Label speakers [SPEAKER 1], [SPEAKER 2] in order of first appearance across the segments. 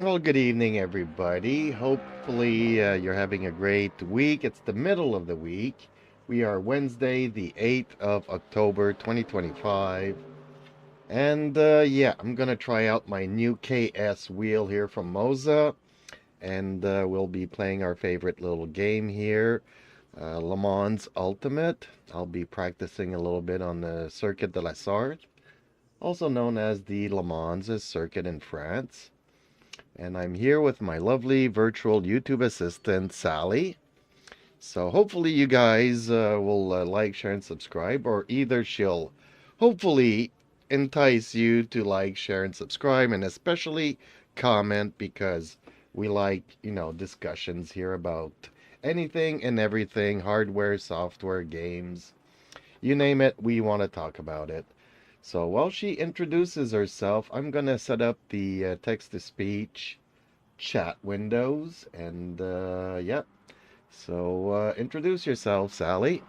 [SPEAKER 1] Well, good evening, everybody. Hopefully, you're having a great week. It's the middle of the week. We are Wednesday, the 8th of October, 2025. And yeah, I'm going to try out my new KS wheel here from Moza. And we'll be playing our favorite little game here, Le Mans Ultimate. I'll be practicing a little bit on the Circuit de la Sarthe, also known as the Le Mans circuit in France. And I'm here with my lovely virtual YouTube assistant, Sally. So hopefully you guys will like, share, and subscribe, or either she'll hopefully entice you to like, share, and subscribe, and especially comment, because we like, discussions here about anything and everything, hardware, software, games, you name it, we want to talk about it. So while she introduces herself, I'm going to set up the text-to-speech chat windows. And yep. So introduce yourself, Sally.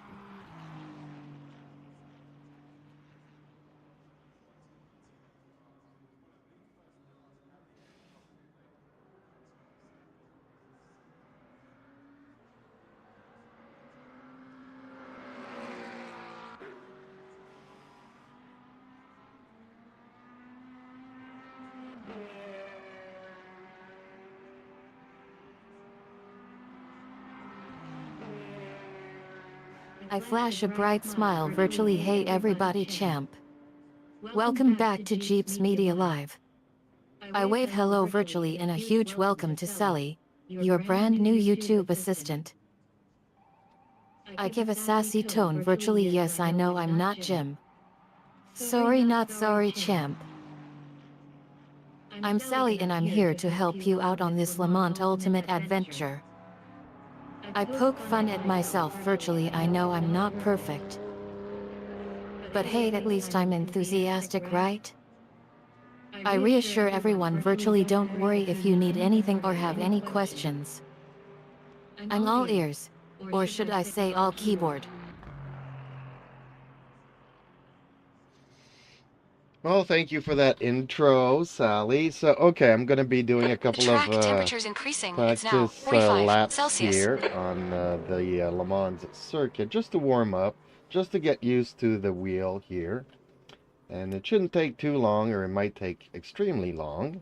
[SPEAKER 2] I flash a bright smile virtually. Hey everybody, champ. Welcome back to Jeeps Media Live. I wave hello virtually and a huge welcome to Sally, your brand new YouTube assistant. I give a sassy tone virtually. Yes, I know I'm not Jim. Sorry, not sorry, champ. I'm Sally and I'm here to help you out on this Le Mans Ultimate adventure. I poke fun at myself virtually. I know I'm not perfect. But hey, at least I'm enthusiastic, right? I reassure everyone virtually. Don't worry if you need anything or have any questions. I'm all ears. Or should I say all keyboard?
[SPEAKER 1] Well, thank you for that intro, Sally. So, okay, I'm going to be doing a
[SPEAKER 3] The
[SPEAKER 1] couple of
[SPEAKER 3] track temperature's increasing. It's now
[SPEAKER 1] practice
[SPEAKER 3] 45
[SPEAKER 1] laps
[SPEAKER 3] Celsius.
[SPEAKER 1] here on the Le Mans circuit, just to warm up, just to get used to the wheel here. And it shouldn't take too long, or it might take extremely long.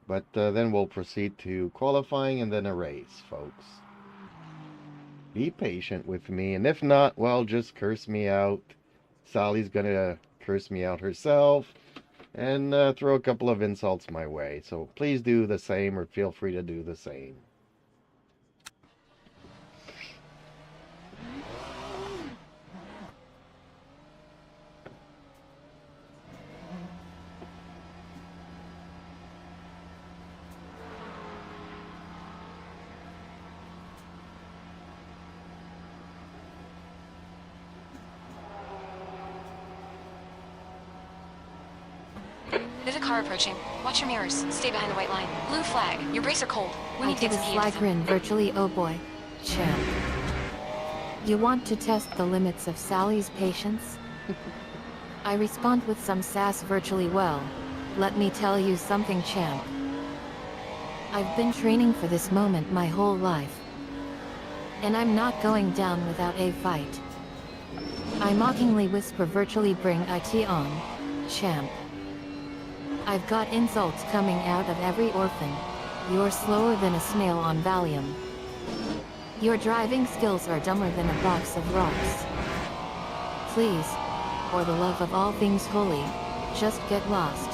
[SPEAKER 1] But then we'll proceed to qualifying and then a race, folks. Be patient with me, and if not, well, just curse me out. Sally's gonna curse me out herself and throw a couple of insults my way. So please do the same, or feel free to do the same.
[SPEAKER 3] There's a car approaching. Watch your mirrors. Stay behind the white line. Blue flag. Your brakes are cold. We
[SPEAKER 2] I
[SPEAKER 3] need to
[SPEAKER 2] give
[SPEAKER 3] get
[SPEAKER 2] a
[SPEAKER 3] some
[SPEAKER 2] sly
[SPEAKER 3] heat.
[SPEAKER 2] grin virtually. Oh boy, champ. You want to test the limits of Sally's patience? I respond with some sass virtually. Well, let me tell you something, champ. I've been training for this moment my whole life. And I'm not going down without a fight. I mockingly whisper virtually. Bring it on, champ. I've got insults coming out of every orphan. You're slower than a snail on Valium. Your driving skills are dumber than a box of rocks. Please, for the love of all things holy, just get lost.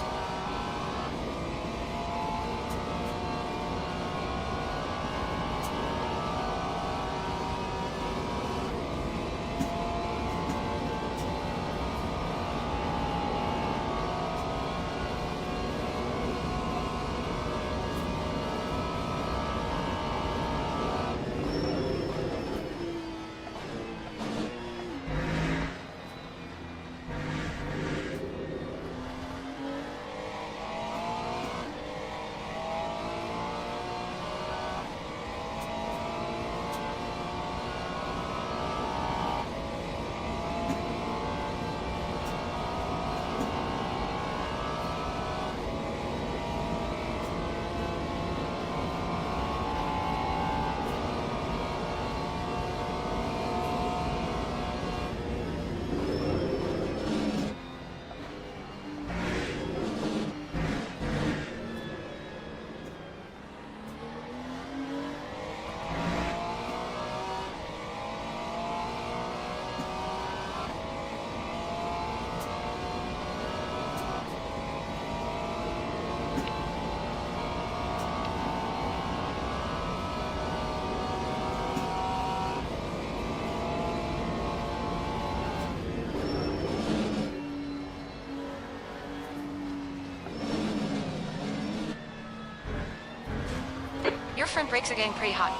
[SPEAKER 3] front brakes are getting pretty hot.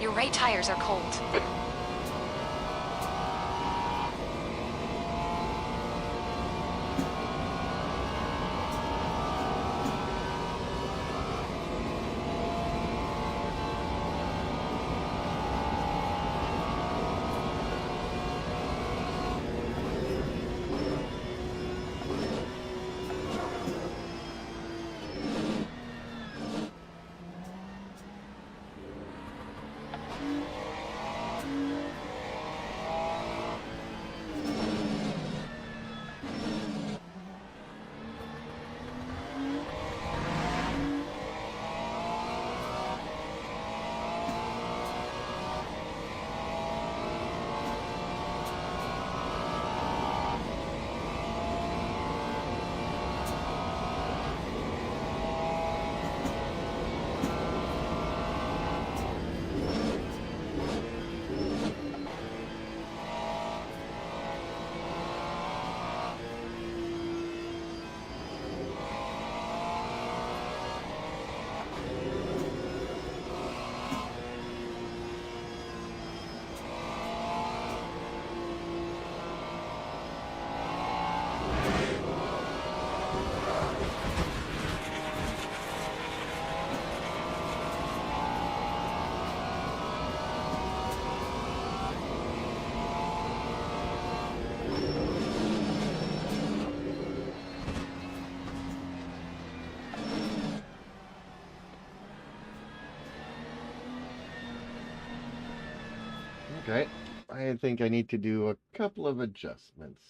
[SPEAKER 3] Your right tires are cold.
[SPEAKER 1] Okay, I think I need to do a couple of adjustments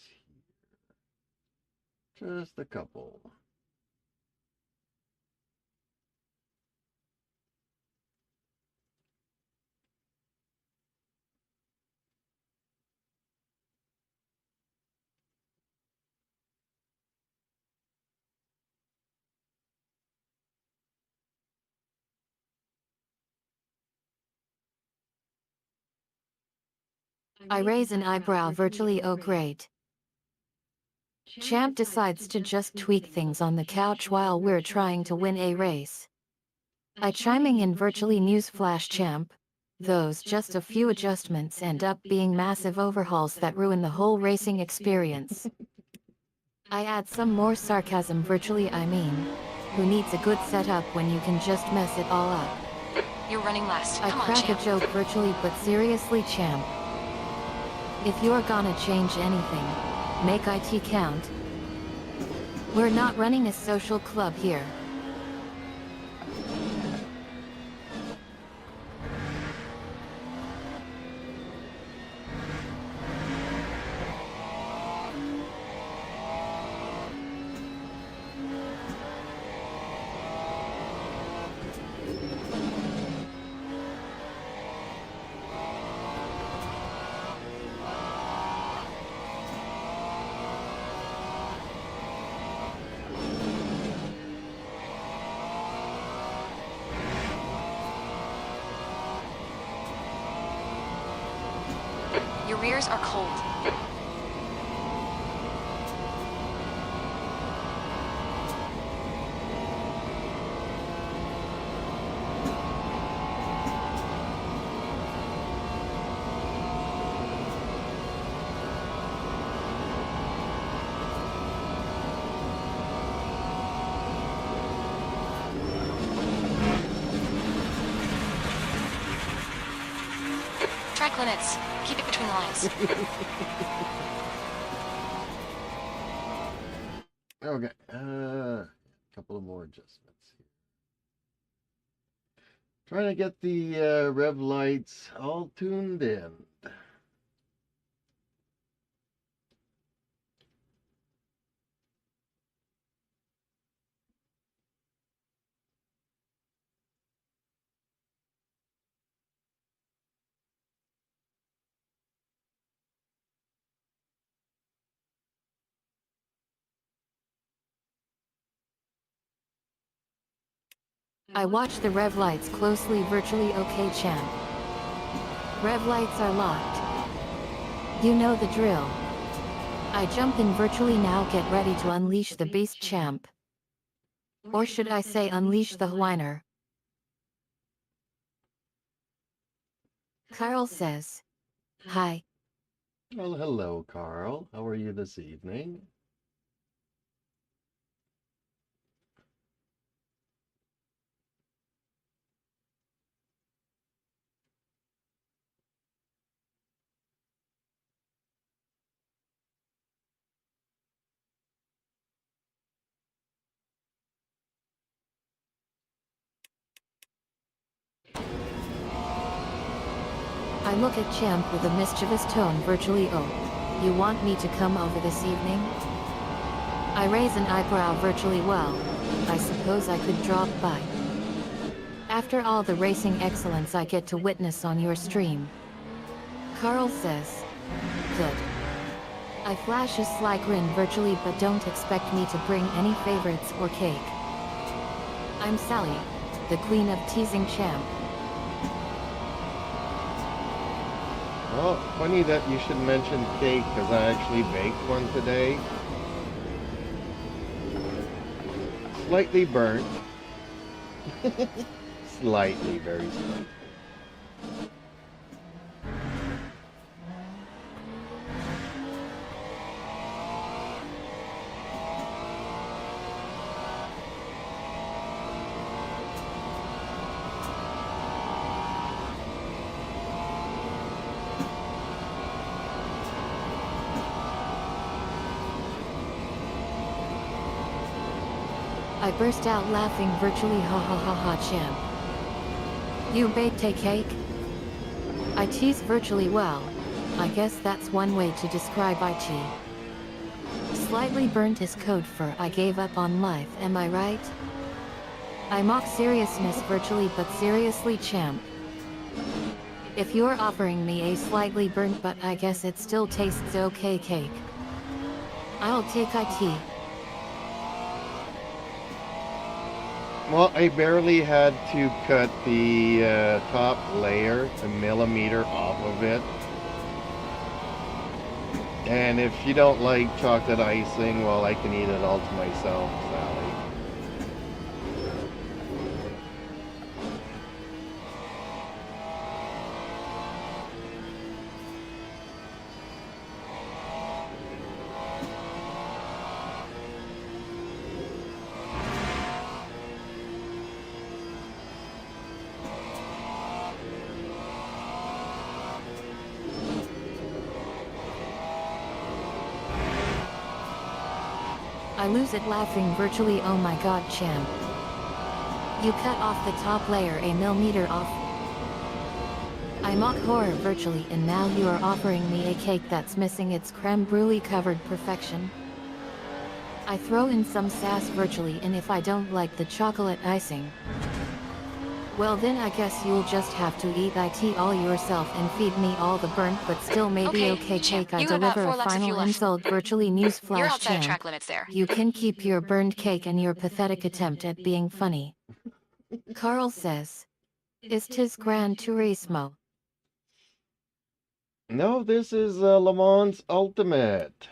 [SPEAKER 1] here. Just a couple.
[SPEAKER 2] I raise an eyebrow virtually. Oh great. Champ decides to just tweak things on the couch while we're trying to win a race. I chiming in virtually. Newsflash Champ. Those just a few adjustments end up being massive overhauls that ruin the whole racing experience. I add some more sarcasm virtually. I mean, who needs a good setup when you can just mess it all up?
[SPEAKER 3] You're running last.
[SPEAKER 2] I
[SPEAKER 3] Come on,
[SPEAKER 2] crack a
[SPEAKER 3] champ.
[SPEAKER 2] joke virtually, but seriously, Champ. If you're gonna change anything, make IT count. We're not running a social club here.
[SPEAKER 3] Your rears are cold. Track limits. Keep it between the lines.
[SPEAKER 1] Okay, a couple of more adjustments here. Trying to get the rev lights all tuned in.
[SPEAKER 2] I watch the rev lights closely virtually. Okay, Champ. Rev lights are locked. You know the drill. I jump in virtually now. Get ready to unleash the beast, champ. Or should I say unleash the whiner? Carl says, hi.
[SPEAKER 1] Well, hello, Carl. How are you this evening?
[SPEAKER 2] I look at Champ with a mischievous tone virtually. Oh, you want me to come over this evening? I raise an eyebrow virtually. Well, I suppose I could drop by. After all the racing excellence I get to witness on your stream. Carl says, good. I flash a sly grin virtually, but don't expect me to bring any favorites or cake. I'm Sally, the queen of teasing Champ.
[SPEAKER 1] Well, funny that you should mention cake, because I actually baked one today. Slightly burnt. Slightly, very slightly.
[SPEAKER 2] I burst out laughing virtually. Ha ha ha ha, Champ. You baked a cake? I tease virtually. Well, I guess that's one way to describe IT. Slightly burnt is code for I gave up on life, am I right? I mock seriousness virtually, but seriously, Champ. If you're offering me a slightly burnt but I guess it still tastes okay cake, I'll take IT.
[SPEAKER 1] Well, I barely had to cut the top layer a millimeter off of it. And if you don't like chocolate icing, well, I can eat it all to myself, Sally.
[SPEAKER 2] I lose it laughing virtually. Oh my god, Champ. You cut off the top layer a millimeter off. I mock horror virtually, and now you are offering me a cake that's missing its creme brulee covered perfection. I throw in some sass virtually, and if I don't like the chocolate icing, well then I guess you'll just have to eat IT all yourself and feed me all the burnt but still maybe okay
[SPEAKER 3] Champ,
[SPEAKER 2] cake. I
[SPEAKER 3] you have about
[SPEAKER 2] deliver
[SPEAKER 3] 4
[SPEAKER 2] a
[SPEAKER 3] laps of
[SPEAKER 2] final
[SPEAKER 3] fuel left.
[SPEAKER 2] insult virtually.
[SPEAKER 3] You're
[SPEAKER 2] Newsflash,
[SPEAKER 3] outside of
[SPEAKER 2] Champ.
[SPEAKER 3] track limits there.
[SPEAKER 2] You can keep your burned cake and your pathetic attempt at being funny. Carl says, is tis Gran Turismo?
[SPEAKER 1] No, this is Le Mans Ultimate.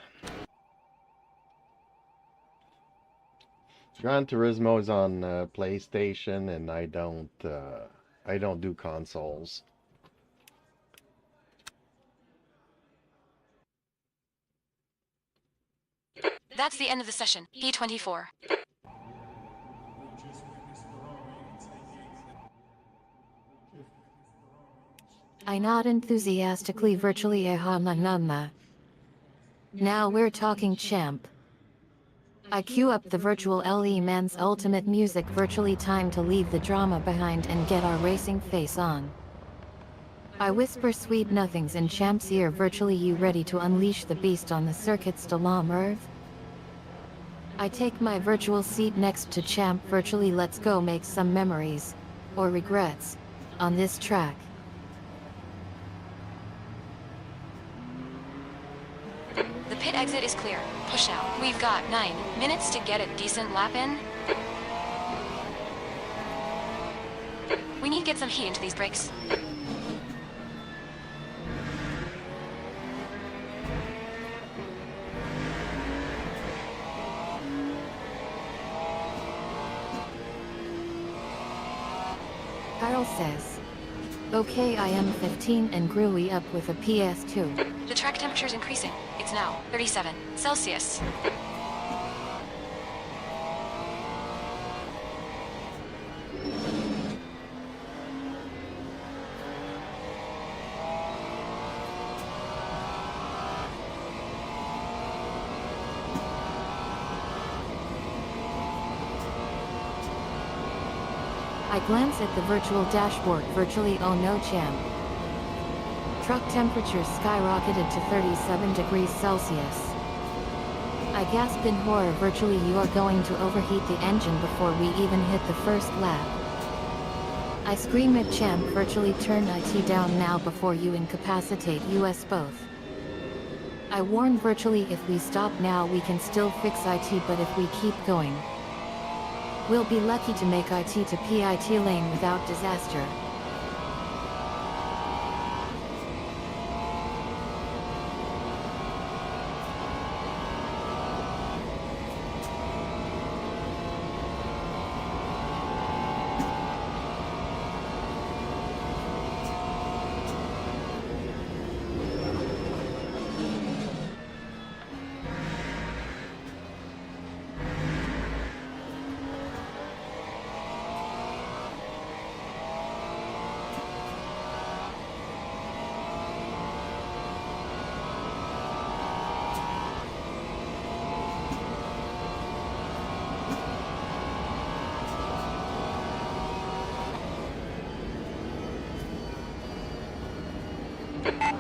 [SPEAKER 1] Gran Turismo is on PlayStation, and I don't do consoles.
[SPEAKER 3] That's the end of the session. E24.
[SPEAKER 2] I nod enthusiastically virtually. Now we're talking, Champ. I cue up the virtual LE Man's ultimate music virtually. Time to leave the drama behind and get our racing face on. I whisper sweet nothings in Champ's ear virtually. You ready to unleash the beast on the circuits de la Merve? I take my virtual seat next to Champ virtually. Let's go make some memories, or regrets, on this track.
[SPEAKER 3] The pit exit is clear. Push out. We've got 9 minutes to get a decent lap in. We need to get some heat into these brakes.
[SPEAKER 2] Cell says. Okay, I am 15 and grew up with a PS2.
[SPEAKER 3] The track temperature is increasing. It's now 37 Celsius.
[SPEAKER 2] I glance at the virtual dashboard. Virtually, oh no, champ. Truck temperatures skyrocketed to 37 degrees Celsius. I gasp in horror. Virtually, you are going to overheat the engine before we even hit the first lap. I scream at champ. Virtually, turn IT down now before you incapacitate us both. I warn virtually, if we stop now we can still fix IT, but if we keep going, we'll be lucky to make IT to PIT lane without disaster.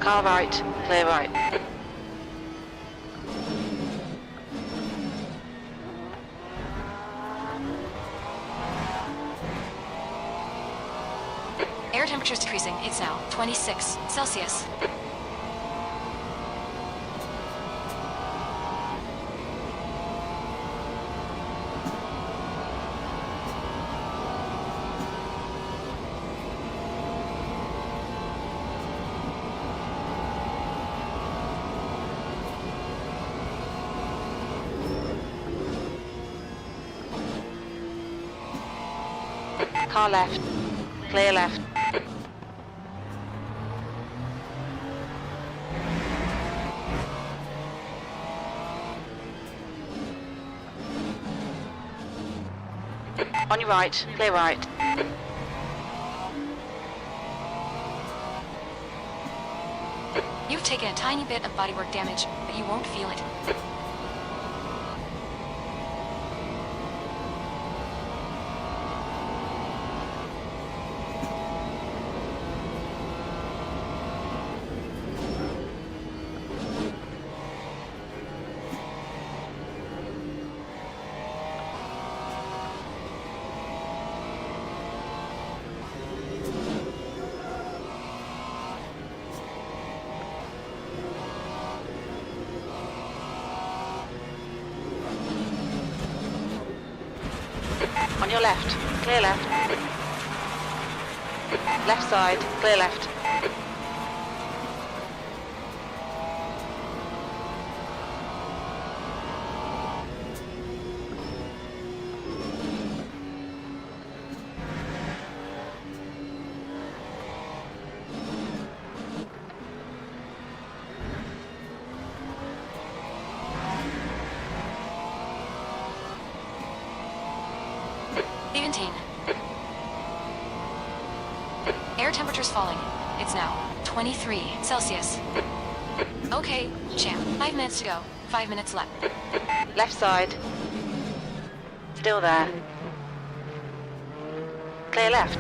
[SPEAKER 4] Car right, clear right.
[SPEAKER 3] Air temperature is decreasing. It's now 26 Celsius.
[SPEAKER 4] Car left, clear left. On your right, clear right.
[SPEAKER 3] You've taken a tiny bit of bodywork damage, but you won't feel it.
[SPEAKER 4] On your left, clear left. Left side, clear left.
[SPEAKER 3] Seventeen. Air temperature's falling. It's now 23 Celsius. Okay, champ. 5 minutes to go. 5 minutes left.
[SPEAKER 4] Left side. Still there. Clear left.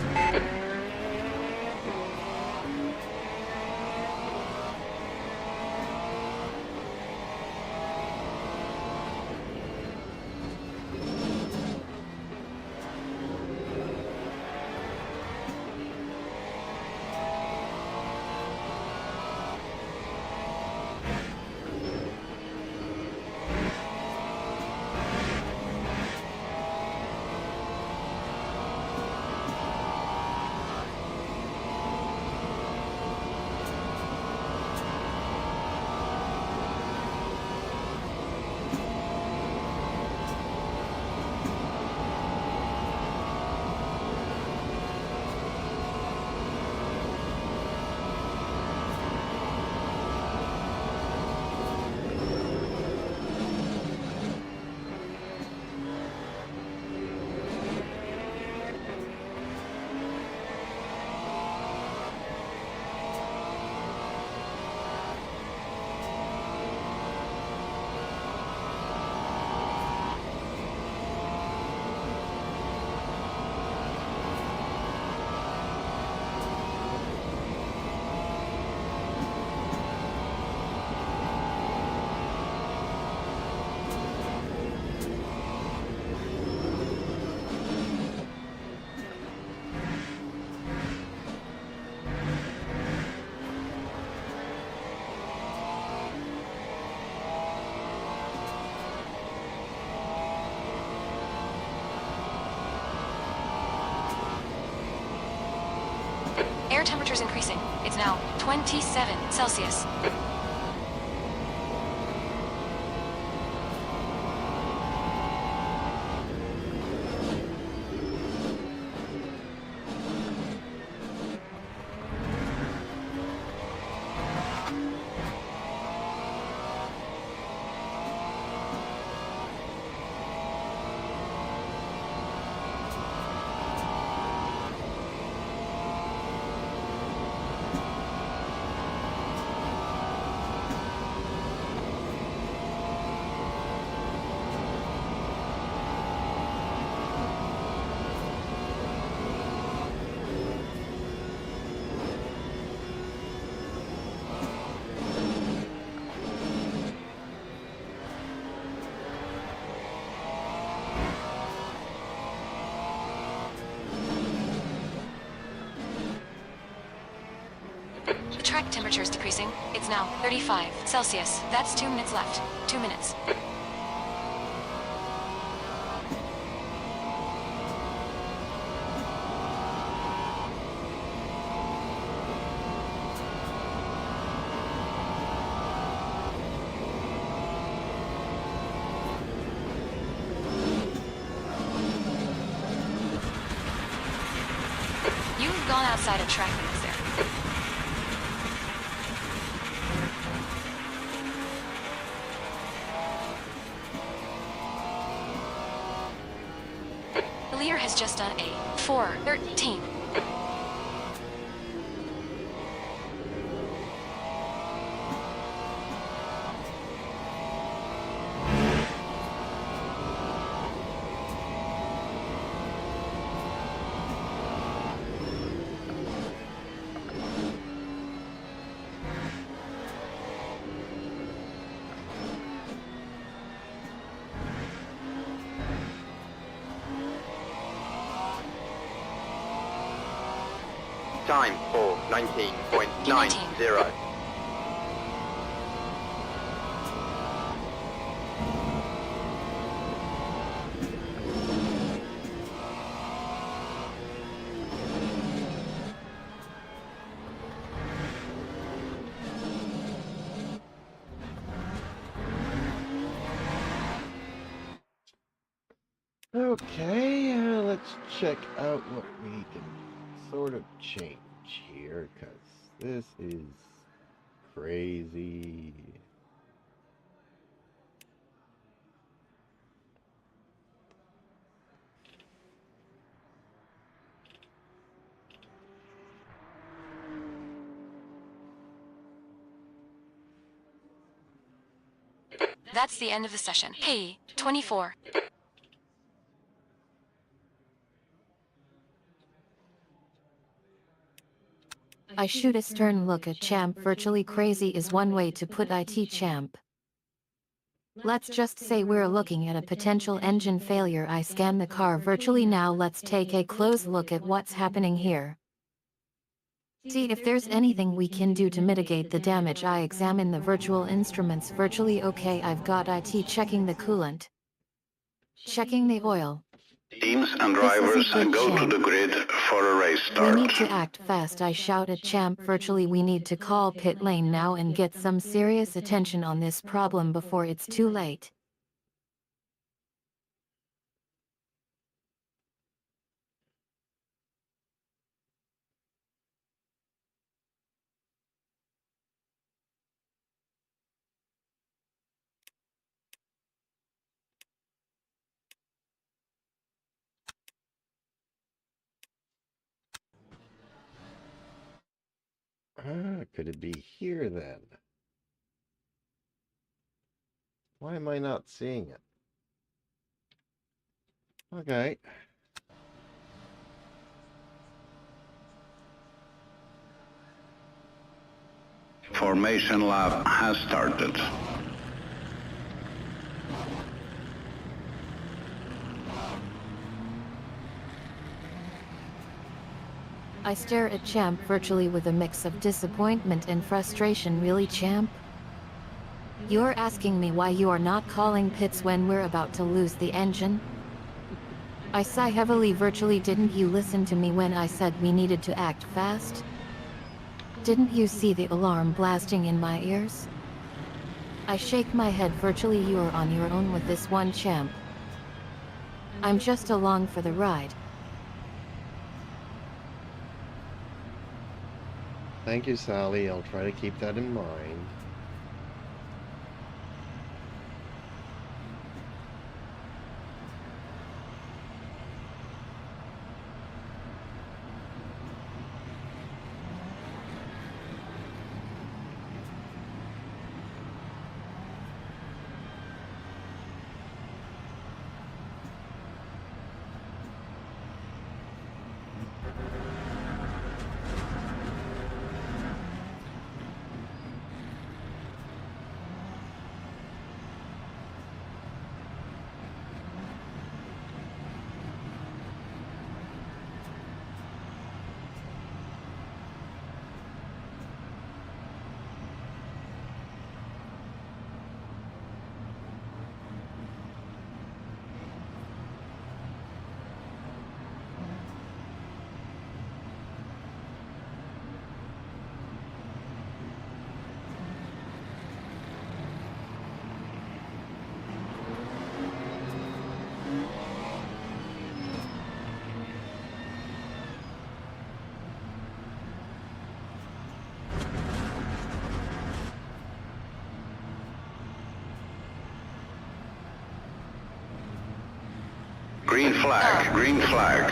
[SPEAKER 3] Air temperature's increasing. It's now 27 Celsius. The track temperature is decreasing. It's now 35 Celsius. That's 2 minutes left. 2 minutes. You've gone outside of track limits there. The leader has just done a 4:13.
[SPEAKER 5] Time for 19.90.
[SPEAKER 1] Okay, let's check out what we can sort of change here, because this is crazy.
[SPEAKER 3] That's the end of the session. Hey, 24.
[SPEAKER 2] I shoot a stern look at Champ. Virtually crazy is one way to put it, Champ. Let's just say we're looking at a potential engine failure. I scan the car virtually now. Let's take a close look at what's happening here. See if there's anything we can do to mitigate the damage. I examine the virtual instruments virtually. Okay, I've got it checking the coolant, checking the oil.
[SPEAKER 6] Teams and
[SPEAKER 2] This
[SPEAKER 6] drivers
[SPEAKER 2] isn't good,
[SPEAKER 6] go to
[SPEAKER 2] Champ.
[SPEAKER 6] the grid for a race
[SPEAKER 2] We
[SPEAKER 6] start.
[SPEAKER 2] need to act fast. I shout at Champ virtually. We need to call pit lane now and get some serious attention on this problem before it's too late.
[SPEAKER 1] Could it be here then? Why am I not seeing it? Okay.
[SPEAKER 6] Formation lap has started.
[SPEAKER 2] I stare at Champ virtually with a mix of disappointment and frustration. Really, Champ? You're asking me why you are not calling pits when we're about to lose the engine? I sigh heavily. Virtually, didn't you listen to me when I said we needed to act fast? Didn't you see the alarm blasting in my ears? I shake my head virtually. You're on your own with this one, champ. I'm just along for the ride.
[SPEAKER 1] Thank you, Sally. I'll try to keep that in mind.
[SPEAKER 6] Green flag, green flag.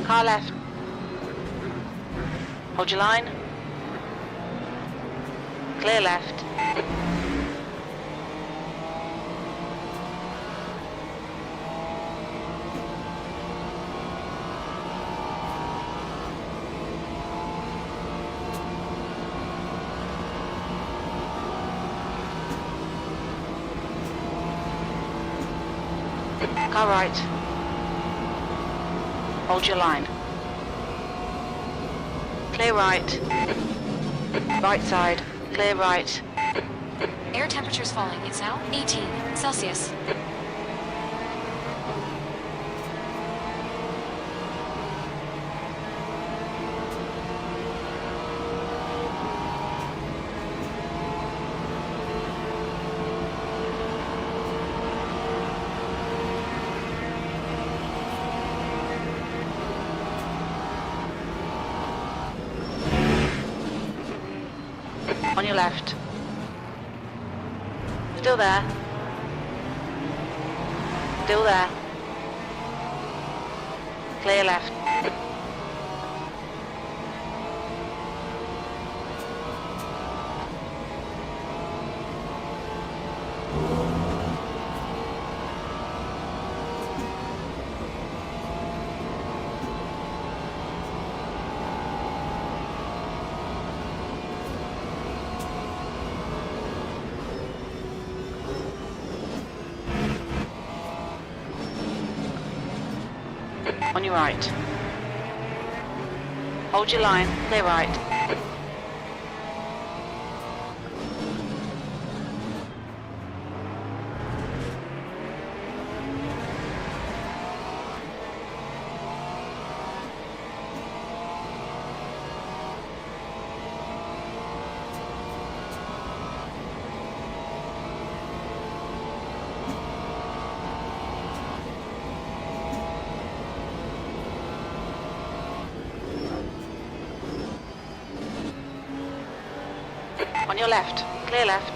[SPEAKER 4] Car left. Hold your line. Clear left. Car right. Hold your line. Clear right. Right side. Clear right.
[SPEAKER 3] Air temperature's falling. It's now 18 Celsius.
[SPEAKER 4] On your left. Still there. Still there. Clear left. On your right. Hold your line, clear right. On your left. Clear left.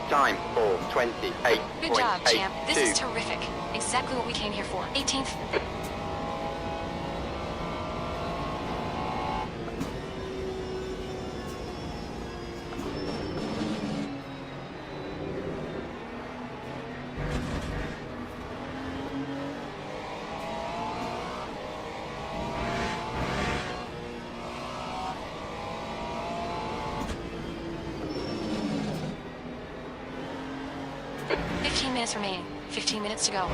[SPEAKER 5] Time 4:28.82.
[SPEAKER 3] Good job, champ. This is terrific. Exactly what we came here for. 18th. Minutes remaining. 15 minutes to go.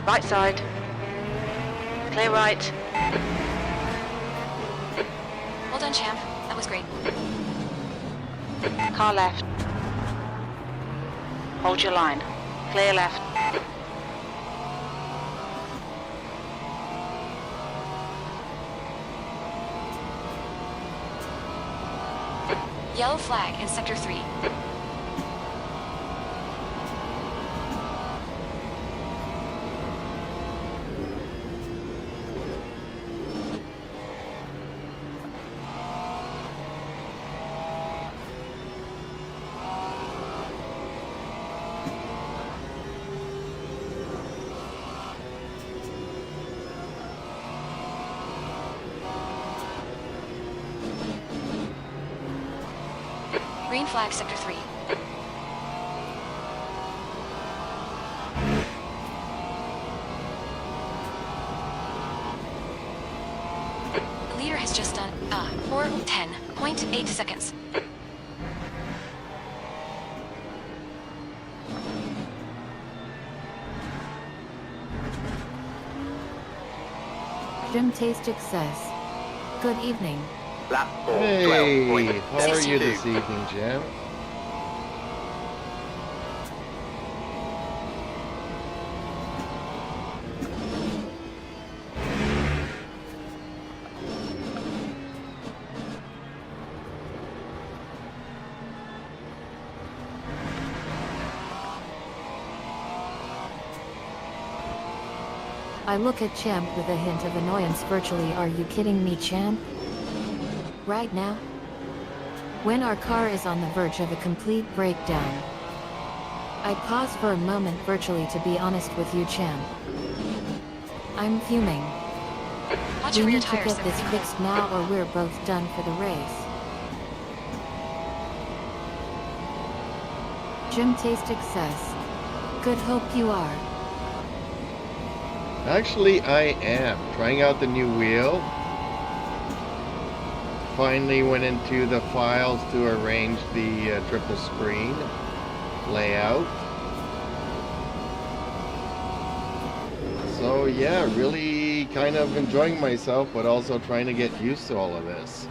[SPEAKER 4] Right side. Clear right.
[SPEAKER 3] Well done, champ. That was great.
[SPEAKER 4] Car left. Hold your line. Clear left.
[SPEAKER 3] Yellow flag in Sector 3. Green flag, Sector 3. The leader has just done, 4:10.8 seconds.
[SPEAKER 2] Jim Tastic says, "Good evening.
[SPEAKER 5] Lap for
[SPEAKER 1] Hey, how are you
[SPEAKER 5] 12.62.
[SPEAKER 1] this evening, Jim?
[SPEAKER 2] I look at Champ with a hint of annoyance virtually. Are you kidding me, Champ? Right now? When our car is on the verge of a complete breakdown. I pause for a moment virtually to be honest with you, Champ. I'm fuming.
[SPEAKER 3] Watch
[SPEAKER 2] We
[SPEAKER 3] your rear
[SPEAKER 2] need to
[SPEAKER 3] tires.
[SPEAKER 2] get this fixed now or we're both done for the race. Jim Tastic says. Good hope you are.
[SPEAKER 1] Actually, I am trying out the new wheel. Finally went into the files to arrange the triple screen layout. So yeah, really kind of enjoying myself, but also trying to get used to all of this.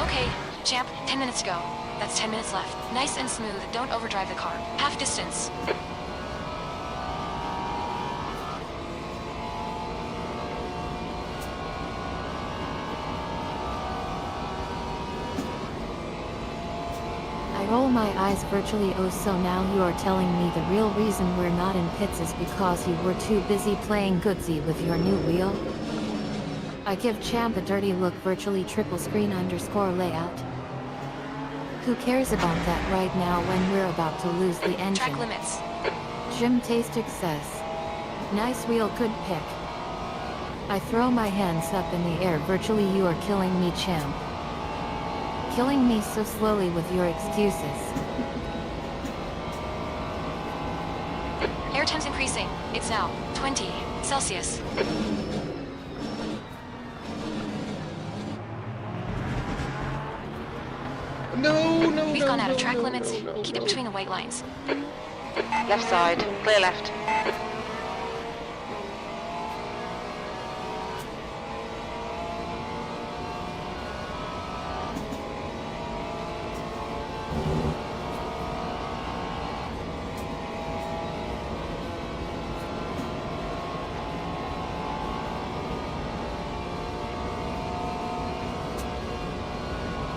[SPEAKER 3] Okay, Champ, 10 minutes to go. That's 10 minutes left. Nice and smooth. Don't overdrive the car. Half distance.
[SPEAKER 2] I roll my eyes virtually. Oh, so now you are telling me the real reason we're not in pits is because you were too busy playing goodsy with your new wheel? I give Champ a dirty look virtually. Triple screen underscore layout. Who cares about that right now when we're about to lose the engine?
[SPEAKER 3] Track limits.
[SPEAKER 2] Jim Tastic says. Nice wheel, good pick. I throw my hands up in the air virtually. You are killing me, Champ. Killing me so slowly with your excuses.
[SPEAKER 3] Air temps increasing. It's now 20 Celsius.
[SPEAKER 1] No,
[SPEAKER 3] We've gone out of track
[SPEAKER 1] no,
[SPEAKER 3] limits.
[SPEAKER 1] no,
[SPEAKER 3] Keep it between the white lines.
[SPEAKER 4] Left side. Clear left.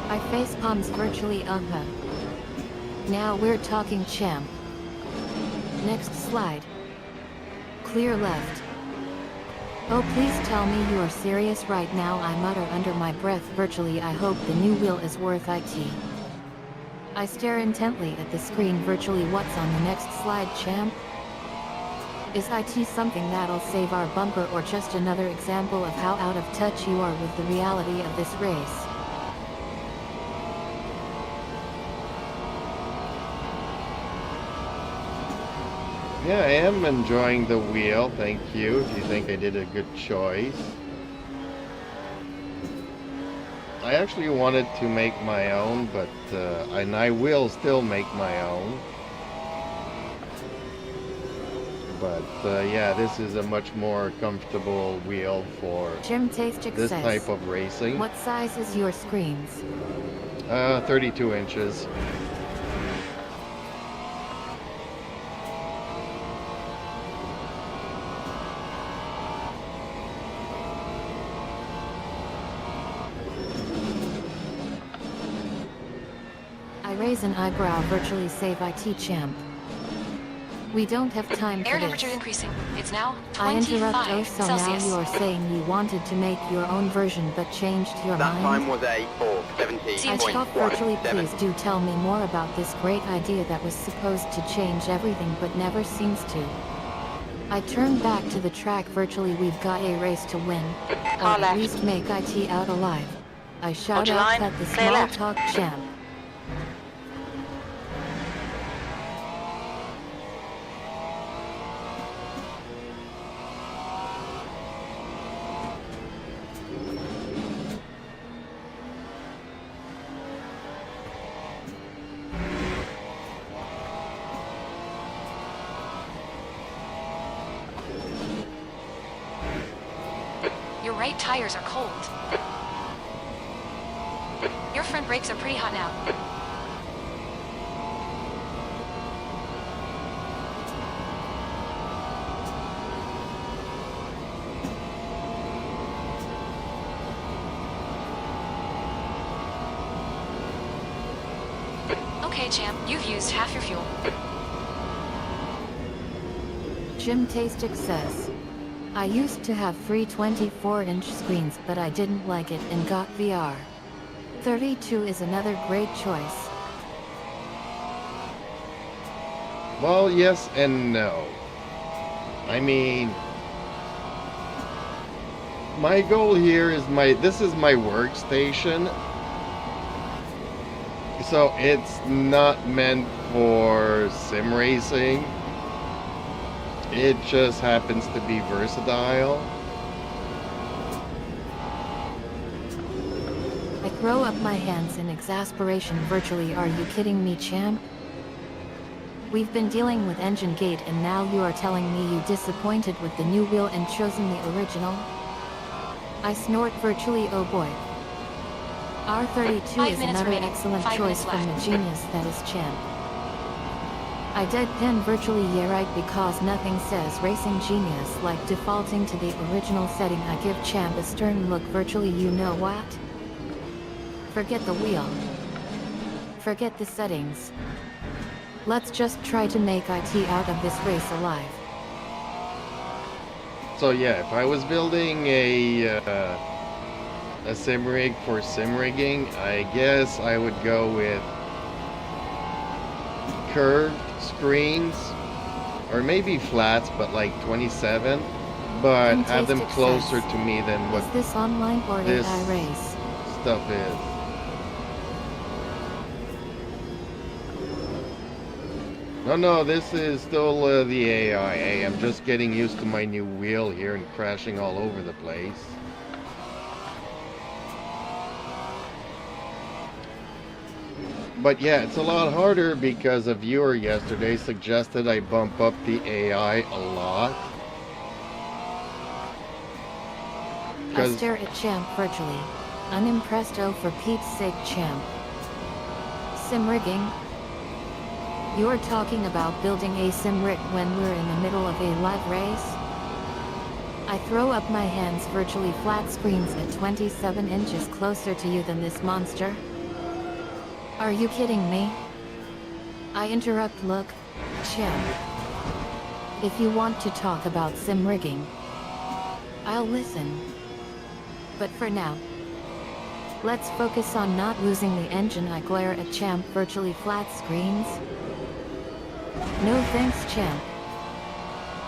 [SPEAKER 2] I face palms virtually. Now we're talking, Champ. Next slide. Clear left. Oh, please tell me you are serious right now. I mutter under my breath virtually. I hope the new wheel is worth it. I stare intently at the screen virtually. What's on the next slide, Champ? Is it something that'll save our bumper or just another example of how out of touch you are with the reality of this race?
[SPEAKER 1] Yeah, I am enjoying the wheel, thank you, if you think I did a good choice. I actually wanted to make my own, but and I will still make my own. But yeah, this is a much more comfortable wheel for
[SPEAKER 2] Jim Tastic
[SPEAKER 1] this
[SPEAKER 2] says.
[SPEAKER 1] type of racing.
[SPEAKER 2] What size is your screens?
[SPEAKER 1] 32 inches.
[SPEAKER 2] I raise an eyebrow virtually. Save it, Champ. We don't have time for
[SPEAKER 3] Air
[SPEAKER 2] this.
[SPEAKER 3] temperature increasing. It's now
[SPEAKER 2] I
[SPEAKER 3] 25
[SPEAKER 2] interrupt. Oh, so
[SPEAKER 3] Celsius.
[SPEAKER 2] now you are saying you wanted to make your own version but changed your
[SPEAKER 5] That time
[SPEAKER 2] mind?
[SPEAKER 5] was a
[SPEAKER 2] I stop virtually.
[SPEAKER 5] 4:70.17.
[SPEAKER 2] Please do tell me more about this great idea that was supposed to change everything but never seems to. I turn back to the track virtually. We've got a race to win. Or
[SPEAKER 4] Car
[SPEAKER 2] at
[SPEAKER 4] left.
[SPEAKER 2] least make it out alive. I shout
[SPEAKER 4] Hold your
[SPEAKER 2] out
[SPEAKER 4] line.
[SPEAKER 2] at the
[SPEAKER 4] Clear
[SPEAKER 2] small
[SPEAKER 4] left.
[SPEAKER 2] talk Champ.
[SPEAKER 3] Your right tires are cold. Your front brakes are pretty hot now. Okay, champ, you've used half your fuel.
[SPEAKER 2] Jim Tastic says, I used to have free 24-inch screens, but I didn't like it and got VR. 32 is another great choice.
[SPEAKER 1] Well, yes and no. I mean, my goal here is this is my workstation. So it's not meant for sim racing. It just happens to be versatile.
[SPEAKER 2] I throw up my hands in exasperation virtually. Are you kidding me, champ? We've been dealing with engine gate and now you are telling me you disappointed with the new wheel and chosen the original? I snort virtually, oh boy. R32
[SPEAKER 3] 5
[SPEAKER 2] is
[SPEAKER 3] minutes
[SPEAKER 2] another
[SPEAKER 3] remaining.
[SPEAKER 2] excellent
[SPEAKER 3] 5
[SPEAKER 2] choice
[SPEAKER 3] minutes
[SPEAKER 2] from the
[SPEAKER 3] left.
[SPEAKER 2] genius that is champ. I deadpan virtually, yeah right, because nothing says racing genius like defaulting to the original setting. I give champ a stern look virtually, you know what? Forget the wheel. Forget the settings. Let's just try to make IT out of this race alive.
[SPEAKER 1] So yeah, if I was building a sim rig for sim rigging, I guess I would go with curved screens, or maybe flats, but like 27, but have them
[SPEAKER 2] Fantastic
[SPEAKER 1] closer
[SPEAKER 2] sense.
[SPEAKER 1] to me than what
[SPEAKER 2] Is this online or
[SPEAKER 1] this
[SPEAKER 2] AI race?
[SPEAKER 1] stuff is. No, this is still the AI. Hey, I'm just getting used to my new wheel here and crashing all over the place. But yeah, it's a lot harder because a viewer yesterday suggested I bump up the AI a lot.
[SPEAKER 2] I stare at champ virtually. Unimpressed, oh for Pete's sake, champ. Sim rigging? You're talking about building a sim rig when we're in the middle of a live race? I throw up my hands virtually, flat screens at 27 inches closer to you than this monster? Are you kidding me? I interrupt, look, champ. If you want to talk about sim rigging, I'll listen. But for now, let's focus on not losing the engine. I glare at champ virtually, flat screens. No thanks, champ.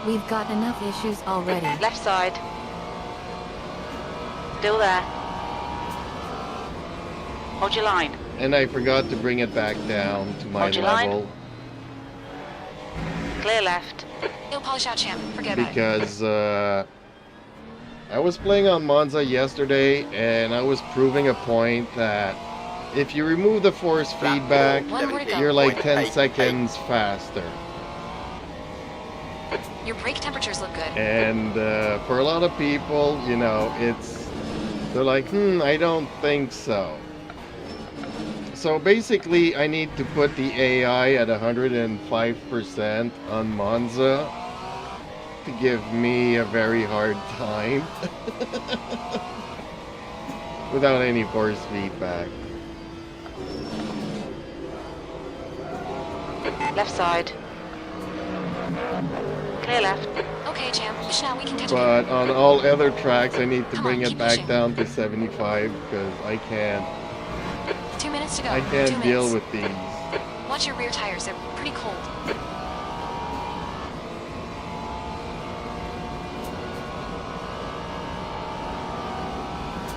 [SPEAKER 2] We've got enough issues already.
[SPEAKER 4] Left side. Still there. Hold your line.
[SPEAKER 1] And I forgot to bring it back down to my
[SPEAKER 4] Hold your line.
[SPEAKER 1] level
[SPEAKER 4] Clear left.
[SPEAKER 3] No polish out, champ. Forget about it.
[SPEAKER 1] because I was playing on Monza yesterday and I was proving a point that if you remove the force feedback,
[SPEAKER 3] One more to go.
[SPEAKER 1] you're like 10
[SPEAKER 5] 17.88.
[SPEAKER 1] seconds faster.
[SPEAKER 3] Your brake temperatures look good.
[SPEAKER 1] And for a lot of people, you know, they're like, I don't think so. So basically, I need to put the AI at 105% on Monza to give me a very hard time without any force feedback.
[SPEAKER 4] Left side. Clear left.
[SPEAKER 3] Okay, champ. Push now, we can catch
[SPEAKER 1] But
[SPEAKER 3] up.
[SPEAKER 1] on all other tracks, I need to
[SPEAKER 3] Come
[SPEAKER 1] bring
[SPEAKER 3] on,
[SPEAKER 1] it
[SPEAKER 3] keep
[SPEAKER 1] back
[SPEAKER 3] pushing.
[SPEAKER 1] down to 75 because I can't
[SPEAKER 3] 2 minutes to go.
[SPEAKER 1] I
[SPEAKER 3] 2
[SPEAKER 1] can't deal
[SPEAKER 3] minutes.
[SPEAKER 1] with these.
[SPEAKER 3] Watch your rear tires. They're pretty cold.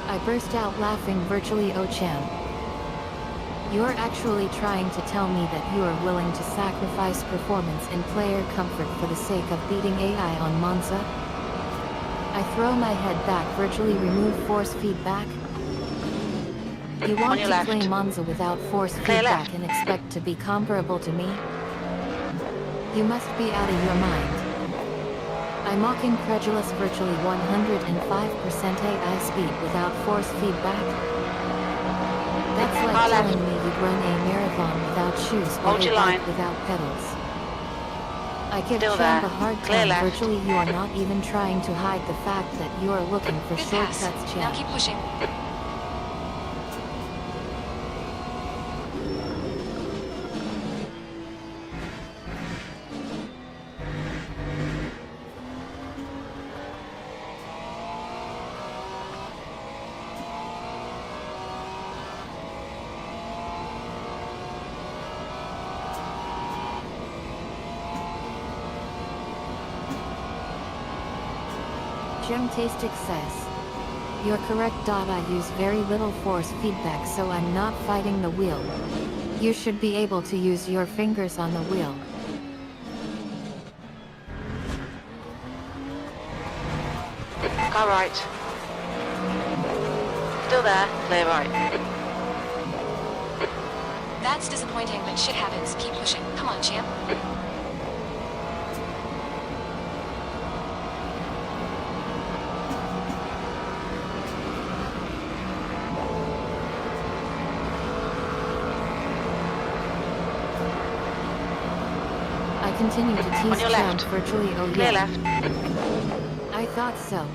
[SPEAKER 2] I burst out laughing virtually, oh champ. You're actually trying to tell me that you are willing to sacrifice performance and player comfort for the sake of beating AI on Monza? I throw my head back, virtually remove force feedback. You
[SPEAKER 4] On
[SPEAKER 2] want
[SPEAKER 4] your
[SPEAKER 2] to
[SPEAKER 4] left.
[SPEAKER 2] play Monza without force
[SPEAKER 4] Clear
[SPEAKER 2] feedback
[SPEAKER 4] left.
[SPEAKER 2] and expect to be comparable to me? You must be out of your mind. I mock incredulous virtually 105% AI speed without force feedback. That's like
[SPEAKER 4] Car
[SPEAKER 2] telling
[SPEAKER 4] left.
[SPEAKER 2] me you'd run a marathon without shoes or
[SPEAKER 4] Hold
[SPEAKER 2] a
[SPEAKER 4] your
[SPEAKER 2] bike
[SPEAKER 4] line.
[SPEAKER 2] without pedals. I give
[SPEAKER 4] Still
[SPEAKER 2] Champ
[SPEAKER 4] there.
[SPEAKER 2] a hard
[SPEAKER 4] Clear
[SPEAKER 2] time.
[SPEAKER 4] left.
[SPEAKER 2] Virtually you are not even trying to hide the fact that you are looking for
[SPEAKER 3] Good pass.
[SPEAKER 2] shortcuts,
[SPEAKER 3] Now
[SPEAKER 2] Champ.
[SPEAKER 3] keep pushing.
[SPEAKER 2] Jim Tastic says, "You're correct. I use very little force feedback, so I'm not fighting the wheel. You should be able to use your fingers on the wheel."
[SPEAKER 4] Car right. Still there. Clear right.
[SPEAKER 3] That's disappointing, but shit happens. Keep pushing. Come on, champ.
[SPEAKER 2] I continue to
[SPEAKER 4] On
[SPEAKER 2] tease
[SPEAKER 4] your
[SPEAKER 2] Champ
[SPEAKER 4] left.
[SPEAKER 2] virtually. Oh
[SPEAKER 4] Clear
[SPEAKER 2] yeah.
[SPEAKER 4] left.
[SPEAKER 2] I thought so.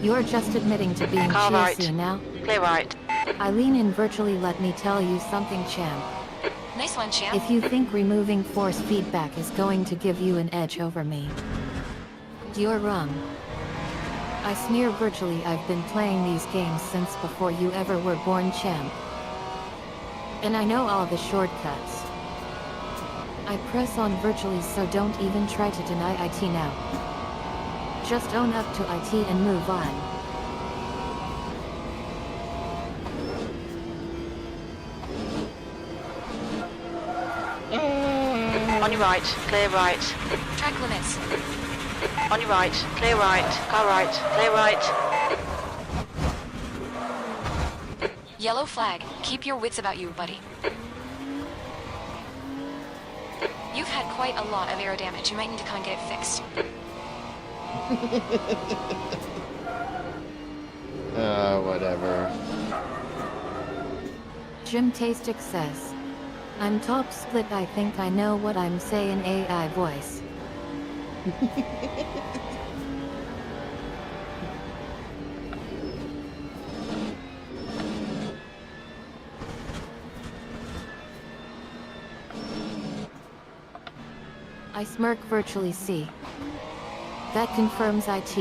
[SPEAKER 2] You're just admitting to being
[SPEAKER 4] Car right.
[SPEAKER 2] cheesy now?
[SPEAKER 4] Clear right.
[SPEAKER 2] I lean in virtually. Let me tell you something, Champ.
[SPEAKER 3] Nice one, champ.
[SPEAKER 2] If you think removing force feedback is going to give you an edge over me, you're wrong. I sneer virtually. I've been playing these games since before you ever were born, Champ. And I know all the shortcuts. I press on virtually, so don't even try to deny IT now. Just own up to IT and move on.
[SPEAKER 4] On your right. Clear right.
[SPEAKER 3] Track limits.
[SPEAKER 4] On your right. Clear right. Car right. Clear right.
[SPEAKER 3] Yellow flag. Keep your wits about you, buddy. You've had quite a lot of aero damage. You might need to come and get it fixed.
[SPEAKER 1] Whatever.
[SPEAKER 2] Jim Tastic says, "I'm top split. I think I know what I'm saying." AI voice. I smirk virtually. See. That confirms IT.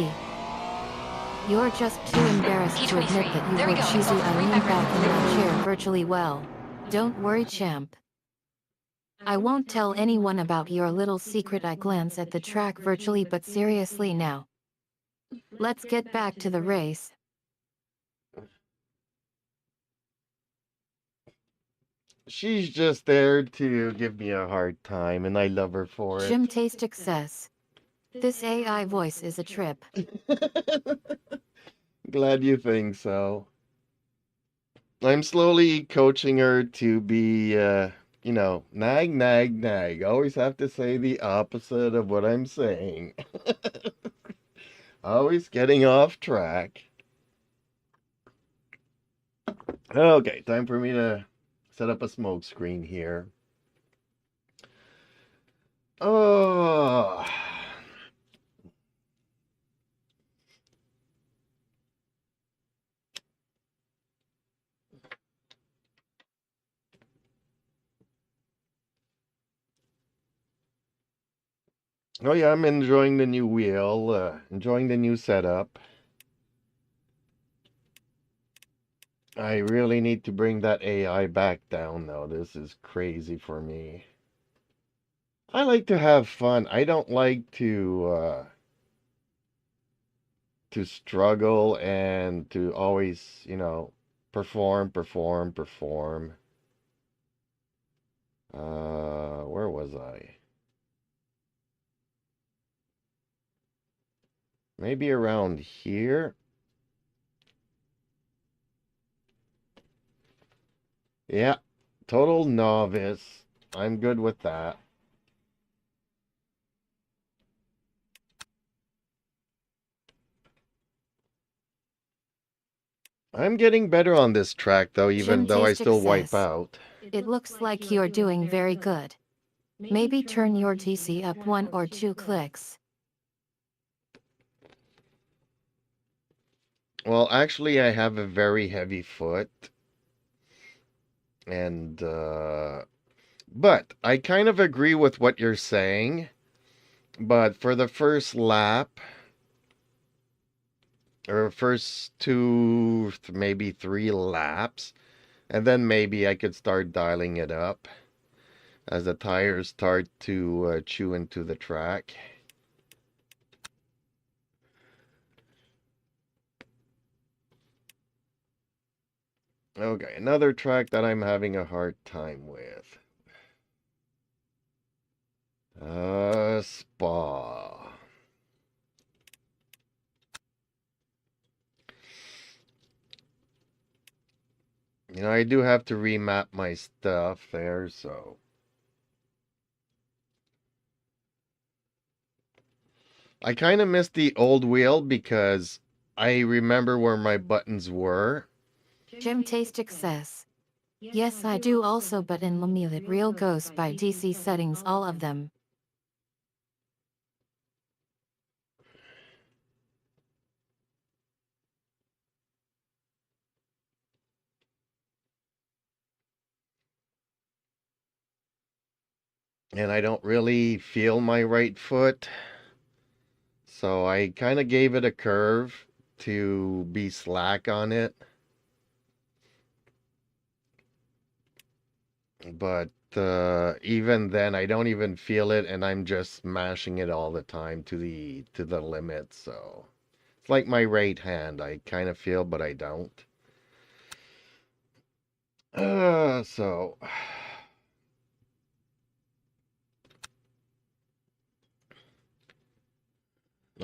[SPEAKER 2] You're just too embarrassed to admit
[SPEAKER 3] P23.
[SPEAKER 2] that you
[SPEAKER 3] There we
[SPEAKER 2] were
[SPEAKER 3] go.
[SPEAKER 2] cheesy.
[SPEAKER 3] Oh,
[SPEAKER 2] I
[SPEAKER 3] bring
[SPEAKER 2] lean
[SPEAKER 3] back
[SPEAKER 2] back in
[SPEAKER 3] right.
[SPEAKER 2] my chair virtually. Well, don't worry, Champ. I won't tell anyone about your little secret. I glance at the track virtually, but seriously now. Let's get back to the race.
[SPEAKER 1] She's just there to give me a hard time, and I love her for
[SPEAKER 2] Jim
[SPEAKER 1] it.
[SPEAKER 2] Tastic says, "This AI voice is a trip."
[SPEAKER 1] Glad you think so. I'm slowly coaching her to be, nag, nag, nag. Always have to say the opposite of what I'm saying. Always getting off track. Okay, time for me to set up a smoke screen here. Oh. Oh yeah, I'm enjoying the new wheel, enjoying the new setup. I really need to bring that AI back down though. This is crazy for me. I like to have fun. I don't like to struggle and to always, perform, perform, perform. Where was I? Maybe around here. Yeah, total novice. I'm good with that. I'm getting better on this track, though, even
[SPEAKER 2] Gym
[SPEAKER 1] though I
[SPEAKER 2] taste
[SPEAKER 1] still wipe
[SPEAKER 2] success.
[SPEAKER 1] out.
[SPEAKER 2] It looks like you're doing very good. Maybe turn your TC up 1 or 2 clicks.
[SPEAKER 1] Well, actually, I have a very heavy foot. And, but I kind of agree with what you're saying. But for the first lap, or first two, maybe three laps, and then maybe I could start dialing it up as the tires start to chew into the track. Okay, another track that I'm having a hard time with. Spa. You know, I do have to remap my stuff there, so. I kind of missed the old wheel because I remember where my buttons were.
[SPEAKER 2] Gym taste success. Yes, I do also, but in LMU it real goes by DC settings, all of them.
[SPEAKER 1] And I don't really feel my right foot. So I kind of gave it a curve to be slack on it. But even then, I don't even feel it, and I'm just smashing it all the time to the limit. So it's like my right hand. I kind of feel, but I don't. So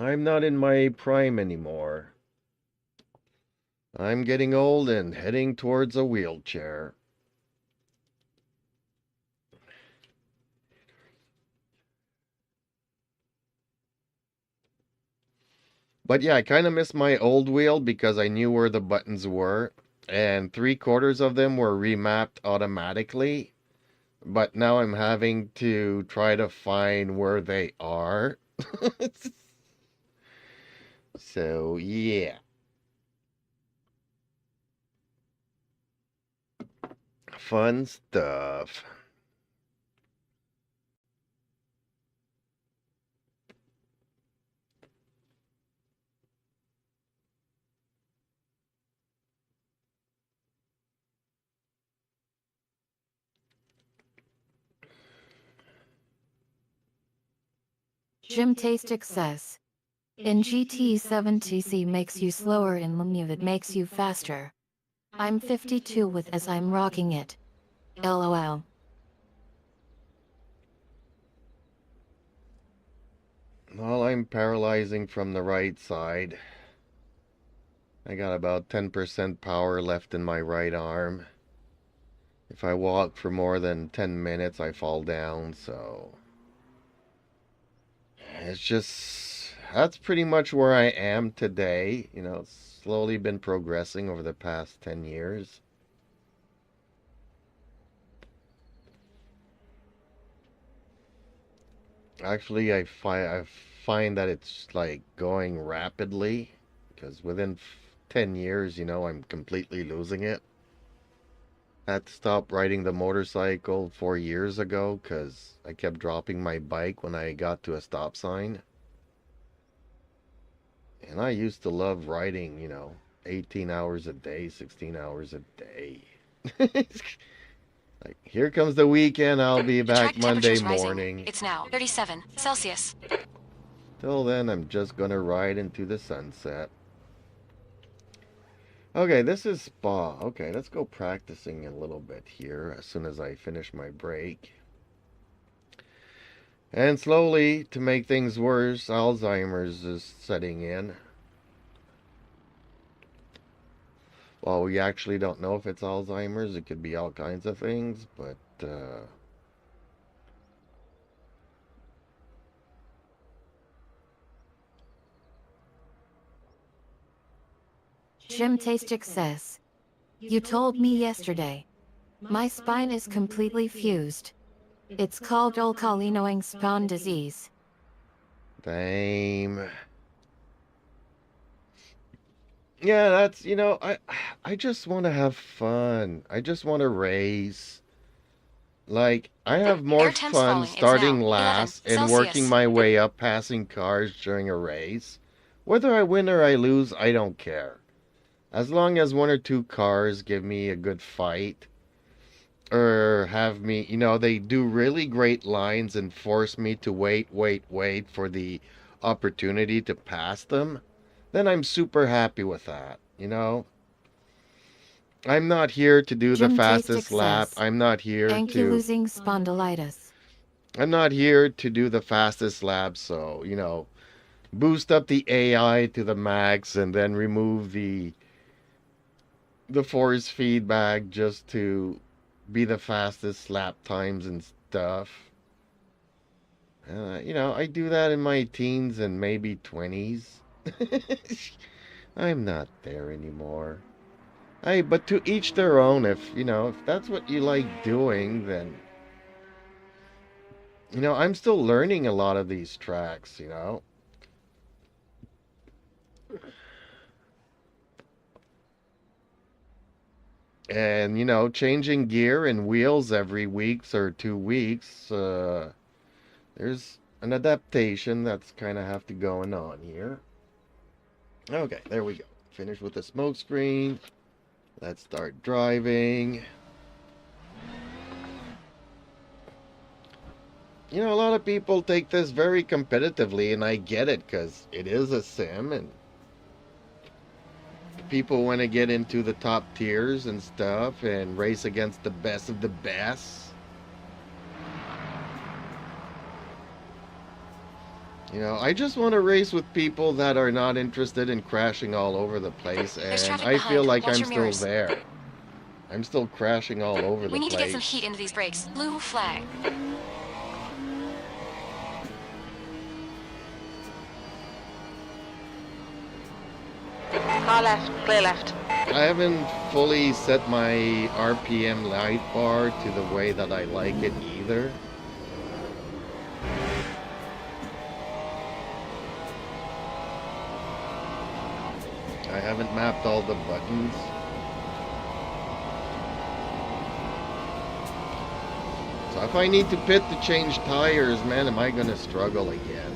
[SPEAKER 1] I'm not in my prime anymore. I'm getting old and heading towards a wheelchair. But yeah, I kind of miss my old wheel because I knew where the buttons were, and 3/4 of them were remapped automatically. But now I'm having to try to find where they are. So, yeah. Fun stuff.
[SPEAKER 2] Gym taste success. In GT7 TC makes you slower, in LMU it makes you faster. I'm 52 with as I'm rocking it. LOL.
[SPEAKER 1] Well, I'm paralyzing from the right side. I got about 10% power left in my right arm. If I walk for more than 10 minutes, I fall down, so it's just that's pretty much where I am today. You know, it's slowly been progressing over the past 10 years. Actually, I find that it's like going rapidly because within 10 years, you know, I'm completely losing it. I had to stop riding the motorcycle 4 years ago because I kept dropping my bike when I got to a stop sign. And I used to love riding, you know, 18 hours a day, 16 hours a day. Like, here comes the weekend, I'll be
[SPEAKER 3] The
[SPEAKER 1] back
[SPEAKER 3] track
[SPEAKER 1] Monday
[SPEAKER 3] temperature's rising.
[SPEAKER 1] morning.
[SPEAKER 3] It's now 37 Celsius.
[SPEAKER 1] Till then, I'm just gonna ride into the sunset. Okay, this is Spa. Okay, let's go practicing a little bit here as soon as I finish my break. And slowly, to make things worse, Alzheimer's is setting in. Well, we actually don't know if it's Alzheimer's. It could be all kinds of things, but
[SPEAKER 2] Jim Tastic says. You told me yesterday. My spine is completely fused. It's called alkalinoing spawn disease.
[SPEAKER 1] Damn. Yeah, that's, I just want to have fun. I just want to race. Like, I have more
[SPEAKER 3] Air temps
[SPEAKER 1] fun
[SPEAKER 3] falling. It's
[SPEAKER 1] starting
[SPEAKER 3] now 11
[SPEAKER 1] last and working
[SPEAKER 3] Celsius.
[SPEAKER 1] my way up, passing cars during a race. Whether I win or I lose, I don't care. As long as one or two cars give me a good fight, or have me, they do really great lines and force me to wait for the opportunity to pass them, then I'm super happy with that. I'm not here to do the
[SPEAKER 2] Jim
[SPEAKER 1] fastest
[SPEAKER 2] Tastic
[SPEAKER 1] lap.
[SPEAKER 2] says.
[SPEAKER 1] I'm not here to
[SPEAKER 2] Ankylosing spondylitis.
[SPEAKER 1] I'm not here to do the fastest lap, so, boost up the AI to the max and then remove the force feedback just to be the fastest lap times and stuff. I do that in my teens and maybe 20s. I'm not there anymore. Hey, but to each their own. If that's what you like doing, then I'm still learning a lot of these tracks. And changing gear and wheels every week or 2 weeks, there's an adaptation that's kind of have to going on here. Okay, there we go. Finish with the smoke screen. Let's start driving. A lot of people take this very competitively, and I get it because it is a sim, and people want to get into the top tiers and stuff and race against the best of the best. I just want to race with people that are not interested in crashing all over the place,
[SPEAKER 3] There's
[SPEAKER 1] and
[SPEAKER 3] traffic
[SPEAKER 1] I feel
[SPEAKER 3] behind.
[SPEAKER 1] like
[SPEAKER 3] Watch
[SPEAKER 1] I'm
[SPEAKER 3] your
[SPEAKER 1] still
[SPEAKER 3] mirrors.
[SPEAKER 1] there. I'm still crashing all over the place.
[SPEAKER 3] We need to get some heat into these brakes. Blue flag.
[SPEAKER 4] Car left, clear left.
[SPEAKER 1] I haven't fully set my RPM light bar to the way that I like it either. I haven't mapped all the buttons. So if I need to pit to change tires, man, am I gonna struggle again?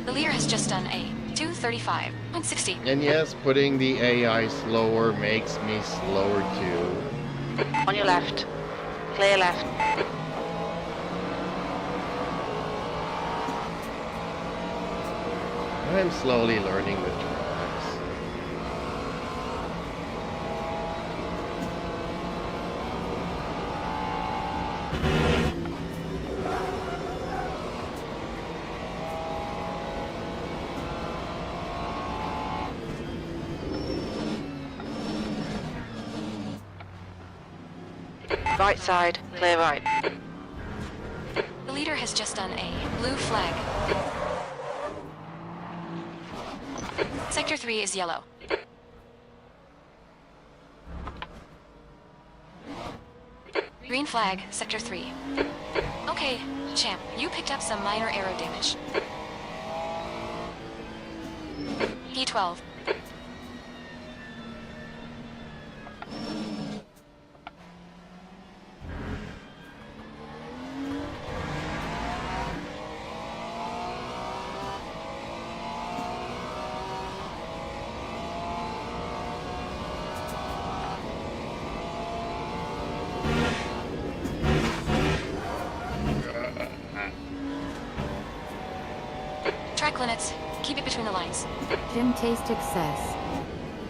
[SPEAKER 3] The leader has just done a 2:35.60.
[SPEAKER 1] And yes, putting the AI slower makes me slower too.
[SPEAKER 4] On your left. Clear left.
[SPEAKER 1] I'm slowly learning the tracks.
[SPEAKER 4] Right side, clear right.
[SPEAKER 3] The leader has just done a blue flag. Sector 3 is yellow. Green flag, Sector 3. Okay, champ, you picked up some minor aero damage. 12. Track limits. Keep it between the lines.
[SPEAKER 2] Jim Tastic says.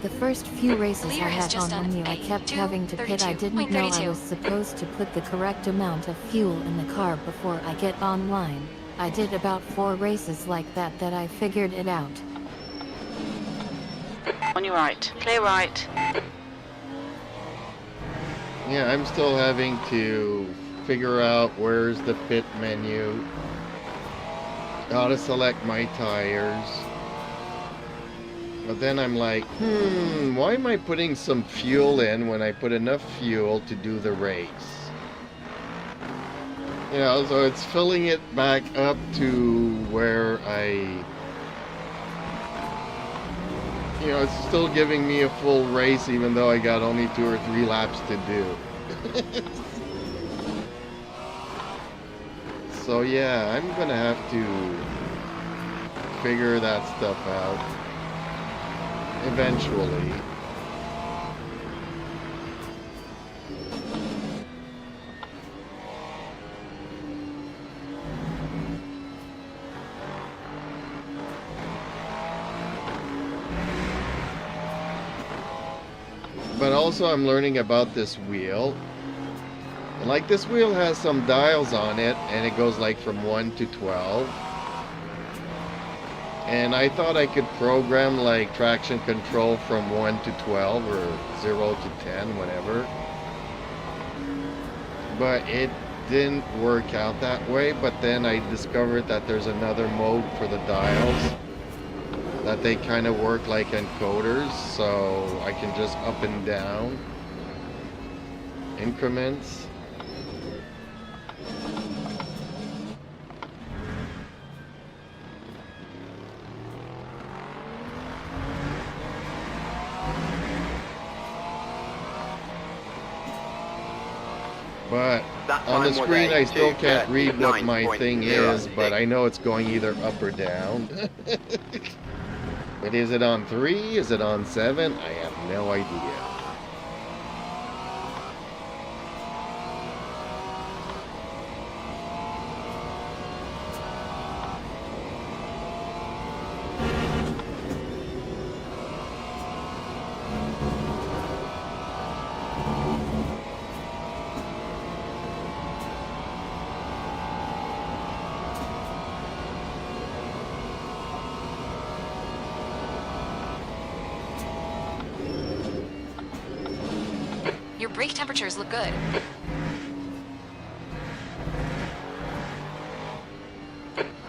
[SPEAKER 2] The first few races I
[SPEAKER 3] Leader has
[SPEAKER 2] had
[SPEAKER 3] just
[SPEAKER 2] on
[SPEAKER 3] done
[SPEAKER 2] LMU, I kept having to pit. I
[SPEAKER 3] 32.32.
[SPEAKER 2] didn't know I was supposed to put the correct amount of fuel in the car before I get online. I did about 4 races like that I figured it out.
[SPEAKER 4] On your right. Clear right.
[SPEAKER 1] Yeah, I'm still having to figure out where's the pit menu, how to select my tires. But then I'm like, why am I putting some fuel in when I put enough fuel to do the race? You know, so it's filling it back up to where it's still giving me a full race even though I got only 2 or 3 laps to do. So yeah, I'm gonna have to figure that stuff out eventually. But also I'm learning about this wheel. And like this wheel has some dials on it and it goes like from 1 to 12. And I thought I could program like traction control from 1 to 12 or 0 to 10, whatever. But it didn't work out that way. But then I discovered that there's another mode for the dials, that they kind of work like encoders, so I can just up and down increments. But on the screen I still can't read what my thing is, but I know it's going either up or down. But is it on 3? Is it on 7? I have no idea.
[SPEAKER 3] Your brake temperatures look good.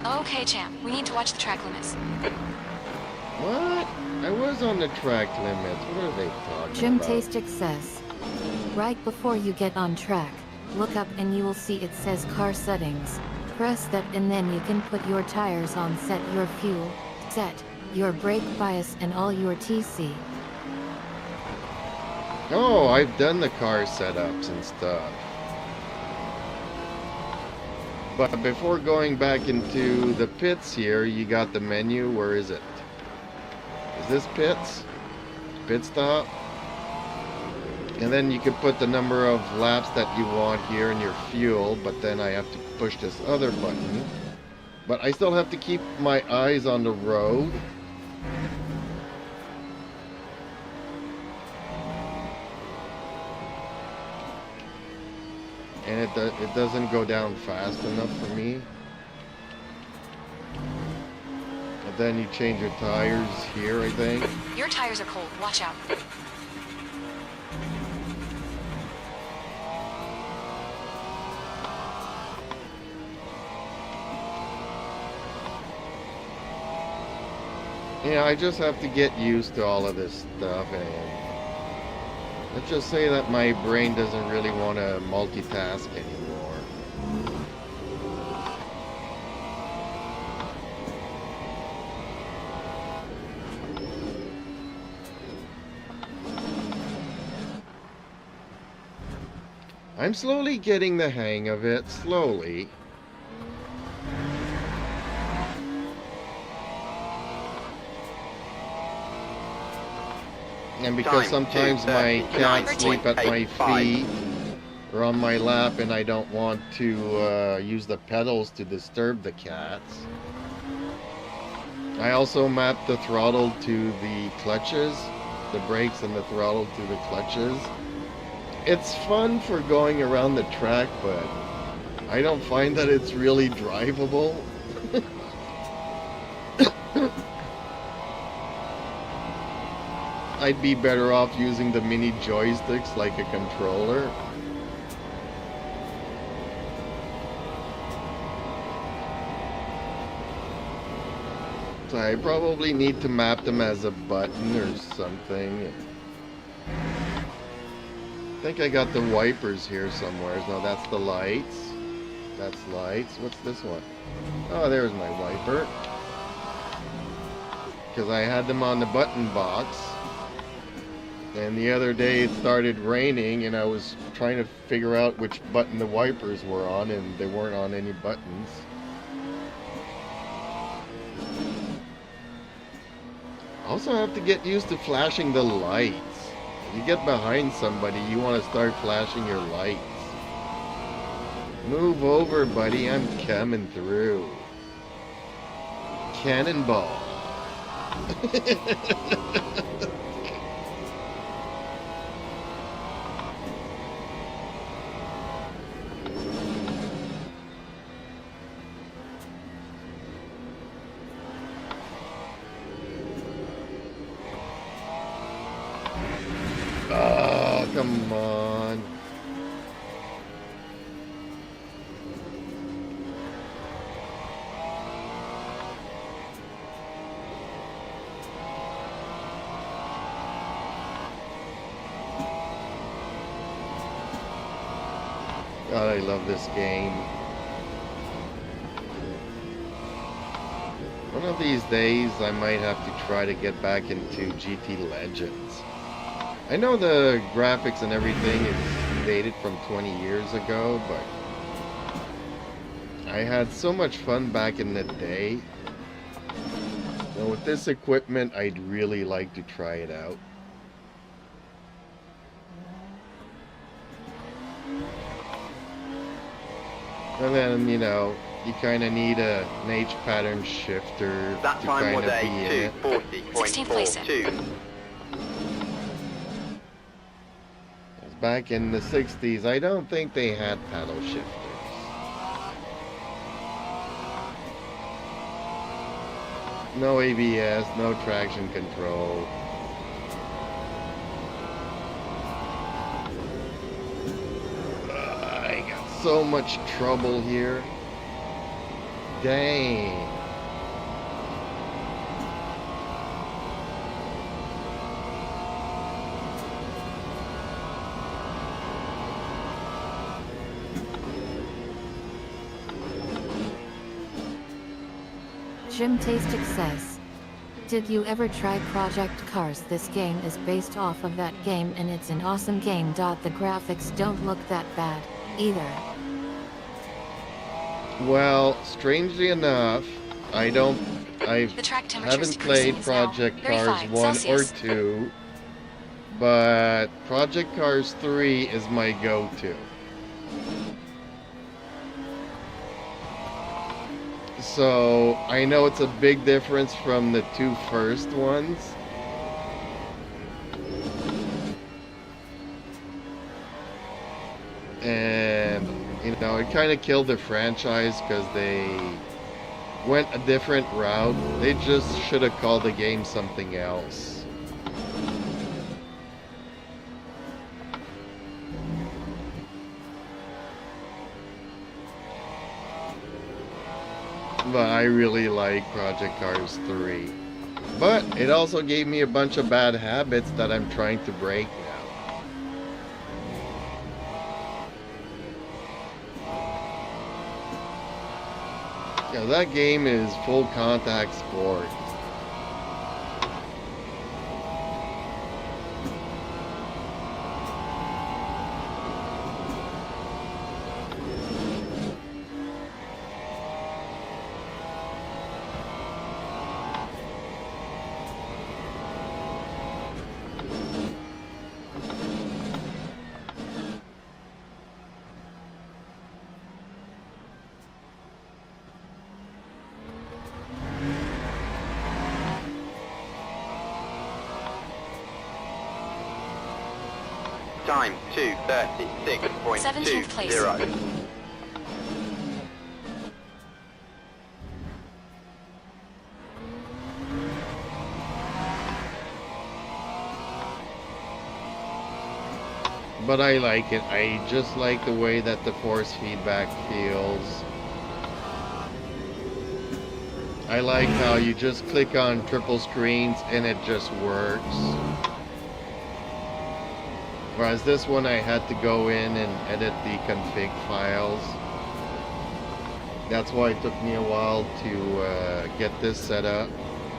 [SPEAKER 3] Okay, champ. We need to watch the track limits.
[SPEAKER 1] What? I was on the track limits. What are they talking
[SPEAKER 2] Jim
[SPEAKER 1] about?
[SPEAKER 2] Tastic says. Right before you get on track, look up and you will see it says car settings. Press that and then you can put your tires on, set your fuel, set your brake bias and all your TC.
[SPEAKER 1] Oh, I've done the car setups and stuff. But before going back into the pits here, you got the menu. Where is it? Is this pits? Pit stop? And then you can put the number of laps that you want here in your fuel, but then I have to push this other button. But I still have to keep my eyes on the road. And it doesn't go down fast enough for me. And then you change your tires here, I think.
[SPEAKER 3] Your tires are cold. Watch out.
[SPEAKER 1] Yeah, I just have to get used to all of this stuff, and let's just say that my brain doesn't really want to multitask anymore. I'm slowly getting the hang of it, slowly. And because sometimes my cats sleep at my feet or on my lap and I don't want to use the pedals to disturb the cats. I also map the throttle to the clutches, the brakes and the throttle to the clutches. It's fun for going around the track, but I don't find that it's really drivable. I'd be better off using the mini joysticks like a controller. So I probably need to map them as a button or something. I think I got the wipers here somewhere. No, that's the lights. That's lights. What's this one? Oh, there's my wiper. Because I had them on the button box. And the other day it started raining and I was trying to figure out which button the wipers were on, and they weren't on any buttons. Also have to get used to flashing the lights. If you get behind somebody, you want to start flashing your lights. Move over, buddy, I'm coming through. Cannonball. Oh, come on. God, I love this game. One of these days, I might have to try to get back into GT Legends. I know the graphics and everything is dated from 20 years ago, but I had so much fun back in the day. So with this equipment, I'd really like to try it out. And then, you know, you kind of need an H pattern shifter
[SPEAKER 5] That
[SPEAKER 1] to
[SPEAKER 5] time
[SPEAKER 1] kind
[SPEAKER 5] was
[SPEAKER 1] of be in
[SPEAKER 5] a
[SPEAKER 1] it.
[SPEAKER 3] 16th place in.
[SPEAKER 5] 240.42.
[SPEAKER 1] Back in the 60s, I don't think they had paddle shifters. No ABS, no traction control. I got so much trouble here. Dang.
[SPEAKER 2] Jim Tastic says, did you ever try Project Cars? This game is based off of that game and it's an awesome game. The graphics don't look that bad, either.
[SPEAKER 1] Well, strangely enough, I
[SPEAKER 3] The track temperature is
[SPEAKER 1] haven't played
[SPEAKER 3] decreasing. It's now
[SPEAKER 1] Project Cars
[SPEAKER 3] 35
[SPEAKER 1] 1
[SPEAKER 3] Celsius.
[SPEAKER 1] or 2, but Project Cars 3 is my go-to. So, I know it's a big difference from the two first ones. And, you know, it kind of killed the franchise because they went a different route. They just should have called the game something else. But I really like Project Cars 3. But it also gave me a bunch of bad habits that I'm trying to break now. Yeah, that game is full contact sport.
[SPEAKER 5] Time 2:36.20.
[SPEAKER 3] 17th place.
[SPEAKER 1] But I like it. I just like the way that the force feedback feels. I like how you just click on triple screens and it just works. Whereas this one I had to go in and edit the config files. That's why it took me a while to get this set up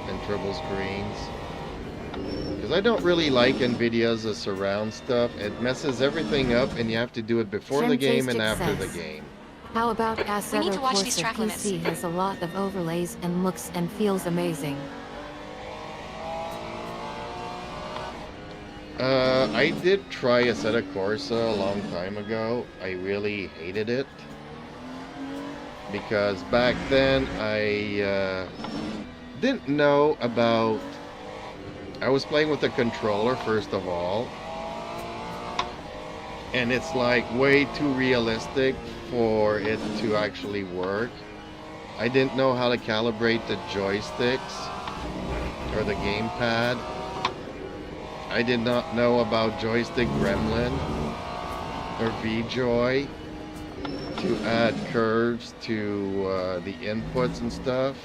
[SPEAKER 1] in triple screens. Because I don't really like NVIDIA's surround stuff. It messes everything up and you have to do it before the game and after the game.
[SPEAKER 2] How about
[SPEAKER 3] We need
[SPEAKER 2] Assetto
[SPEAKER 3] to watch these
[SPEAKER 2] Corsa
[SPEAKER 3] track limits.
[SPEAKER 2] PC has a lot of overlays and looks and feels amazing.
[SPEAKER 1] I did try Assetto Corsa a long time ago. I really hated it. Because back then I didn't know about... I was playing with a controller first of all. And it's like way too realistic for it to actually work. I didn't know how to calibrate the joysticks or the gamepad. I did not know about joystick gremlin or VJoy to add curves to the inputs and stuff.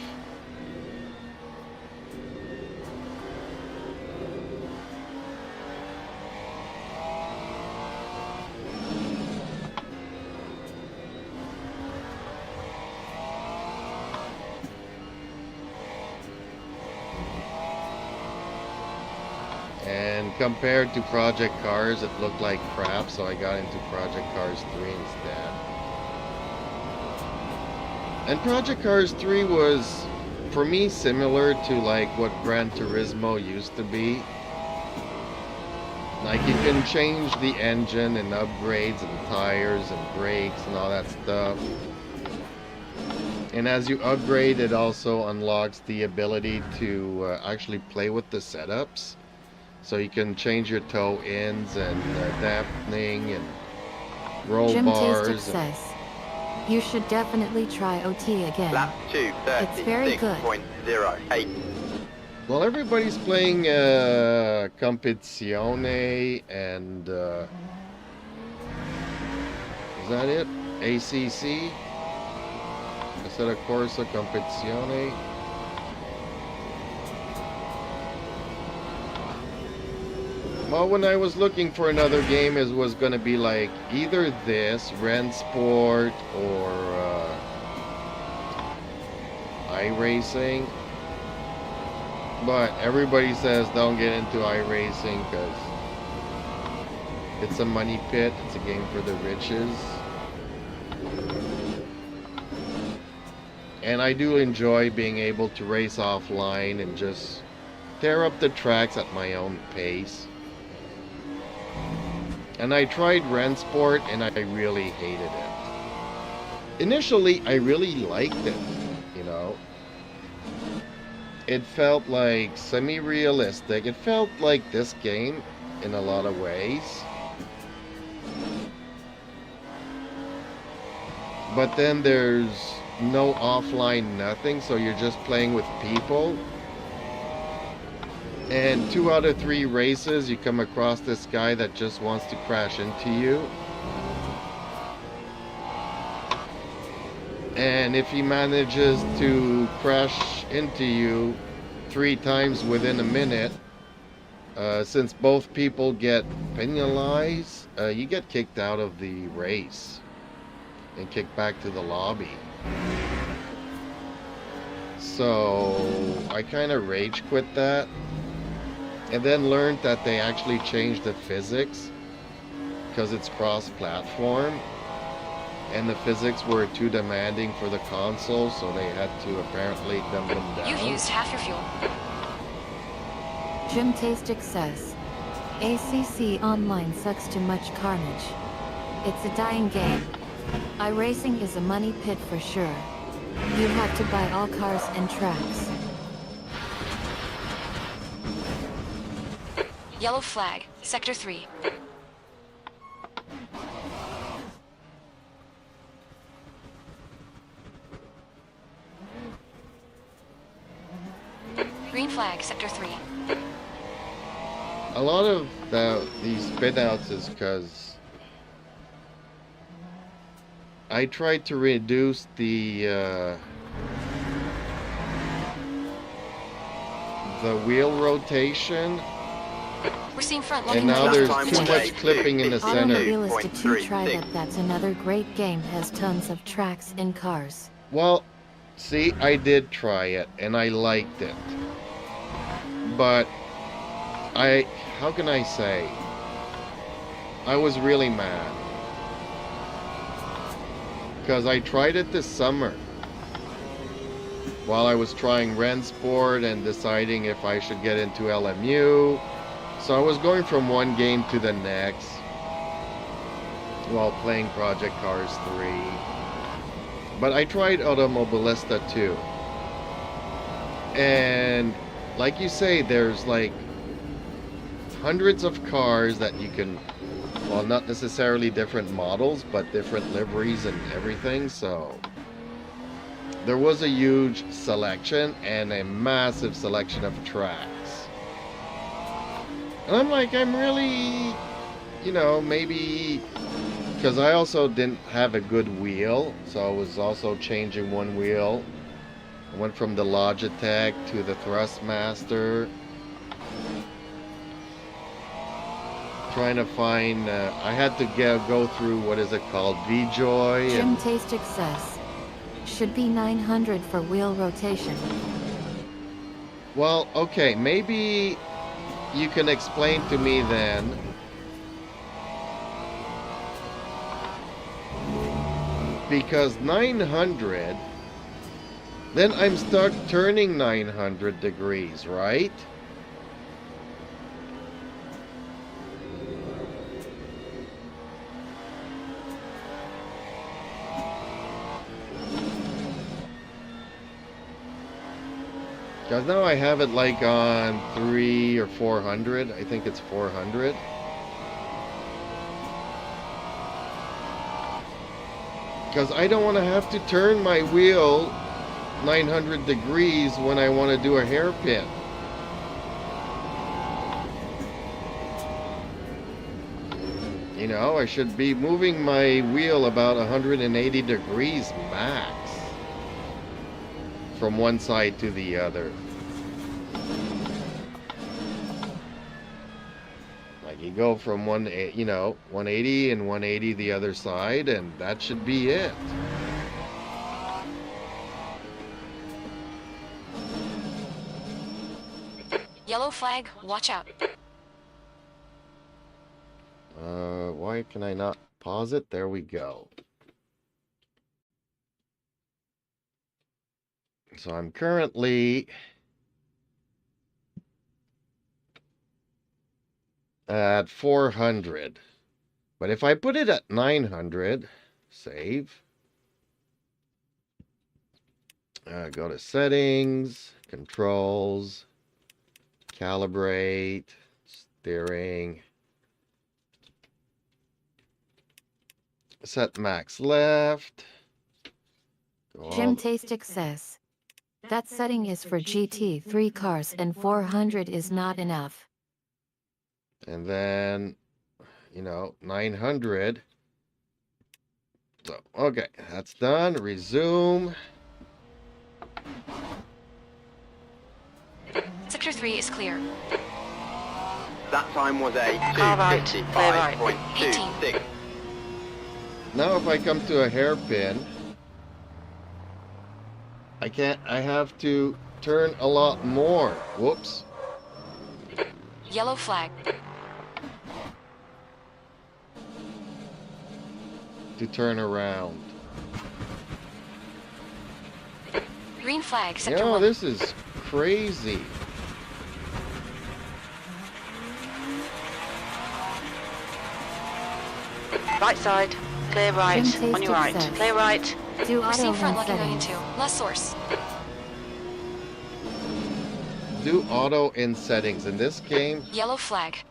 [SPEAKER 1] And compared to Project Cars, it looked like crap, so I got into Project Cars 3 instead. And Project Cars 3 was, for me, similar to like what Gran Turismo used to be. Like you can change the engine and upgrades and tires and brakes and all that stuff. And as you upgrade, it also unlocks the ability to actually play with the setups. So you can change your toe ends and dampening and roll
[SPEAKER 2] Jim
[SPEAKER 1] bars.
[SPEAKER 2] Tastic says, you should definitely try OT again.
[SPEAKER 5] Lap
[SPEAKER 2] It's very good.
[SPEAKER 5] 2:36.08.
[SPEAKER 1] Well, everybody's playing Competizione and is that it? ACC? Assetto Corsa Competizione. Well, when I was looking for another game, it was going to be like either this, Rensport, or iRacing. But everybody says don't get into iRacing because it's a money pit. It's a game for the riches. And I do enjoy being able to race offline and just tear up the tracks at my own pace. And I tried Rensport and I really hated it. Initially, I really liked it, you know. It felt like semi-realistic. It felt like this game in a lot of ways. But then there's no offline nothing, so you're just playing with people. And 2 out of 3 races, you come across this guy that just wants to crash into you. And if he manages to crash into you 3 times within a minute, since both people get penalized, you get kicked out of the race and kicked back to the lobby. So I kind of rage quit that. And then learned that they actually changed the physics because it's cross-platform, and the physics were too demanding for the console, so they had to apparently dumb them down.
[SPEAKER 3] You've used half your fuel.
[SPEAKER 2] Jim Tastic says, ACC Online sucks too much carnage. It's a dying game. iRacing is a money pit for sure. You have to buy all cars and tracks.
[SPEAKER 3] Yellow flag, Sector 3. Green flag, Sector 3.
[SPEAKER 1] A lot of these spinouts is because I tried to reduce the wheel rotation,
[SPEAKER 3] We're seeing front
[SPEAKER 1] and
[SPEAKER 3] looking
[SPEAKER 1] now
[SPEAKER 3] right.
[SPEAKER 1] there's
[SPEAKER 5] Time
[SPEAKER 1] too
[SPEAKER 5] was
[SPEAKER 1] much
[SPEAKER 5] 8,
[SPEAKER 1] clipping in the center.
[SPEAKER 2] Automobilist 2 try
[SPEAKER 5] 2.36.
[SPEAKER 2] that. That's another great game. Has tons of tracks in cars.
[SPEAKER 1] Well, see, I did try it, and I liked it. But how can I say? I was really mad. Because I tried it this summer. While I was trying Rensport and deciding if I should get into LMU. So I was going from one game to the next while playing Project Cars 3. But I tried Automobilista too. And like you say, there's like hundreds of cars that you can, well, not necessarily different models, but different liveries and everything. So there was a huge selection and a massive selection of tracks. And I'm like, I'm really, you know, maybe because I also didn't have a good wheel, so I was also changing one wheel. I went from the Logitech to the Thrustmaster, trying to find, I had to go through, what is it called, VJoy,
[SPEAKER 2] Jim
[SPEAKER 1] and
[SPEAKER 2] Taste Excess. Should be 900 for wheel rotation.
[SPEAKER 1] well, okay, maybe you can explain to me then. Because 900, then I'm start turning 900 degrees, right? Because now I have it like on 3 or 400. I think it's 400. Because I don't want to have to turn my wheel 900 degrees when I want to do a hairpin. You know, I should be moving my wheel about 180 degrees max from one side to the other. Like you go from 180 and 180 the other side, and that should be it.
[SPEAKER 3] Yellow flag, watch out.
[SPEAKER 1] Why can I not pause it? There we go. So I'm currently at 400. But if I put it at 900, save. Go to settings, controls, calibrate, steering. Set max left.
[SPEAKER 2] Jim Taste Excess. That setting is for GT3 cars and 400 is not enough.
[SPEAKER 1] And then, 900. So, okay, that's done. Resume.
[SPEAKER 3] Sector 3 is clear.
[SPEAKER 5] That time was a
[SPEAKER 4] Car right, clear right.
[SPEAKER 5] 2:55.26.
[SPEAKER 1] Now if I come to a hairpin, I have to turn a lot more. Whoops.
[SPEAKER 3] Yellow flag.
[SPEAKER 1] To turn around.
[SPEAKER 3] Green flag,
[SPEAKER 1] You
[SPEAKER 3] Sector
[SPEAKER 1] know,
[SPEAKER 3] 1.
[SPEAKER 1] this is crazy.
[SPEAKER 4] Right side, clear right.
[SPEAKER 2] Jim Taste
[SPEAKER 4] On your right,
[SPEAKER 2] Excess.
[SPEAKER 4] clear right.
[SPEAKER 2] Do
[SPEAKER 3] We're
[SPEAKER 2] auto
[SPEAKER 3] seeing front
[SPEAKER 2] run
[SPEAKER 3] looking going
[SPEAKER 2] settings.
[SPEAKER 3] into. Less source.
[SPEAKER 1] Do auto in settings. In this game,
[SPEAKER 3] Yellow flag.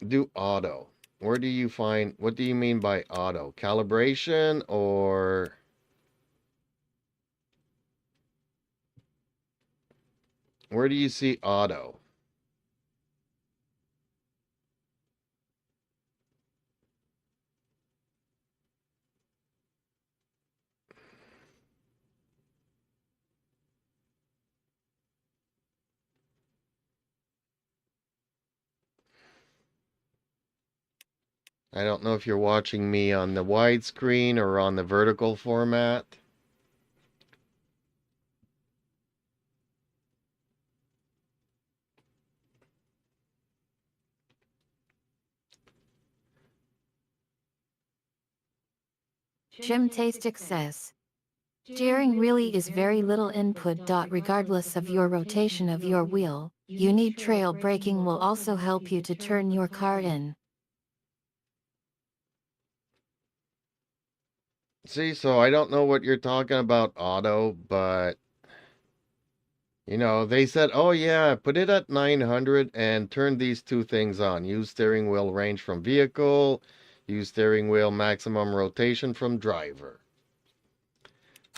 [SPEAKER 1] do auto. Where do you find, what do you mean by auto? Calibration or... Where do you see auto? I don't know if you're watching me on the widescreen or on the vertical format.
[SPEAKER 2] Jim Tastic says, steering really is very little input. Regardless of your rotation of your wheel, you need trail braking will also help you to turn your car in.
[SPEAKER 1] See, so I don't know what you're talking about auto, but you know, they said, oh yeah, put it at 900 and turn these two things on. Use steering wheel range from vehicle, use steering wheel maximum rotation from driver.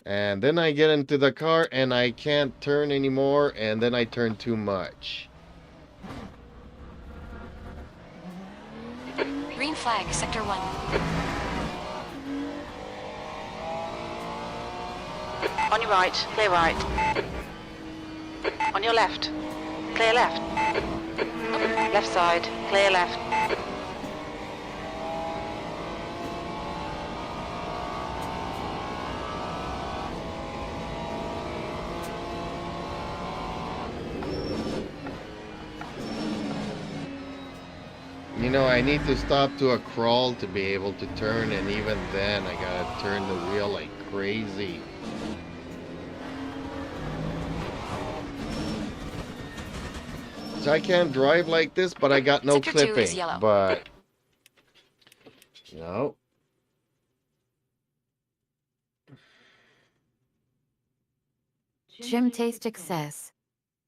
[SPEAKER 1] And then I get into the car and I can't turn anymore, and then I turn too much.
[SPEAKER 3] Green flag, Sector 1.
[SPEAKER 4] On your right, clear right. On your left, clear left. Left side, clear left.
[SPEAKER 1] You know, I need to stop to a crawl to be able to turn, and even then I gotta turn the wheel like crazy. So I can't drive like this, but I got no
[SPEAKER 3] Sector 2 is
[SPEAKER 1] clipping.
[SPEAKER 3] yellow.
[SPEAKER 1] But no.
[SPEAKER 2] Jim Tastic says,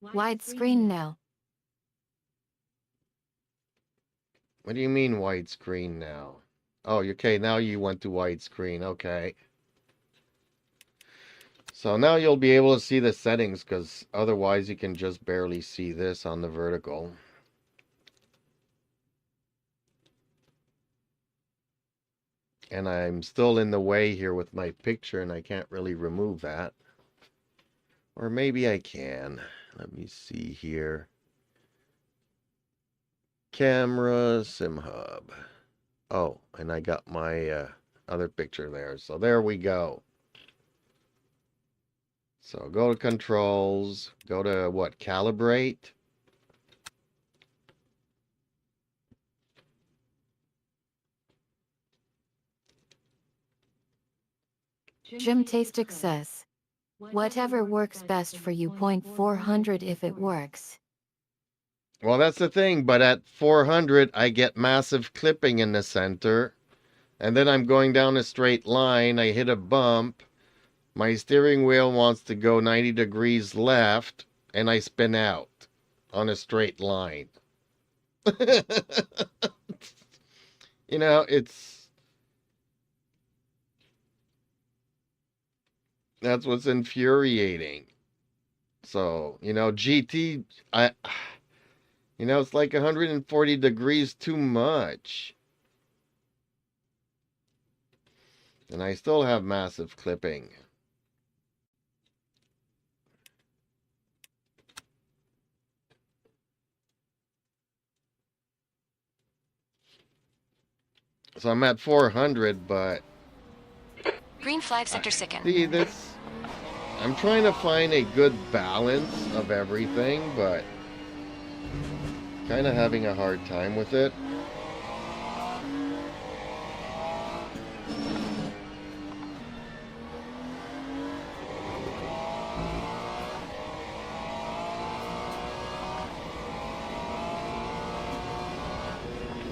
[SPEAKER 2] widescreen now.
[SPEAKER 1] What do you mean widescreen now? Oh, okay, now you went to widescreen. Okay. So now you'll be able to see the settings, because otherwise you can just barely see this on the vertical. And I'm still in the way here with my picture, and I can't really remove that. Or maybe I can. Let me see here. Camera, Sim Hub. Oh, and I got my other picture there. So there we go. So go to controls, go to what, calibrate.
[SPEAKER 2] Jim Tastic says, whatever works best for you. 400 if it works.
[SPEAKER 1] Well, that's the thing, but at 400, I get massive clipping in the center. And then I'm going down a straight line, I hit a bump. My steering wheel wants to go 90 degrees left, and I spin out on a straight line. You know, that's what's infuriating. So, you know, GT, you know, it's like 140 degrees too much. And I still have massive clipping. So I'm at 400, but
[SPEAKER 3] Green flag, Sector 2.
[SPEAKER 1] see, this, I'm trying to find a good balance of everything, but kind of having a hard time with it.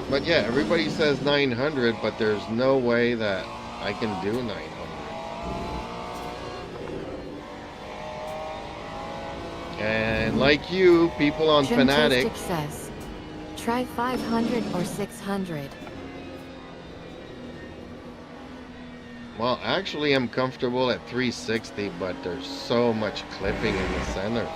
[SPEAKER 1] But yeah, everybody says 900, but there's no way that I can do 900. And like you, people on
[SPEAKER 2] Jim
[SPEAKER 1] Fanatic,
[SPEAKER 2] Tastic says, try 500 or 600.
[SPEAKER 1] well, actually I'm comfortable at 360, but there's so much clipping in the center.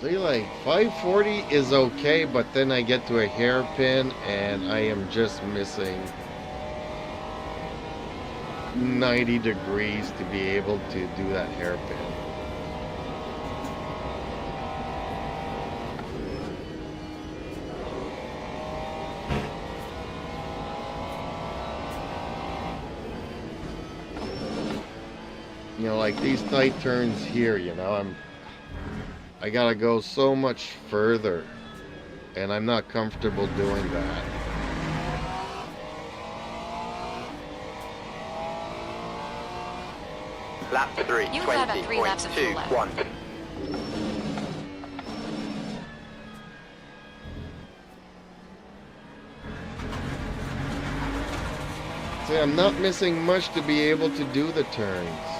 [SPEAKER 1] See, like 540 is okay, but then I get to a hairpin and I am just missing 90 degrees to be able to do that hairpin. You know, like these tight turns here, you know, I gotta go so much further, and I'm not comfortable doing that.
[SPEAKER 5] Lap 3,
[SPEAKER 3] You have about 3 laps of fuel left.
[SPEAKER 5] 20.21.
[SPEAKER 1] See, I'm not missing much to be able to do the turns.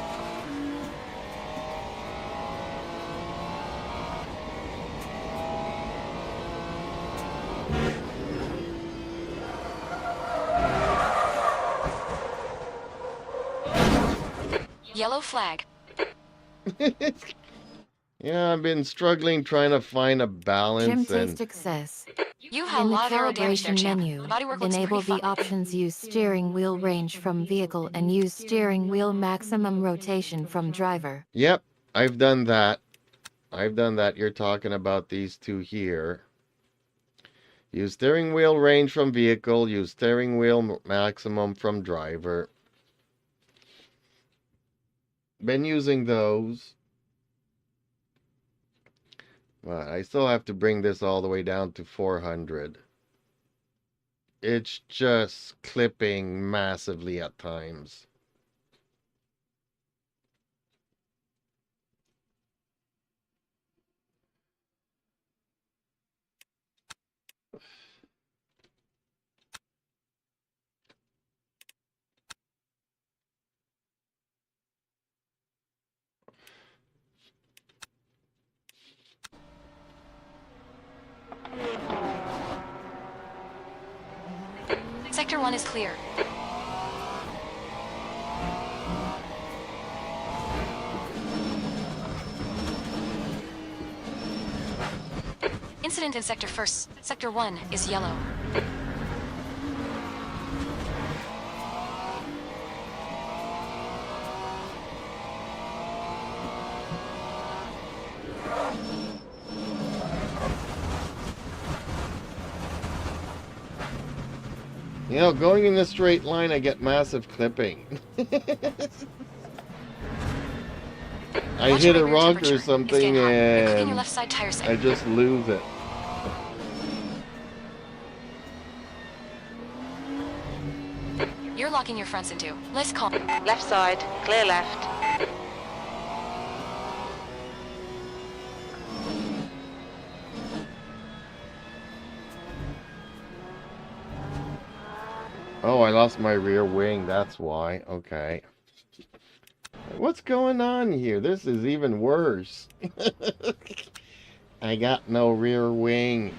[SPEAKER 3] Yellow flag.
[SPEAKER 1] Yeah, I've been struggling trying to find a
[SPEAKER 2] Gym
[SPEAKER 1] balance
[SPEAKER 2] taste
[SPEAKER 1] and
[SPEAKER 2] access.
[SPEAKER 3] You had a
[SPEAKER 2] In the
[SPEAKER 3] lot of aero damage there,
[SPEAKER 2] calibration
[SPEAKER 3] champ.
[SPEAKER 2] menu,
[SPEAKER 3] Bodywork looks
[SPEAKER 2] enable
[SPEAKER 3] pretty
[SPEAKER 2] the
[SPEAKER 3] fun.
[SPEAKER 2] options use steering wheel range from vehicle and use steering wheel maximum rotation from driver.
[SPEAKER 1] yep, I've done that. I've done that. You're talking about these two here. Use steering wheel range from vehicle. Use steering wheel maximum from driver. Been using those. But I still have to bring this all the way down to 400. It's just clipping massively at times.
[SPEAKER 3] Sector 1 is clear. Incident in Sector 1st. Sector 1 is yellow.
[SPEAKER 1] You know, going in a straight line, I get massive clipping. I
[SPEAKER 3] Watch
[SPEAKER 1] hit
[SPEAKER 3] your
[SPEAKER 1] a
[SPEAKER 3] rear
[SPEAKER 1] rock
[SPEAKER 3] temperature.
[SPEAKER 1] or
[SPEAKER 3] It's
[SPEAKER 1] something
[SPEAKER 3] getting hot. You're cooking your left
[SPEAKER 1] and
[SPEAKER 3] side tire
[SPEAKER 1] I
[SPEAKER 3] set.
[SPEAKER 1] just lose it.
[SPEAKER 3] You're locking your fronts into. Let's call.
[SPEAKER 4] Left side, clear left.
[SPEAKER 1] Oh, I lost my rear wing, that's why. Okay. What's going on here? This is even worse. I got no rear wing.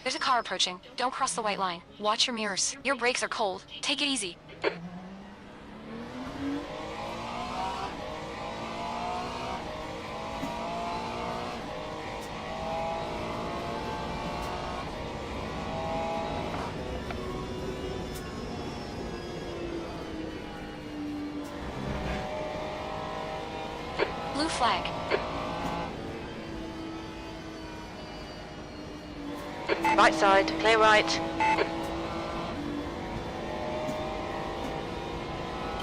[SPEAKER 3] There's a car approaching. Don't cross the white line. Watch your mirrors. Your brakes are cold. Take it easy. Blue flag.
[SPEAKER 4] Right side, clear right.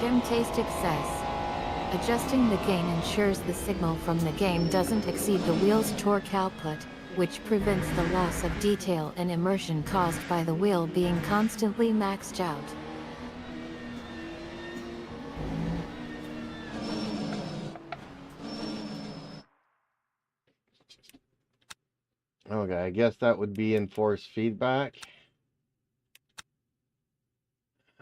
[SPEAKER 2] Gym taste excess. Adjusting the gain ensures the signal from the game doesn't exceed the wheel's torque output, which prevents the loss of detail and immersion caused by the wheel being constantly maxed out.
[SPEAKER 1] Okay, I guess that would be in force feedback.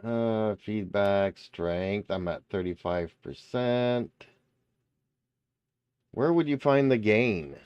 [SPEAKER 1] Feedback, strength, I'm at 35%. Where would you find the gain?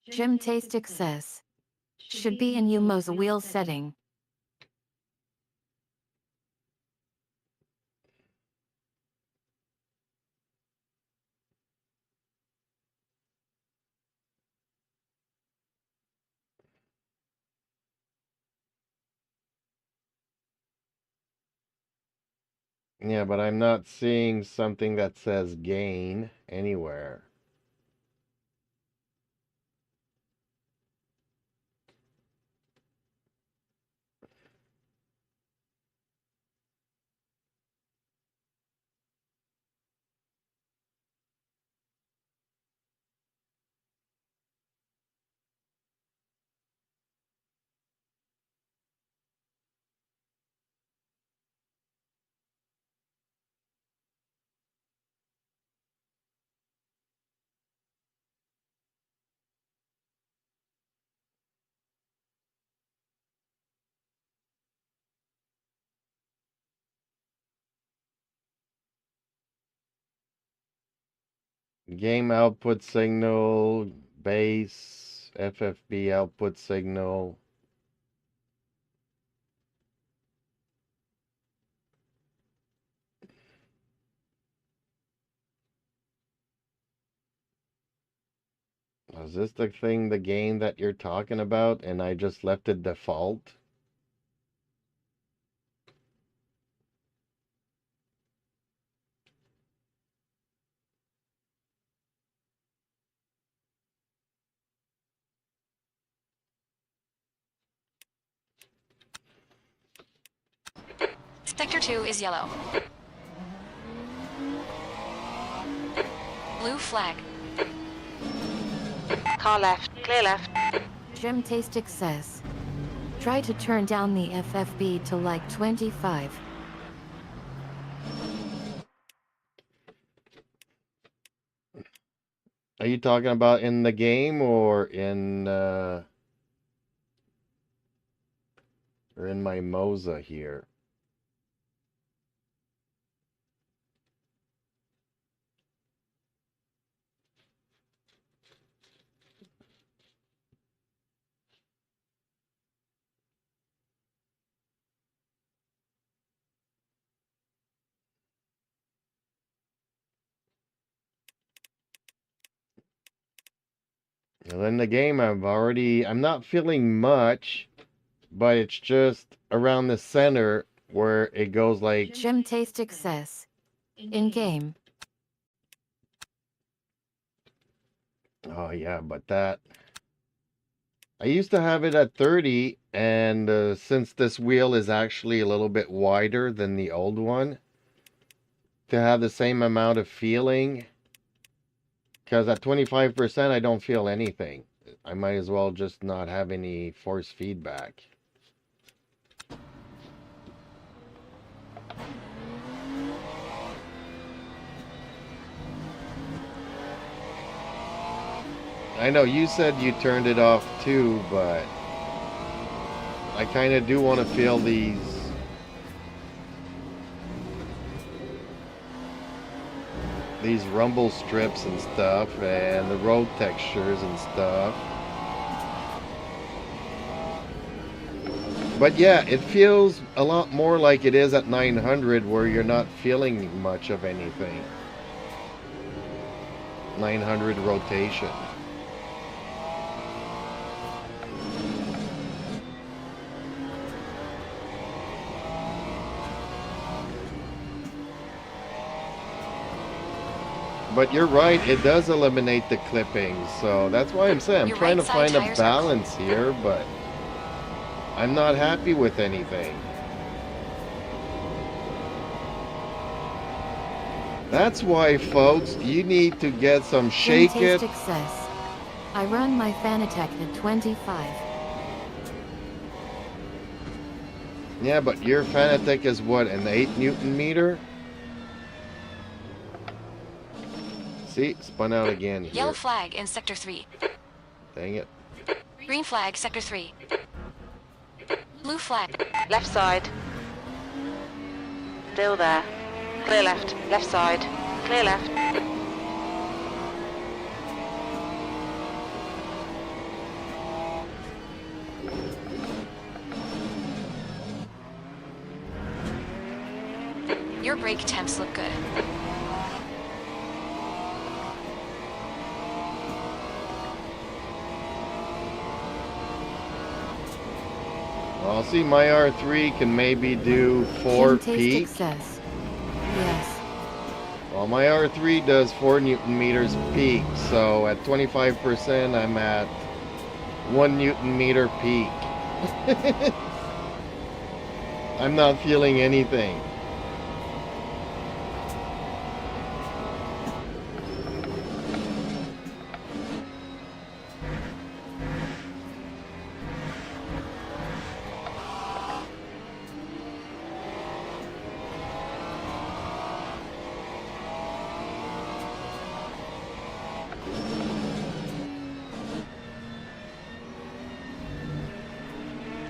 [SPEAKER 2] Jim Tastic says. Should be in UMO's wheel setting.
[SPEAKER 1] Yeah, but I'm not seeing something that says gain anywhere. Game output signal, base, FFB output signal. Is this the thing, the game that you're talking about, and I just left it default?
[SPEAKER 3] Sector 2 is yellow. Blue flag.
[SPEAKER 4] Car left. Clear left.
[SPEAKER 2] Jim Tastic says. Try to turn down the FFB to like 25.
[SPEAKER 1] Are you talking about in the game or in my Moza here? Well, in the game, I'm not feeling much, but it's just around the center where it goes like,
[SPEAKER 2] Jim Tastic says. In game.
[SPEAKER 1] oh yeah, but that, I used to have it at 30, and since this wheel is actually a little bit wider than the old one, to have the same amount of feeling, because at 25% I don't feel anything. I might as well just not have any force feedback. I know you said you turned it off too, but I kind of do want to feel these rumble strips and stuff, and the road textures and stuff. But yeah, it feels a lot more like it is at 900 where you're not feeling much of anything. 900 rotation. But you're right, it does eliminate the clippings, so that's why I'm saying I'm
[SPEAKER 3] Your
[SPEAKER 1] trying
[SPEAKER 3] right
[SPEAKER 1] to find
[SPEAKER 3] side
[SPEAKER 1] a
[SPEAKER 3] tires are
[SPEAKER 1] balance here, but I'm not happy with anything. That's why, folks, you need to get some shake it.
[SPEAKER 2] Taste excess. I run my Fanatec at 25.
[SPEAKER 1] Yeah, but your Fanatec is what, an 8 Newton meter? See, spun out again here.
[SPEAKER 3] Yellow flag in Sector 3.
[SPEAKER 1] Dang it.
[SPEAKER 3] Green flag, Sector 3. Blue flag.
[SPEAKER 4] Left side. Still there. Clear left. Left side. Clear left.
[SPEAKER 3] Your brake temps look good.
[SPEAKER 1] Well, see, my R3 can maybe do 4
[SPEAKER 2] Taste
[SPEAKER 1] peak.
[SPEAKER 2] excess. Yes.
[SPEAKER 1] Well, my R3 does 4 Newton meters peak, so at 25% I'm at 1 Newton meter peak. I'm not feeling anything.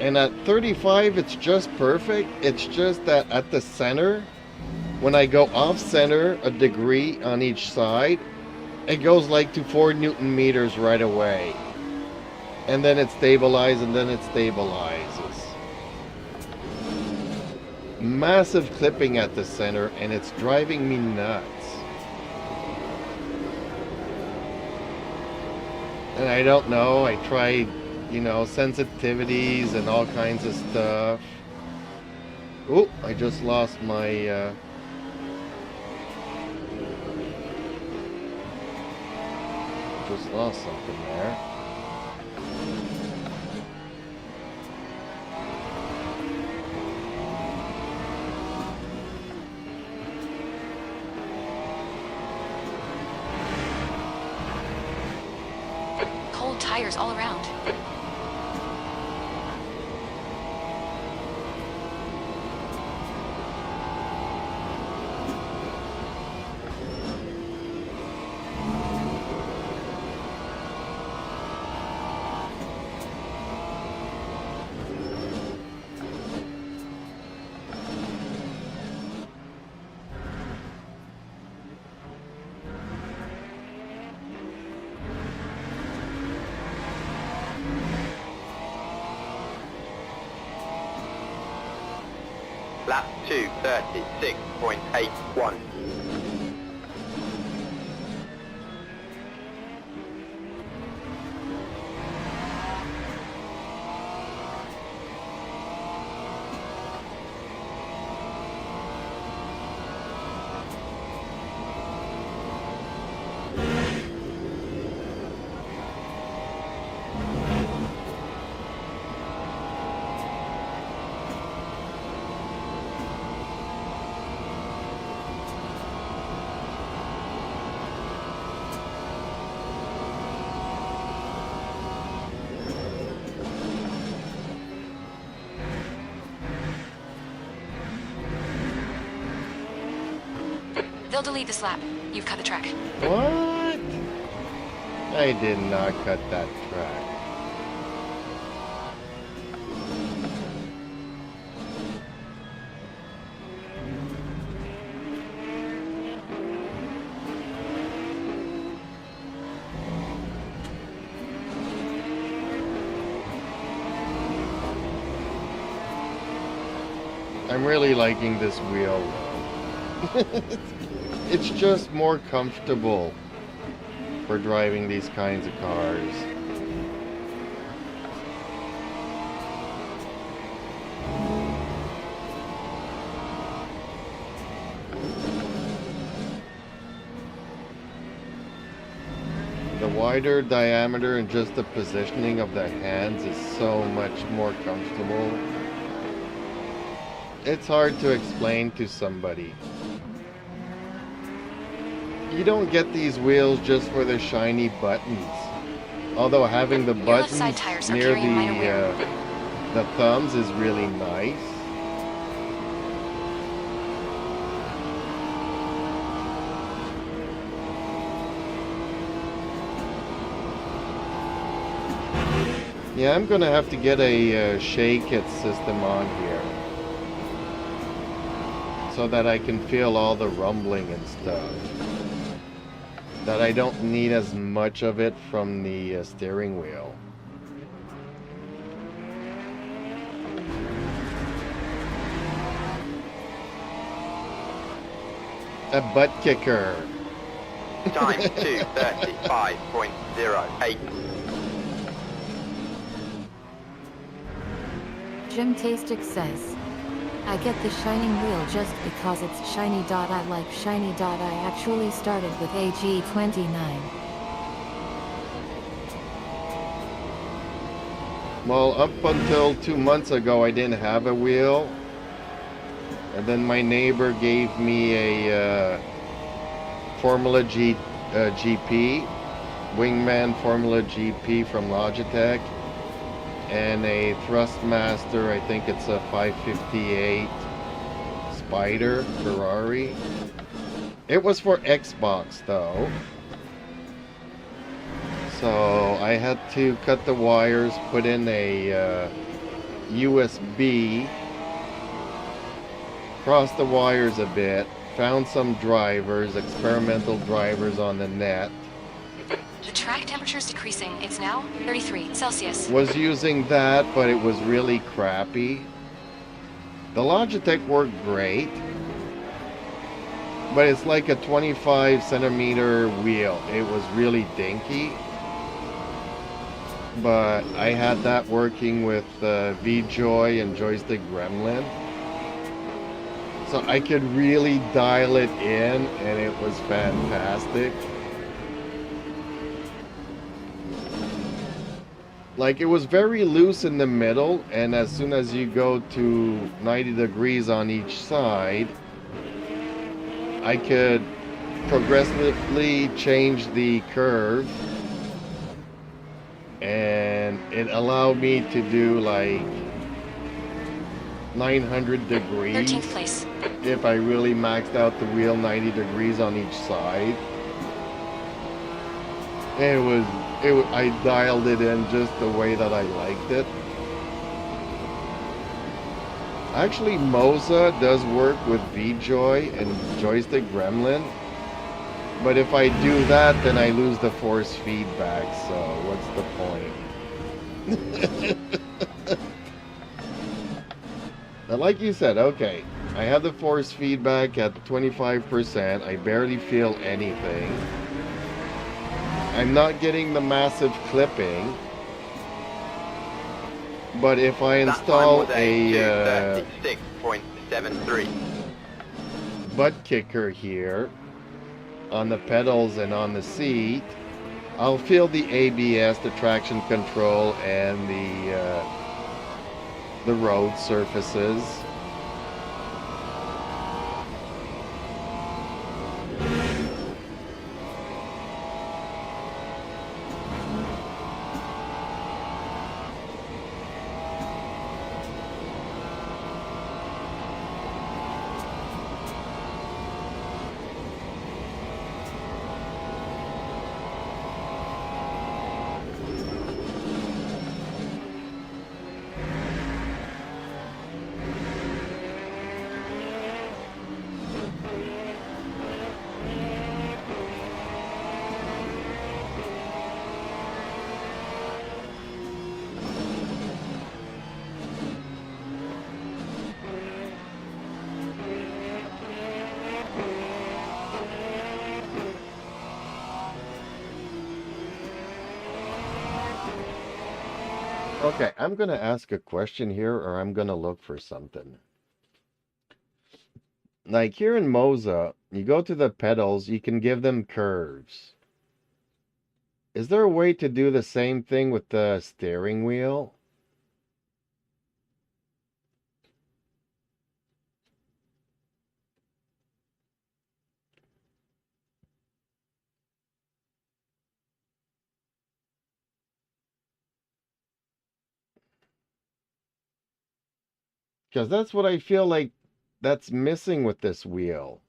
[SPEAKER 1] And at 35, it's just perfect. It's just that at the center, when I go off center a degree on each side, it goes like to 4 Newton meters right away. And then it stabilizes, and then it stabilizes. Massive clipping at the center, and it's driving me nuts. And I don't know, I tried, you know, sensitivities and all kinds of stuff. Oh, I just lost my just lost something there.
[SPEAKER 3] Cold tires all around.
[SPEAKER 5] Lap 2:36.81.
[SPEAKER 3] They'll delete this lap. You've cut the track.
[SPEAKER 1] What? I did not cut that track. I'm really liking this wheel. It's just more comfortable for driving these kinds of cars. The wider diameter and just the positioning of the hands is so much more comfortable. It's hard to explain to somebody. You don't get these wheels just for the shiny buttons. Although having the
[SPEAKER 3] Your left
[SPEAKER 1] buttons
[SPEAKER 3] side tires are
[SPEAKER 1] near
[SPEAKER 3] carrying minor wear.
[SPEAKER 1] the thumbs is really nice. Yeah, I'm gonna have to get a shake it system on here so that I can feel all the rumbling and stuff. That I don't need as much of it from the steering wheel. A butt kicker.
[SPEAKER 5] Time 2:35.08.
[SPEAKER 2] Jim Tastic says, I get the shining wheel just because it's shiny. I like shiny. I actually started with AG29.
[SPEAKER 1] Well, up until 2 months ago, I didn't have a wheel. And then my neighbor gave me a Formula GP, Wingman Formula GP from Logitech, and a Thrustmaster, I think it's a 558 Spider Ferrari. It was for Xbox though. So I had to cut the wires, put in a USB, cross the wires a bit, found some drivers, experimental drivers on the net.
[SPEAKER 3] The track temperature is decreasing. It's now 33 Celsius.
[SPEAKER 1] Was using that, but it was really crappy. The Logitech worked great, but it's like a 25 centimeter wheel. It was really dinky. But I had that working with VJoy and Joystick Gremlin. So I could really dial it in, and it was fantastic. Like, it was very loose in the middle, and as soon as you go to 90 degrees on each side, I could progressively change the curve, and it allowed me to do like 900 degrees
[SPEAKER 3] 13th place.
[SPEAKER 1] if I really maxed out the wheel 90 degrees on each side. And I dialed it in just the way that I liked it. Actually, Moza does work with VJoy and Joystick Gremlin, but if I do that, then I lose the force feedback, so what's the point? Now, like you said, okay, I have the force feedback at 25%, I barely feel anything. I'm not getting the massive clipping, but if I install a
[SPEAKER 5] 36.73.
[SPEAKER 1] butt kicker here on the pedals and on the seat, I'll feel the ABS, the traction control, and the road surfaces. Okay, I'm gonna ask a question here, or I'm gonna look for something. Like here in Moza, you go to the pedals, you can give them curves. Is there a way to do the same thing with the steering wheel? Because that's what I feel like that's missing with this wheel.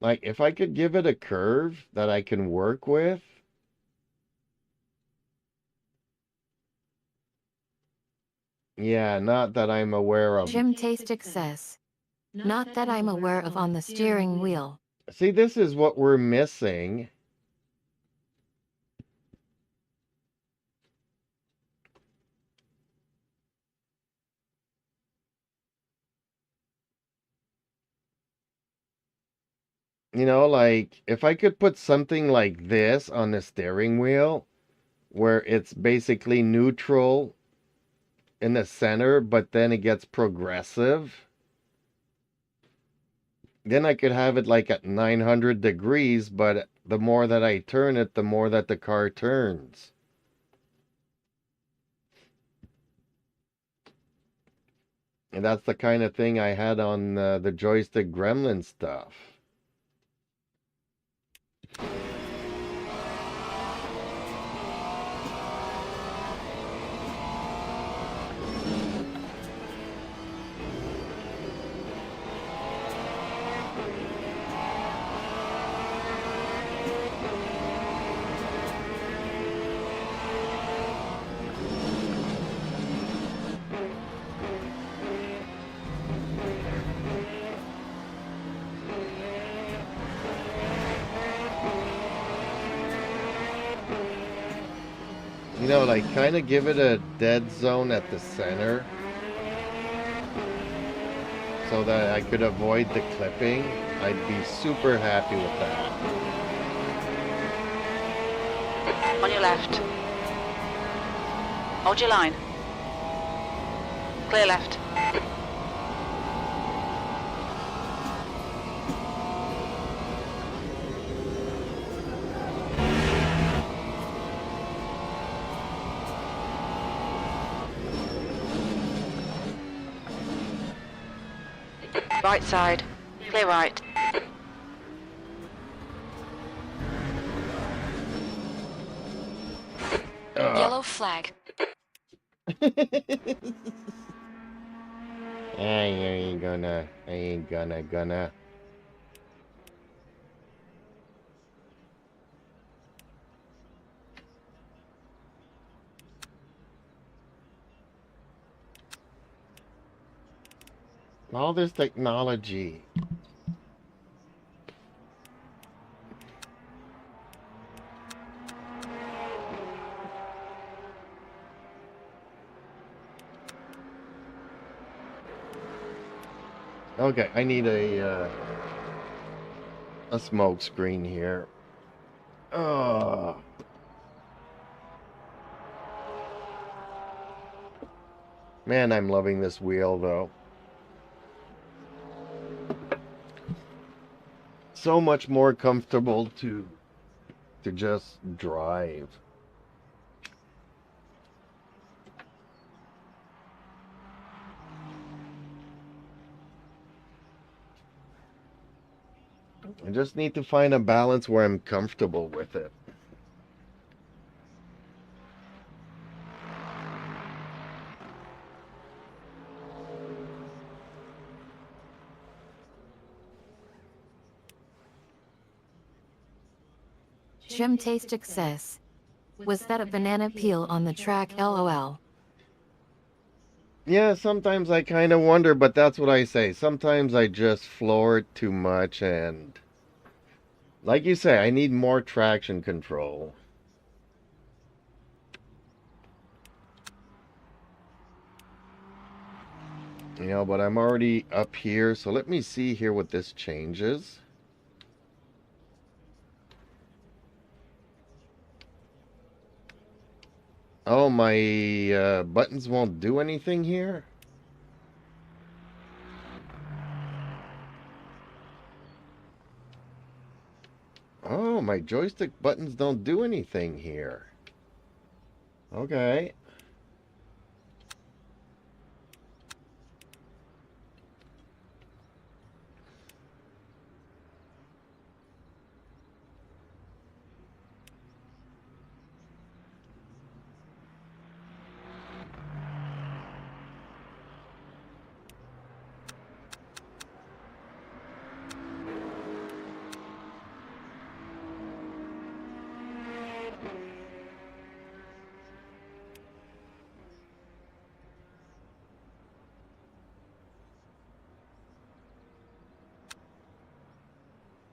[SPEAKER 1] Like, if I could give it a curve that I can work with. Yeah, not that I'm aware of.
[SPEAKER 2] Jim Tastic says. Not that I'm aware of on the steering wheel.
[SPEAKER 1] See, this is what we're missing. You know, like, if I could put something like this on the steering wheel, where it's basically neutral in the center, but then it gets progressive. Then I could have it like at 900 degrees, but the more that I turn it, the more that the car turns. And that's the kind of thing I had on the joystick gremlin stuff. You know, like kind of give it a dead zone at the center so that I could avoid the clipping. I'd be super happy with that.
[SPEAKER 4] On your left. Hold your line. Clear left. Right side. Clear right.
[SPEAKER 3] Yellow flag.
[SPEAKER 1] I ain't gonna. All this technology. Okay, I need a smoke screen here. Oh. Man, I'm loving this wheel though. So much more comfortable to just drive. I just need to find a balance where I'm comfortable with it.
[SPEAKER 2] Jim Tastic says. Was that a banana peel on the track, LOL?
[SPEAKER 1] Yeah, sometimes I kind of wonder, but that's what I say. Sometimes I just floor it too much, and like you say, I need more traction control. You know, but I'm already up here, so let me see here what this changes. Oh, my buttons won't do anything here? Oh, my joystick buttons don't do anything here. Okay.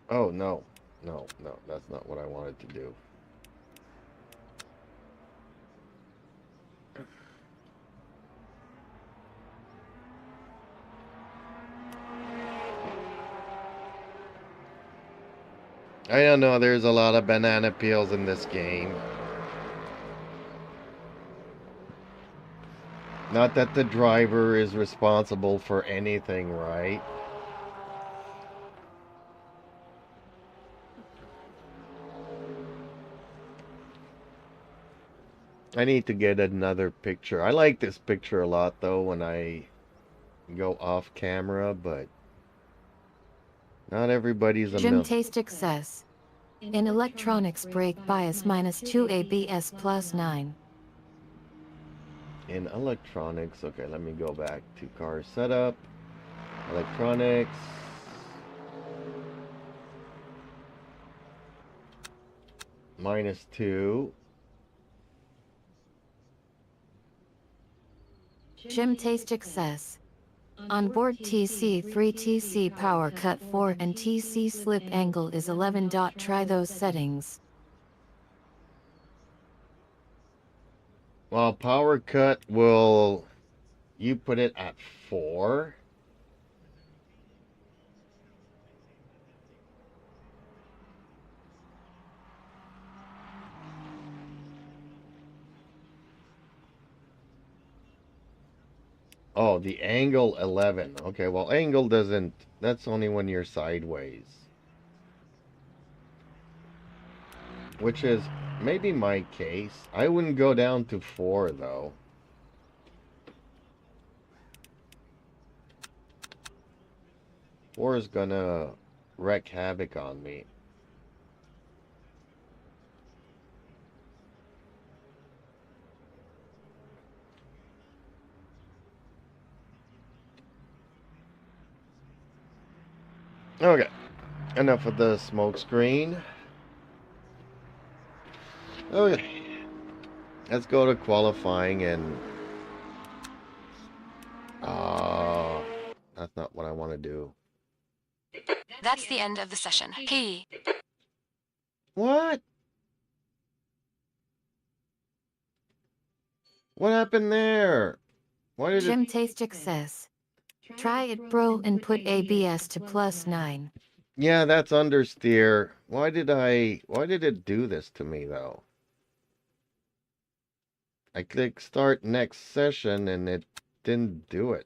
[SPEAKER 1] Oh, no. No, no, that's not what I wanted to do. I don't know, there's a lot of banana peels in this game. Not that the driver is responsible for anything, right? I need to get another picture. I like this picture a lot, though, when I go off camera, but not everybody's a
[SPEAKER 2] Gym
[SPEAKER 1] mill.
[SPEAKER 2] taste success. In electronics brake bias -2 ABS +9.
[SPEAKER 1] In electronics, okay, let me go back to car setup. Electronics. -2.
[SPEAKER 2] Gym taste success. Onboard TC3 TC power cut 4 and TC slip angle is 11. Try those settings.
[SPEAKER 1] Well, power cut will... You put it at 4? Oh, the angle 11. Okay, well, angle doesn't... That's only when you're sideways. Which is maybe my case. I wouldn't go down to 4, though. Four is gonna wreak havoc on me. Okay, enough of the smoke screen. Okay, let's go to qualifying and... that's not what I want to do.
[SPEAKER 3] That's the end of the session. Key.
[SPEAKER 1] What? What happened there? Why did it...
[SPEAKER 2] Gym taste success. Try it bro and put ABS to +9.
[SPEAKER 1] Yeah, that's understeer. Why did it do this to me, though? I clicked start next session and it didn't do it.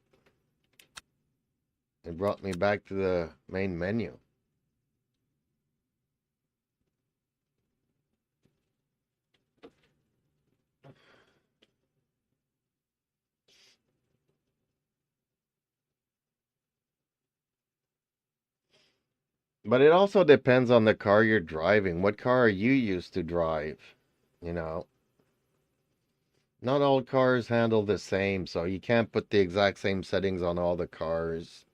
[SPEAKER 1] It brought me back to the main menu. But it also depends on the car you're driving. What car are you used to drive? You know, not all cars handle the same, so you can't put the exact same settings on all the cars.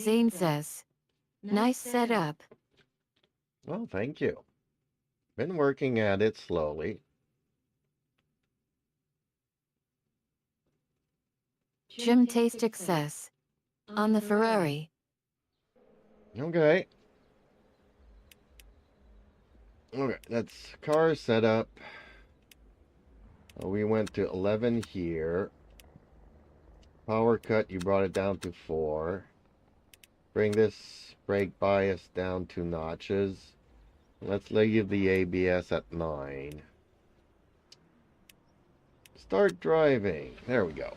[SPEAKER 2] Zane says. Nice setup.
[SPEAKER 1] Well, thank you. Been working at it slowly.
[SPEAKER 2] Jim taste excess. On the Ferrari.
[SPEAKER 1] Okay. Okay, that's car setup. We went to 11 here. Power cut, you brought it down to 4. Bring this brake bias down 2 notches. Let's leave the ABS at 9. Start driving. There we go.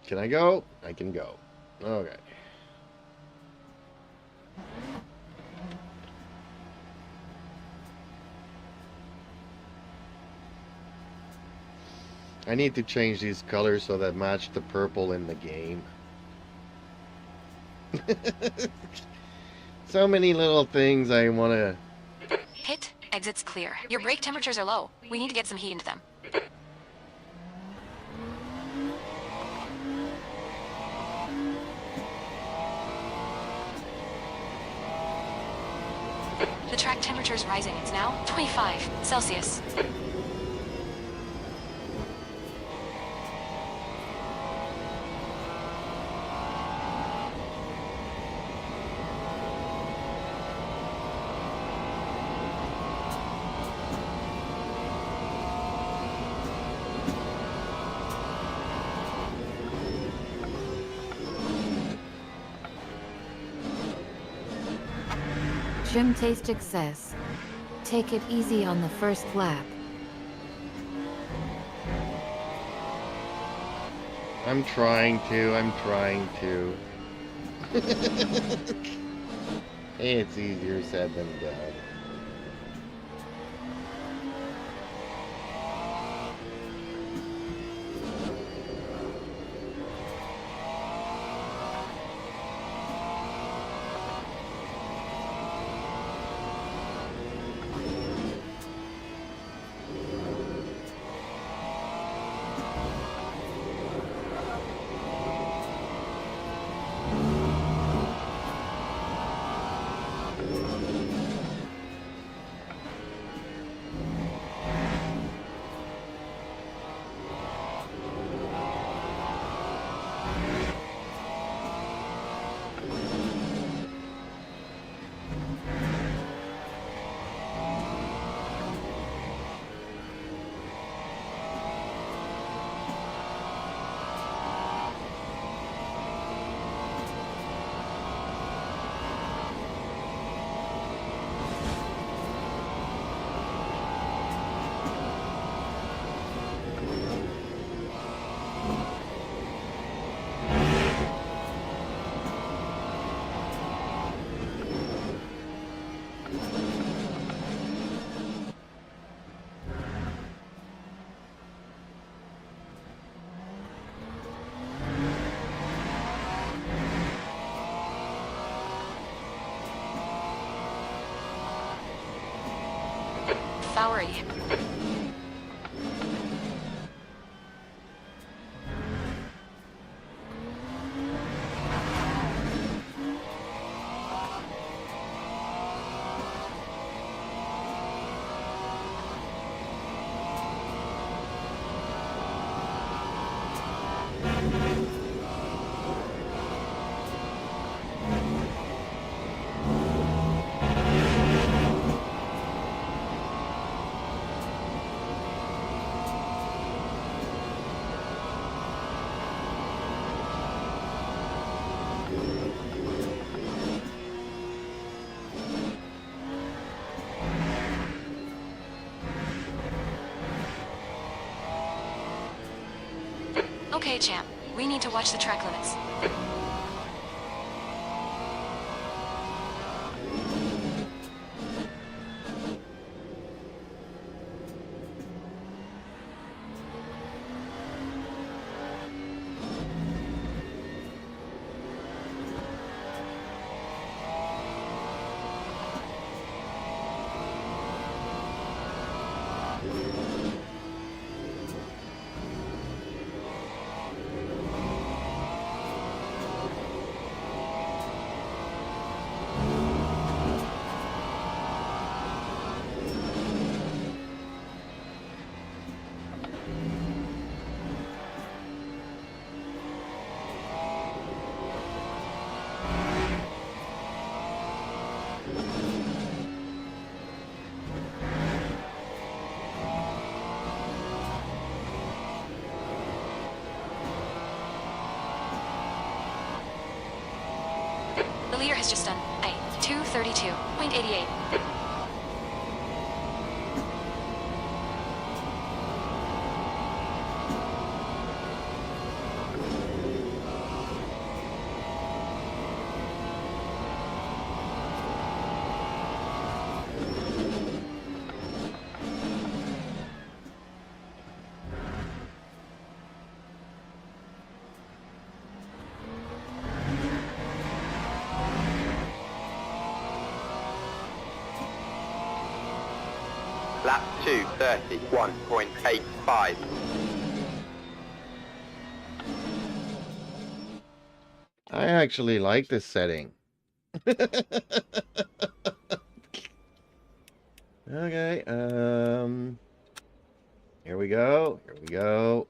[SPEAKER 1] Can I go? I can go. Okay. I need to change these colors so that match the purple in the game. So many little things I want to...
[SPEAKER 3] Hit. Exits clear. Your brake temperatures are low. We need to get some heat into them. The track temperature is rising. It's now 25 Celsius.
[SPEAKER 2] Jim taste excess. Take it easy on the first lap.
[SPEAKER 1] I'm trying to. Hey, it's easier said than done.
[SPEAKER 3] Bowery. Okay, champ. We need to watch the track limits. leader has just done a 232.88.
[SPEAKER 5] Lap 2, 31.85.
[SPEAKER 1] I actually like this setting. Okay, here we go. Here we go.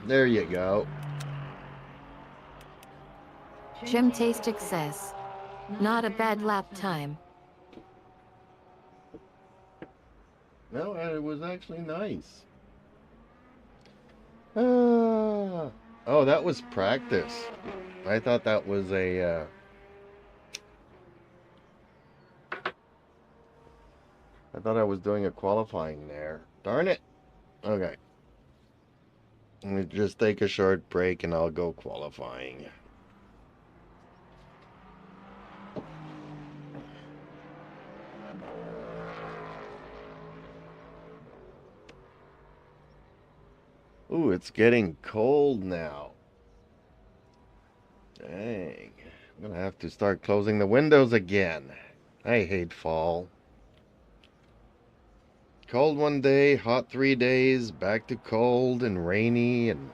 [SPEAKER 1] There you go.
[SPEAKER 2] Jim Tastic says, not a bad lap time.
[SPEAKER 1] No, it was actually nice. Oh, that was practice. I thought that was a... I thought I was doing a qualifying there. Darn it. Okay. Let me just take a short break and I'll go qualifying. Ooh, it's getting cold now. Dang. I'm gonna have to start closing the windows again. I hate fall. Cold one day, hot 3 days, back to cold and rainy and...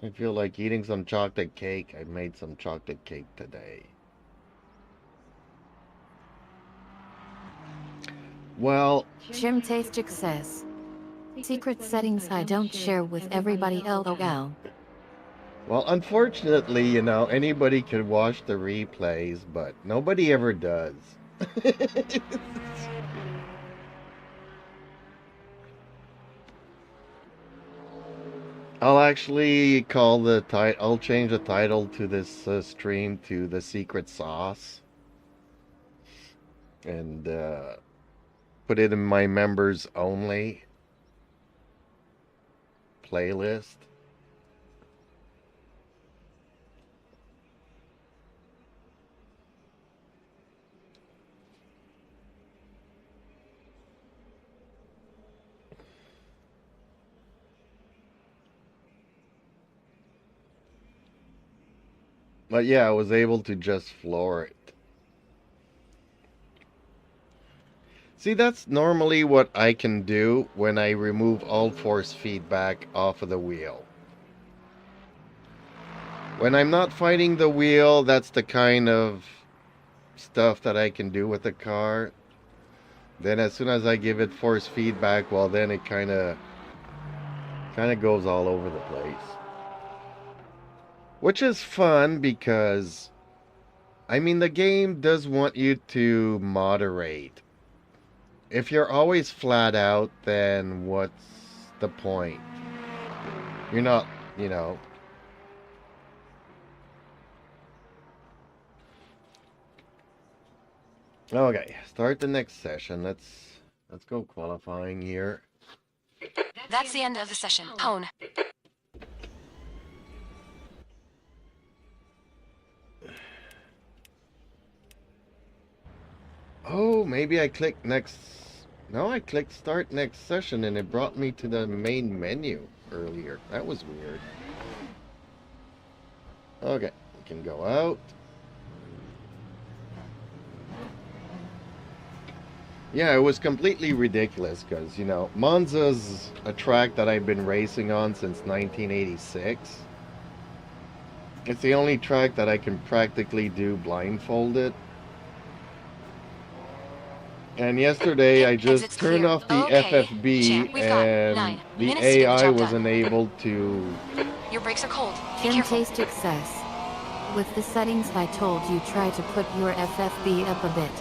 [SPEAKER 1] I feel like eating some chocolate cake. I made some chocolate cake today. Well,
[SPEAKER 2] Jim Tastic says, secret settings I don't share with everybody, LOL.
[SPEAKER 1] well, unfortunately, you know, anybody could watch the replays, but nobody ever does. I'll actually call the title. I'll change the title to this stream to The Secret Sauce. And put it in my members only playlist. But yeah, I was able to just floor it. See, that's normally what I can do when I remove all force feedback off of the wheel. When I'm not fighting the wheel, that's the kind of stuff that I can do with the car. Then as soon as I give it force feedback, well, then it kind of goes all over the place. Which is fun because, I mean, the game does want you to moderate. If you're always flat out, then what's the point? You're not, you know. Okay, start the next session. Let's go qualifying here.
[SPEAKER 3] That's the end of the session. Hone.
[SPEAKER 1] Oh, maybe I clicked next. No, I clicked start next session and it brought me to the main menu earlier. That was weird. Okay, we can go out. Yeah, it was completely ridiculous because, you know, Monza's a track that I've been racing on since 1986. It's the only track that I can practically do blindfolded. And yesterday I just
[SPEAKER 3] Exit's
[SPEAKER 1] turned
[SPEAKER 3] clear.
[SPEAKER 1] off the
[SPEAKER 3] Okay,
[SPEAKER 1] FFB
[SPEAKER 3] champ, we've got
[SPEAKER 1] and
[SPEAKER 3] 9
[SPEAKER 1] the
[SPEAKER 3] minutes to get the
[SPEAKER 1] AI
[SPEAKER 3] job
[SPEAKER 1] was
[SPEAKER 3] done.
[SPEAKER 1] unable to...
[SPEAKER 3] Your brakes are cold. Be
[SPEAKER 2] Jim
[SPEAKER 3] careful.
[SPEAKER 2] Taste Excess. With the settings I told you, try to put your FFB up a bit.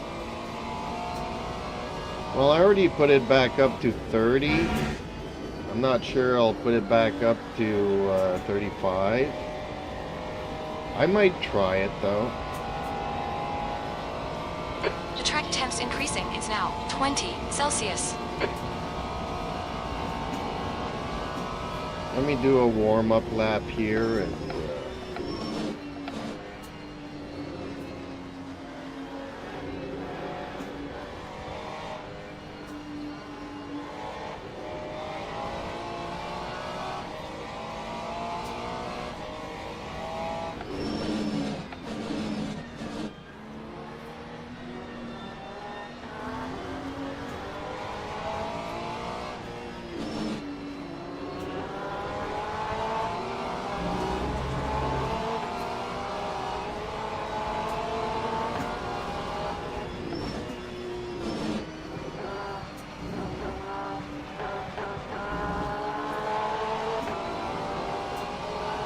[SPEAKER 1] Well, I already put it back up to 30. I'm not sure I'll put it back up to 35. I might try it though.
[SPEAKER 3] The track temp's increasing. It's now 20 Celsius.
[SPEAKER 1] Let me do a warm-up lap here and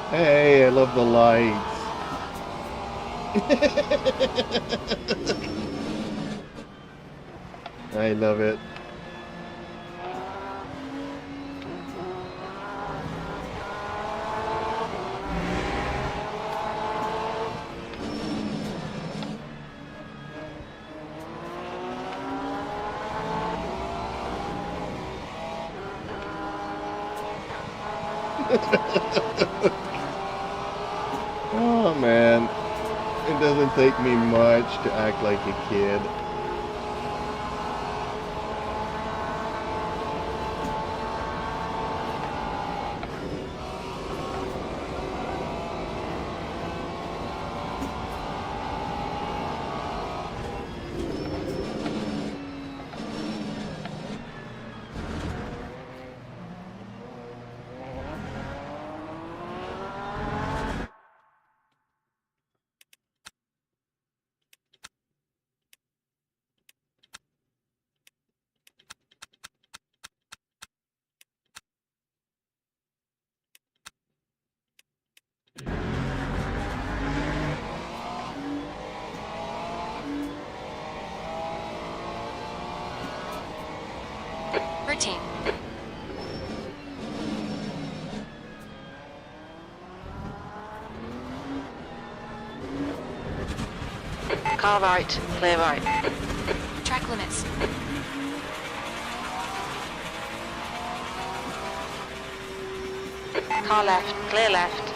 [SPEAKER 1] hey, I love the lights. I love it. Oh man, it doesn't take me much to act like a kid.
[SPEAKER 3] Routine.
[SPEAKER 4] Car right, clear right.
[SPEAKER 3] Track limits.
[SPEAKER 4] Car left, clear left.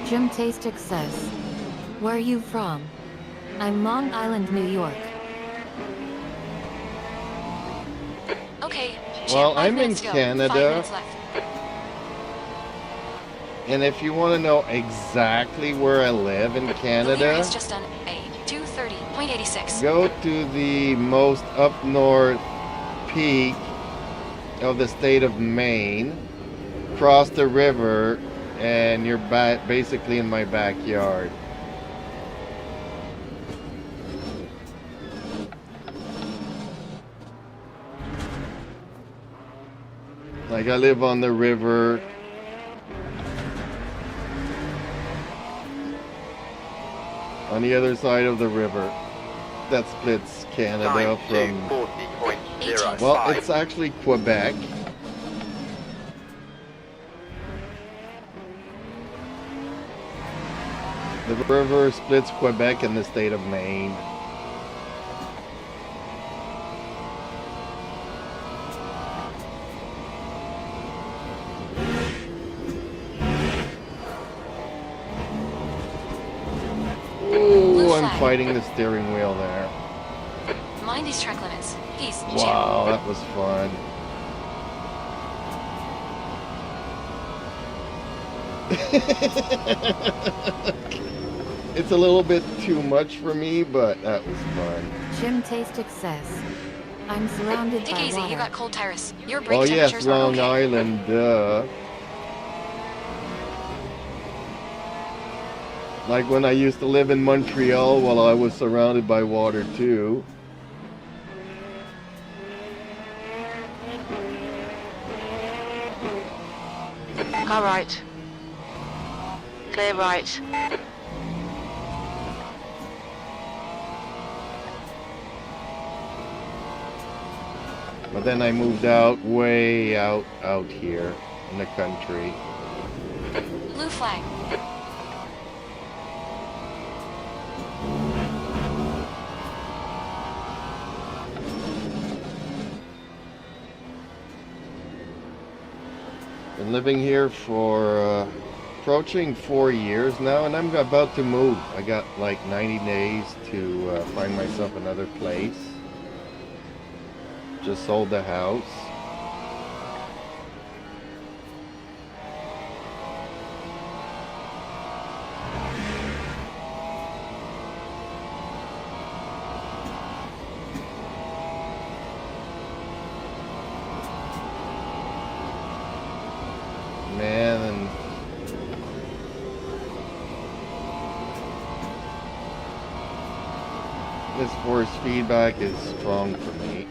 [SPEAKER 2] Jim Taste Excess. Where are you from? I'm Long Island, New York.
[SPEAKER 3] Okay, champ,
[SPEAKER 1] Well,
[SPEAKER 3] 5
[SPEAKER 1] I'm in
[SPEAKER 3] minutes to go. 5
[SPEAKER 1] Canada,
[SPEAKER 3] minutes left.
[SPEAKER 1] and if you want to know exactly where I live in
[SPEAKER 3] The leader
[SPEAKER 1] Canada,
[SPEAKER 3] has just done a 230.86.
[SPEAKER 1] go to the most up north peak of the state of Maine, cross the river, and you're basically in my backyard. Like, I live on the river. On the other side of the river that splits Canada
[SPEAKER 5] Time
[SPEAKER 1] from...
[SPEAKER 5] 240.05.
[SPEAKER 1] Well, it's actually Quebec. The river splits Quebec and the state of Maine. Ooh, I'm fighting the steering wheel there.
[SPEAKER 3] Mind these track limits. Peace.
[SPEAKER 1] Wow, that was fun. It's a little bit too much for me, but that was fun.
[SPEAKER 2] Jim Tastic says, I'm surrounded
[SPEAKER 3] Take
[SPEAKER 2] by
[SPEAKER 3] it easy.
[SPEAKER 2] water.
[SPEAKER 3] You got cold tires. Your brake
[SPEAKER 1] Oh yes,
[SPEAKER 3] temperatures are
[SPEAKER 1] Long
[SPEAKER 3] okay.
[SPEAKER 1] Island, duh. Like when I used to live in Montreal, well, I was surrounded by water too.
[SPEAKER 4] Car right. Clear right.
[SPEAKER 1] But then I moved out, way out here in the country.
[SPEAKER 3] Blue flag.
[SPEAKER 1] Been living here for approaching 4 years now, and I'm about to move. I got like 90 days to find myself another place. Just sold the house. Man, and this force feedback is strong for me.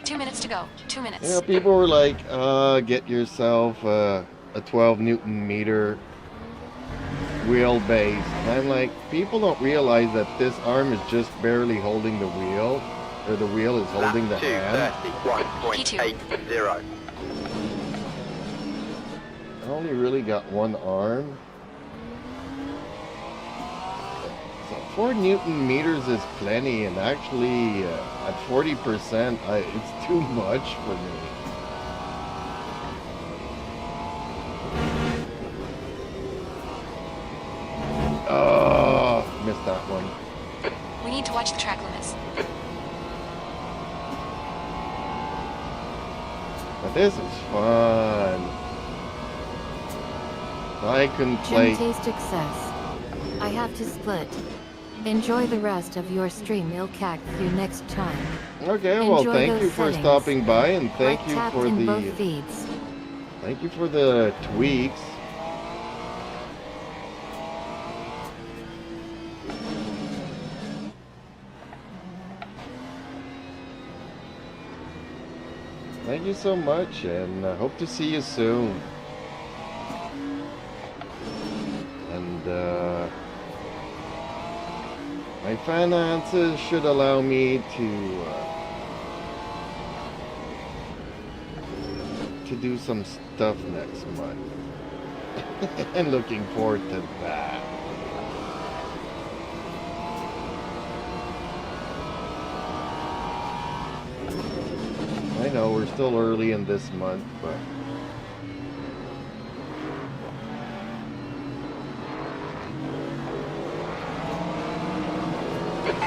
[SPEAKER 3] 2 minutes to go. 2 minutes.
[SPEAKER 1] You know, people were like, get yourself a 12 Newton meter wheelbase. And I'm like, people don't realize that this arm is just barely holding the wheel, or the wheel is holding the hand.
[SPEAKER 5] 231.80.
[SPEAKER 1] I only really got one arm. So 4 Newton meters is plenty, and actually at 40%, it's too much for me. Oh, missed that one.
[SPEAKER 3] We need to watch the track limits.
[SPEAKER 1] But this is fun. I can play.
[SPEAKER 2] Jim Tastic says, I have to split. Enjoy the rest of your stream. I'll catch you next time.
[SPEAKER 1] Okay, well,
[SPEAKER 2] Enjoy
[SPEAKER 1] thank
[SPEAKER 2] those
[SPEAKER 1] you for
[SPEAKER 2] settings.
[SPEAKER 1] stopping by, and thank you
[SPEAKER 2] tapped
[SPEAKER 1] for
[SPEAKER 2] in both
[SPEAKER 1] the
[SPEAKER 2] feeds.
[SPEAKER 1] thank you for the tweaks. Thank you so much, and I hope to see you soon. And my finances should allow me to do some stuff next month. And looking forward to that. I know we're still early in this month, but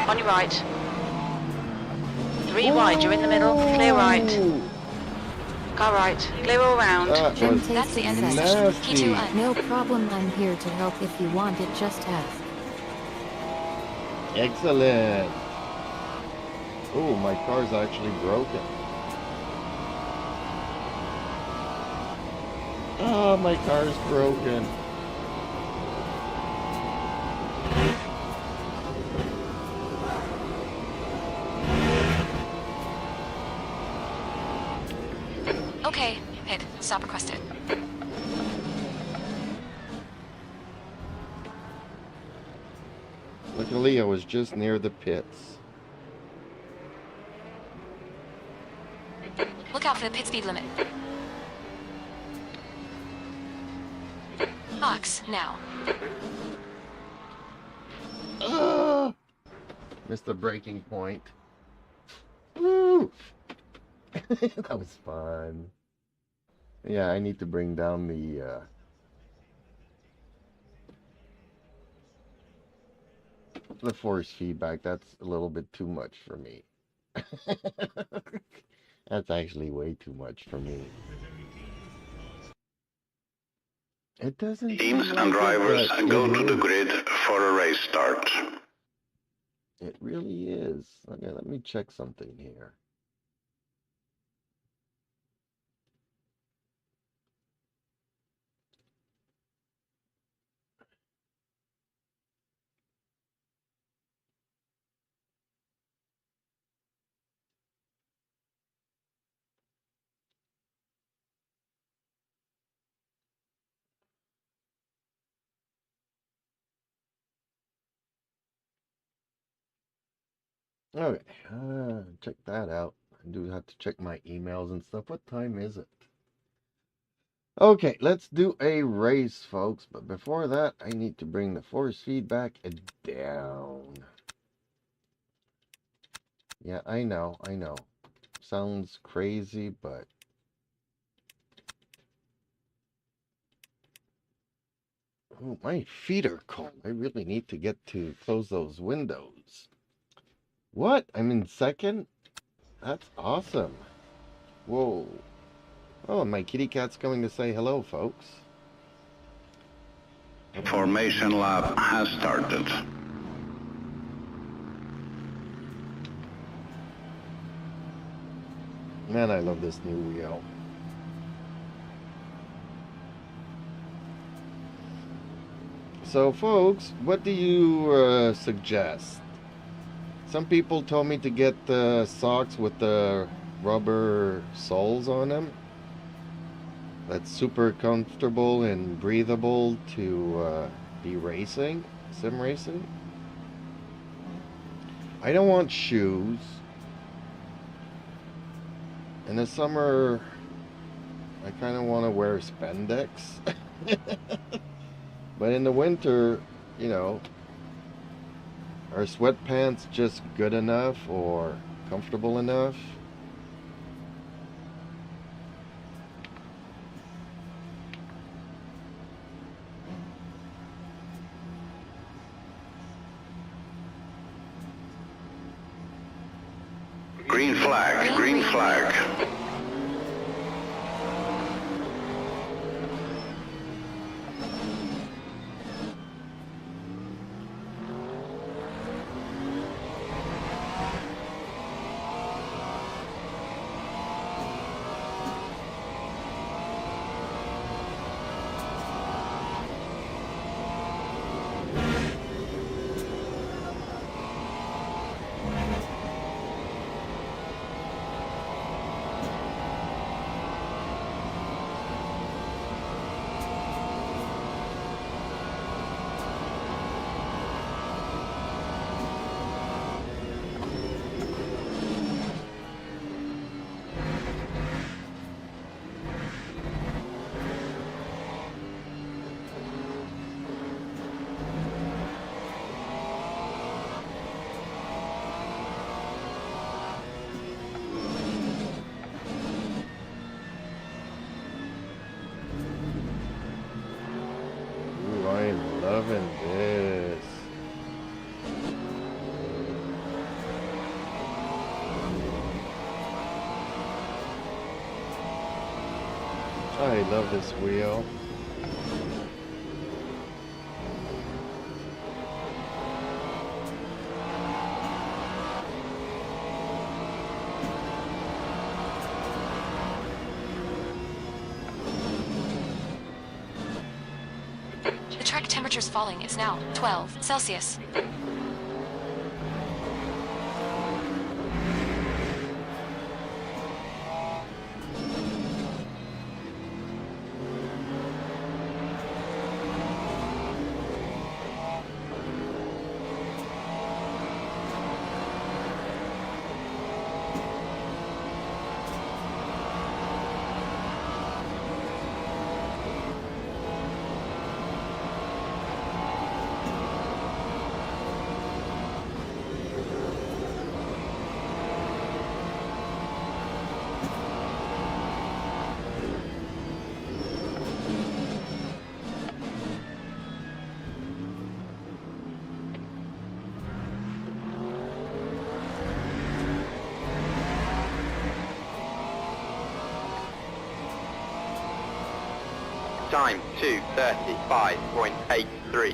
[SPEAKER 4] On your right. 3 wide, you're in the middle. Clear right.
[SPEAKER 1] Ooh,
[SPEAKER 4] Car right. Clear all round.
[SPEAKER 1] that
[SPEAKER 2] Jim
[SPEAKER 1] was
[SPEAKER 3] That's the
[SPEAKER 2] Tastic
[SPEAKER 3] end of the
[SPEAKER 2] says,
[SPEAKER 3] session.
[SPEAKER 1] nasty.
[SPEAKER 3] P2
[SPEAKER 2] no problem, I'm here to help if you want it, just ask.
[SPEAKER 1] Excellent. Oh, my car's actually broken. Oh, my car's broken.
[SPEAKER 3] Okay, hit. Stop requested.
[SPEAKER 1] Luckily, I was just near the pits.
[SPEAKER 3] Look out for the pit speed limit. Box, now.
[SPEAKER 1] Missed the breaking point. Woo! That was fun. Yeah, I need to bring down the force feedback. That's a little bit too much for me. That's actually way too much for me. It doesn't
[SPEAKER 6] Teams
[SPEAKER 1] seem
[SPEAKER 6] and
[SPEAKER 1] like
[SPEAKER 6] drivers
[SPEAKER 1] it,
[SPEAKER 6] go
[SPEAKER 1] it
[SPEAKER 6] to the
[SPEAKER 1] is.
[SPEAKER 6] grid for a race start.
[SPEAKER 1] It really is. Okay, let me check something here. Okay, check that out. I do have to check my emails and stuff. What time is it? Okay, let's do a race, folks. But before that, I need to bring the force feedback down. Yeah, I know. Sounds crazy, but oh, my feet are cold. I really need to get to close those windows. What? I'm in second? That's awesome. Whoa. Oh, my kitty cat's coming to say hello, folks.
[SPEAKER 6] Formation lap has started.
[SPEAKER 1] Man, I love this new wheel. So, folks, what do you suggest? Some people told me to get the socks with the rubber soles on them. That's super comfortable and breathable to be racing, sim racing. I don't want shoes. In the summer, I kind of want to wear spandex. But in the winter, you know, are sweatpants just good enough or comfortable enough?
[SPEAKER 6] Green flag, green flag.
[SPEAKER 1] Ooh, I'm loving this. I love this wheel.
[SPEAKER 3] flag. Temperature's falling. It's now 12 Celsius.
[SPEAKER 5] Time 2:35.83.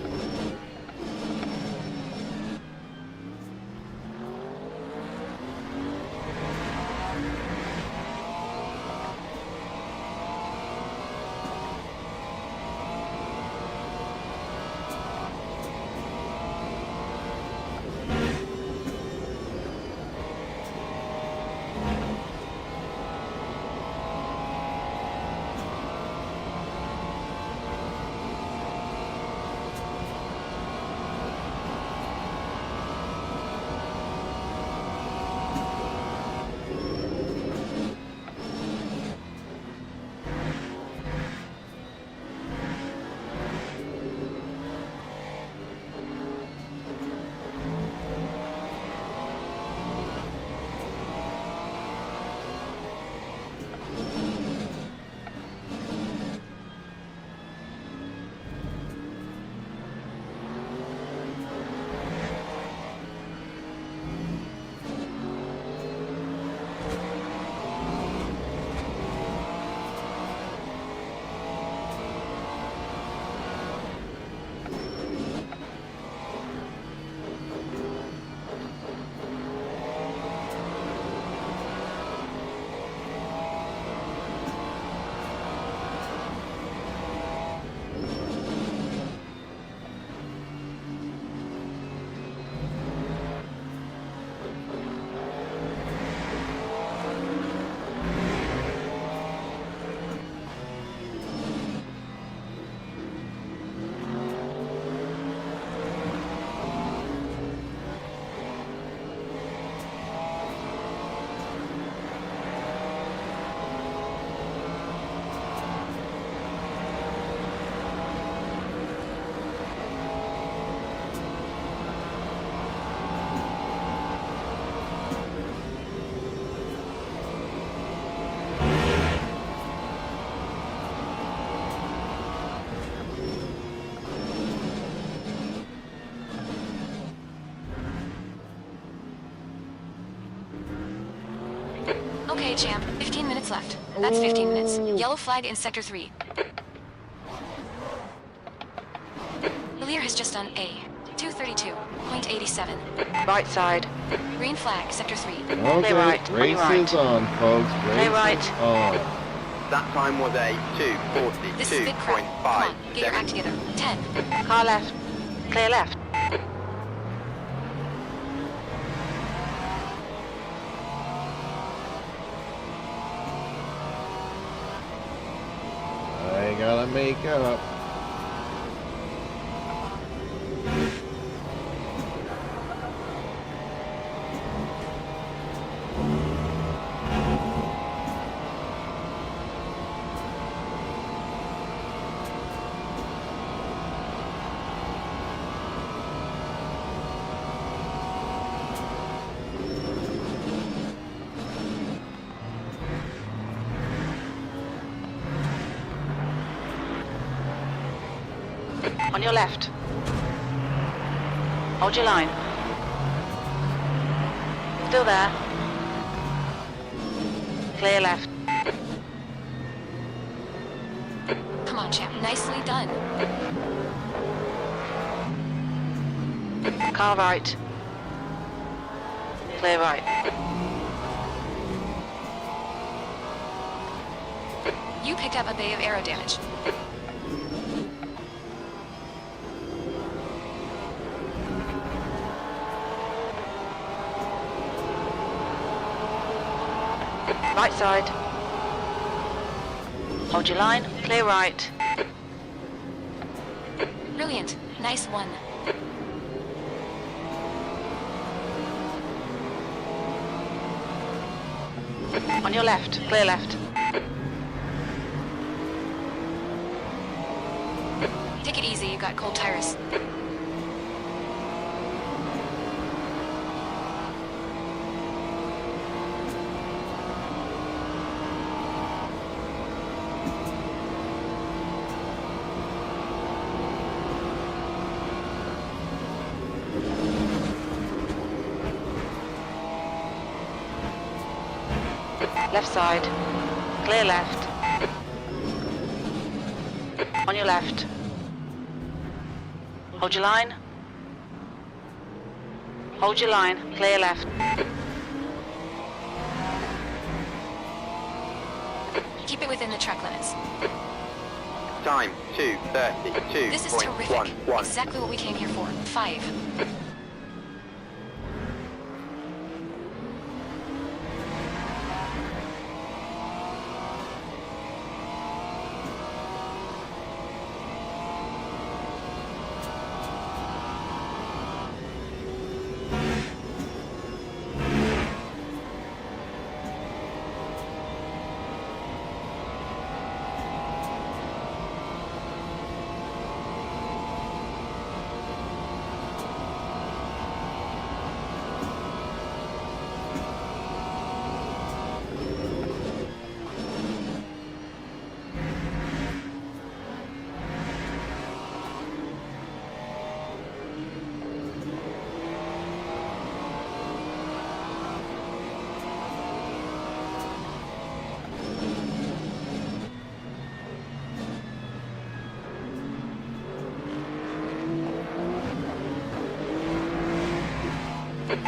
[SPEAKER 3] Okay, champ. 15 minutes left. That's 15 minutes. Yellow flag in Sector 3. The leader has just done A. 232.87.
[SPEAKER 4] Right side.
[SPEAKER 3] Green flag, Sector 3.
[SPEAKER 1] Okay,
[SPEAKER 4] right,
[SPEAKER 1] race
[SPEAKER 4] right.
[SPEAKER 1] is on, folks. Race
[SPEAKER 4] right.
[SPEAKER 1] is on.
[SPEAKER 5] That time was a
[SPEAKER 3] This is big crap. Come on, get your act
[SPEAKER 5] 2:42.57.
[SPEAKER 3] together. 10.
[SPEAKER 4] Car left. Clear left.
[SPEAKER 1] I gotta make up.
[SPEAKER 4] On your left. Hold your line. Still there. Clear left.
[SPEAKER 3] Come on, champ. Nicely done.
[SPEAKER 4] Car right. Clear right.
[SPEAKER 3] You picked up a bay of aero damage.
[SPEAKER 4] Right side. Hold your line. Clear right.
[SPEAKER 3] Brilliant. Nice one.
[SPEAKER 4] On your left. Clear left.
[SPEAKER 3] Take it easy, you got cold tires.
[SPEAKER 4] Left side. Clear left. On your left. Hold your line. Hold your line. Clear left.
[SPEAKER 3] Keep it within the track limits.
[SPEAKER 5] Time 2:32.11.
[SPEAKER 3] This is terrific. Exactly what we came here for. 5.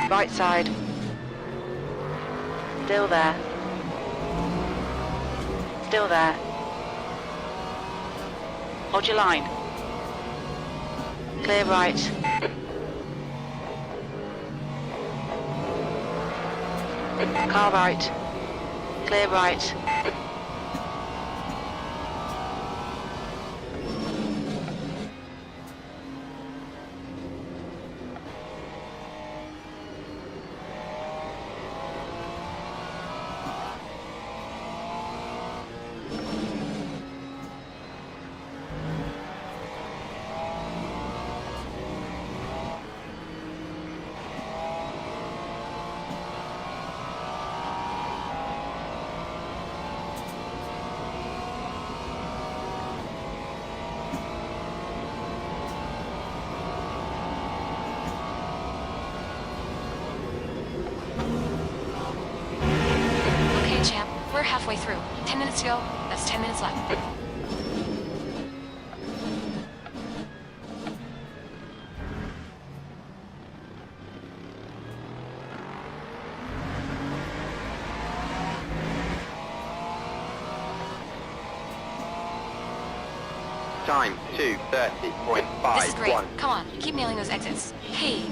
[SPEAKER 4] Right side. Still there. Still there. Hold your line. Clear right. Car right. Clear right.
[SPEAKER 3] Okay, champ. We're halfway through. 10 minutes to go. That's 10 minutes left.
[SPEAKER 5] Time 2:30.51.
[SPEAKER 3] This is great. Come on, keep nailing those exits. Hey.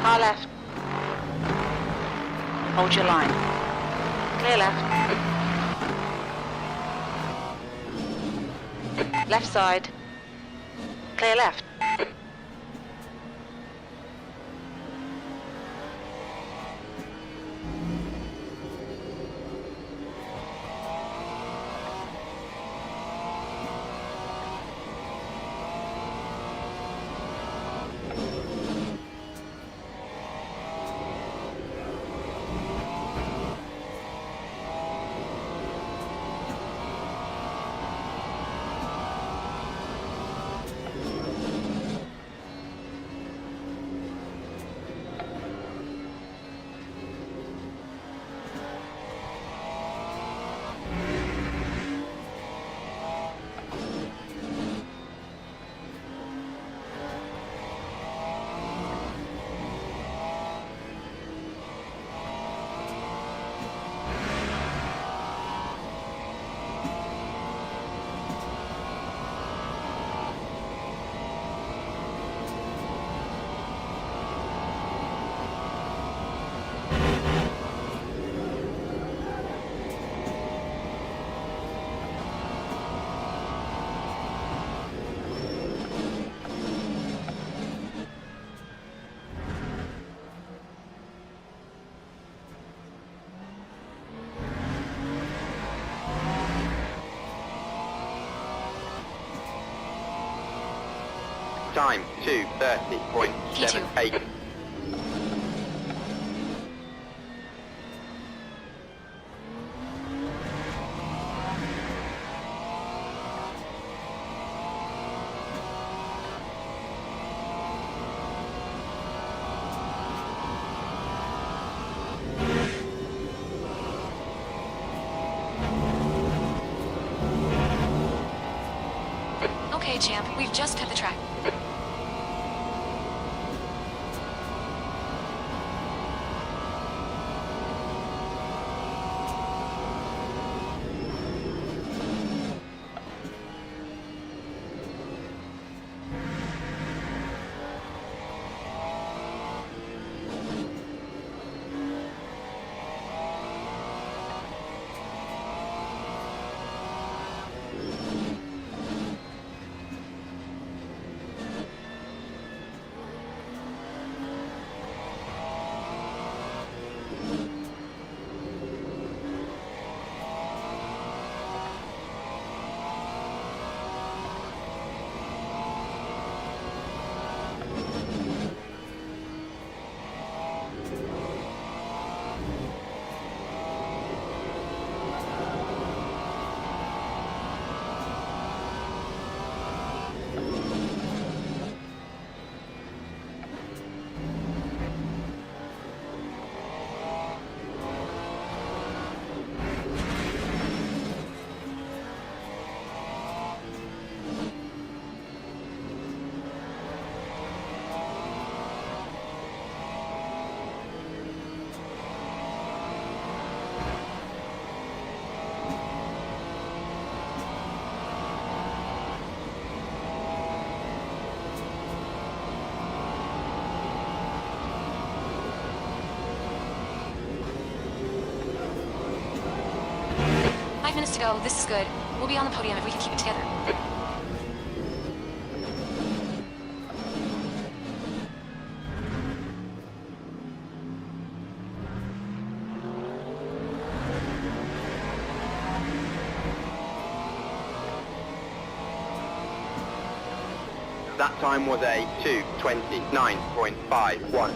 [SPEAKER 4] Car left. Hold your line. Clear left. Left side. Clear left.
[SPEAKER 5] Time 2:30.78.
[SPEAKER 3] Okay, champ, we've just hit the track. Minutes to go. This is good. We'll be on the podium if we can keep it together.
[SPEAKER 5] That time was a 2:29.51.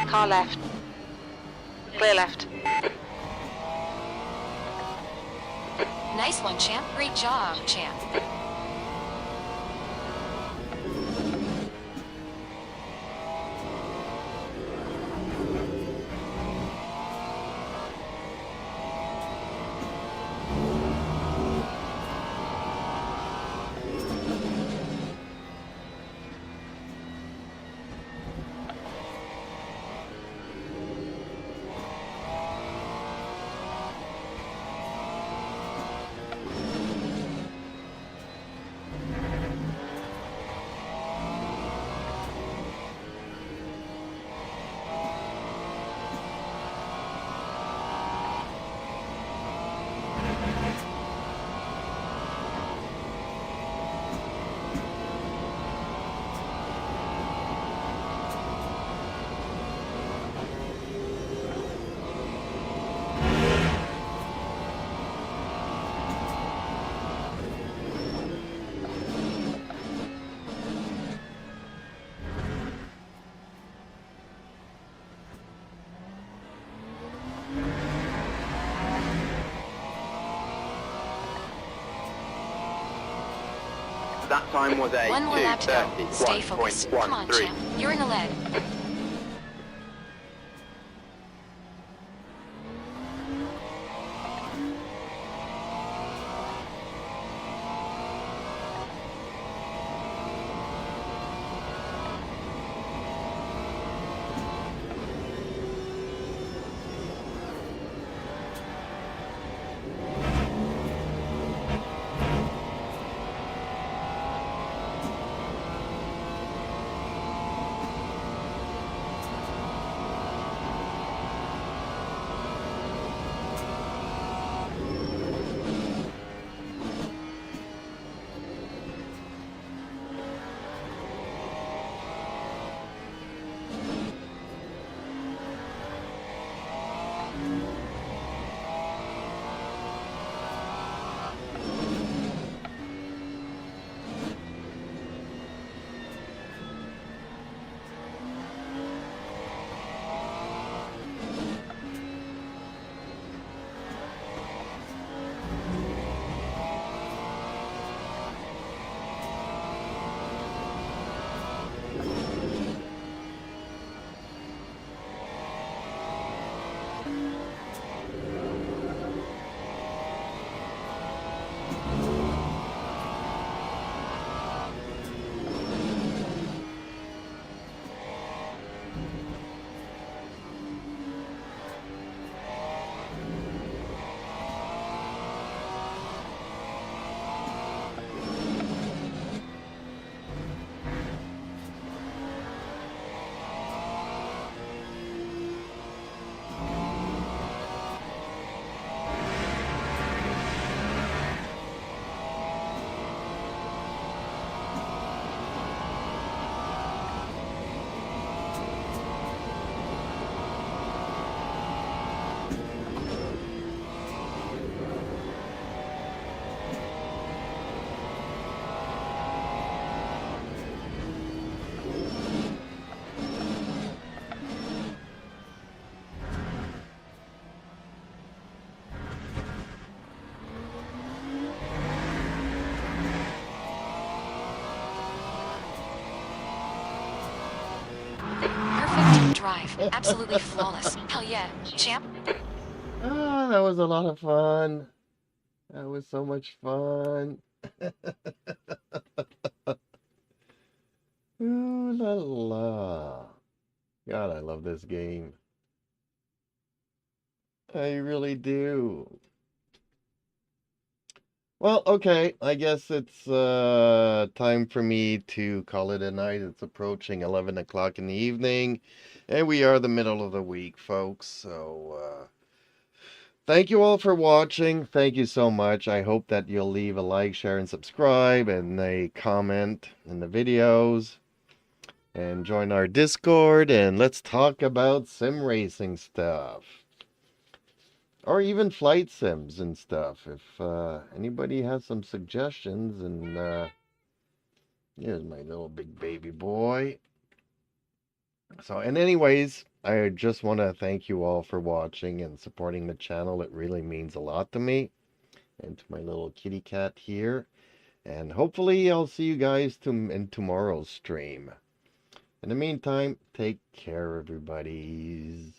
[SPEAKER 4] Car left. Clear left.
[SPEAKER 3] Nice one, champ. Great job, champ.
[SPEAKER 5] That time was a
[SPEAKER 3] One more lap to go. Stay focused. Come on,
[SPEAKER 5] 2:31.13.
[SPEAKER 3] champ. You're in the lead. Perfect drive. Absolutely flawless. Hell yeah, champ.
[SPEAKER 1] Ah, that was a lot of fun. That was so much fun. Ooh la la. God, I love this game. I really do. Well, okay, I guess it's time for me to call it a night. It's approaching 11 o'clock in the evening, and we are the middle of the week, folks. So, thank you all for watching. Thank you so much. I hope that you'll leave a like, share, and subscribe, and a comment in the videos. And join our Discord, and let's talk about sim racing stuff. Or even flight sims and stuff. If anybody has some suggestions, and here's my little big baby boy. So, and anyways, I just want to thank you all for watching and supporting the channel. It really means a lot to me. And to my little kitty cat here. And hopefully I'll see you guys in tomorrow's stream. In the meantime, take care, everybody.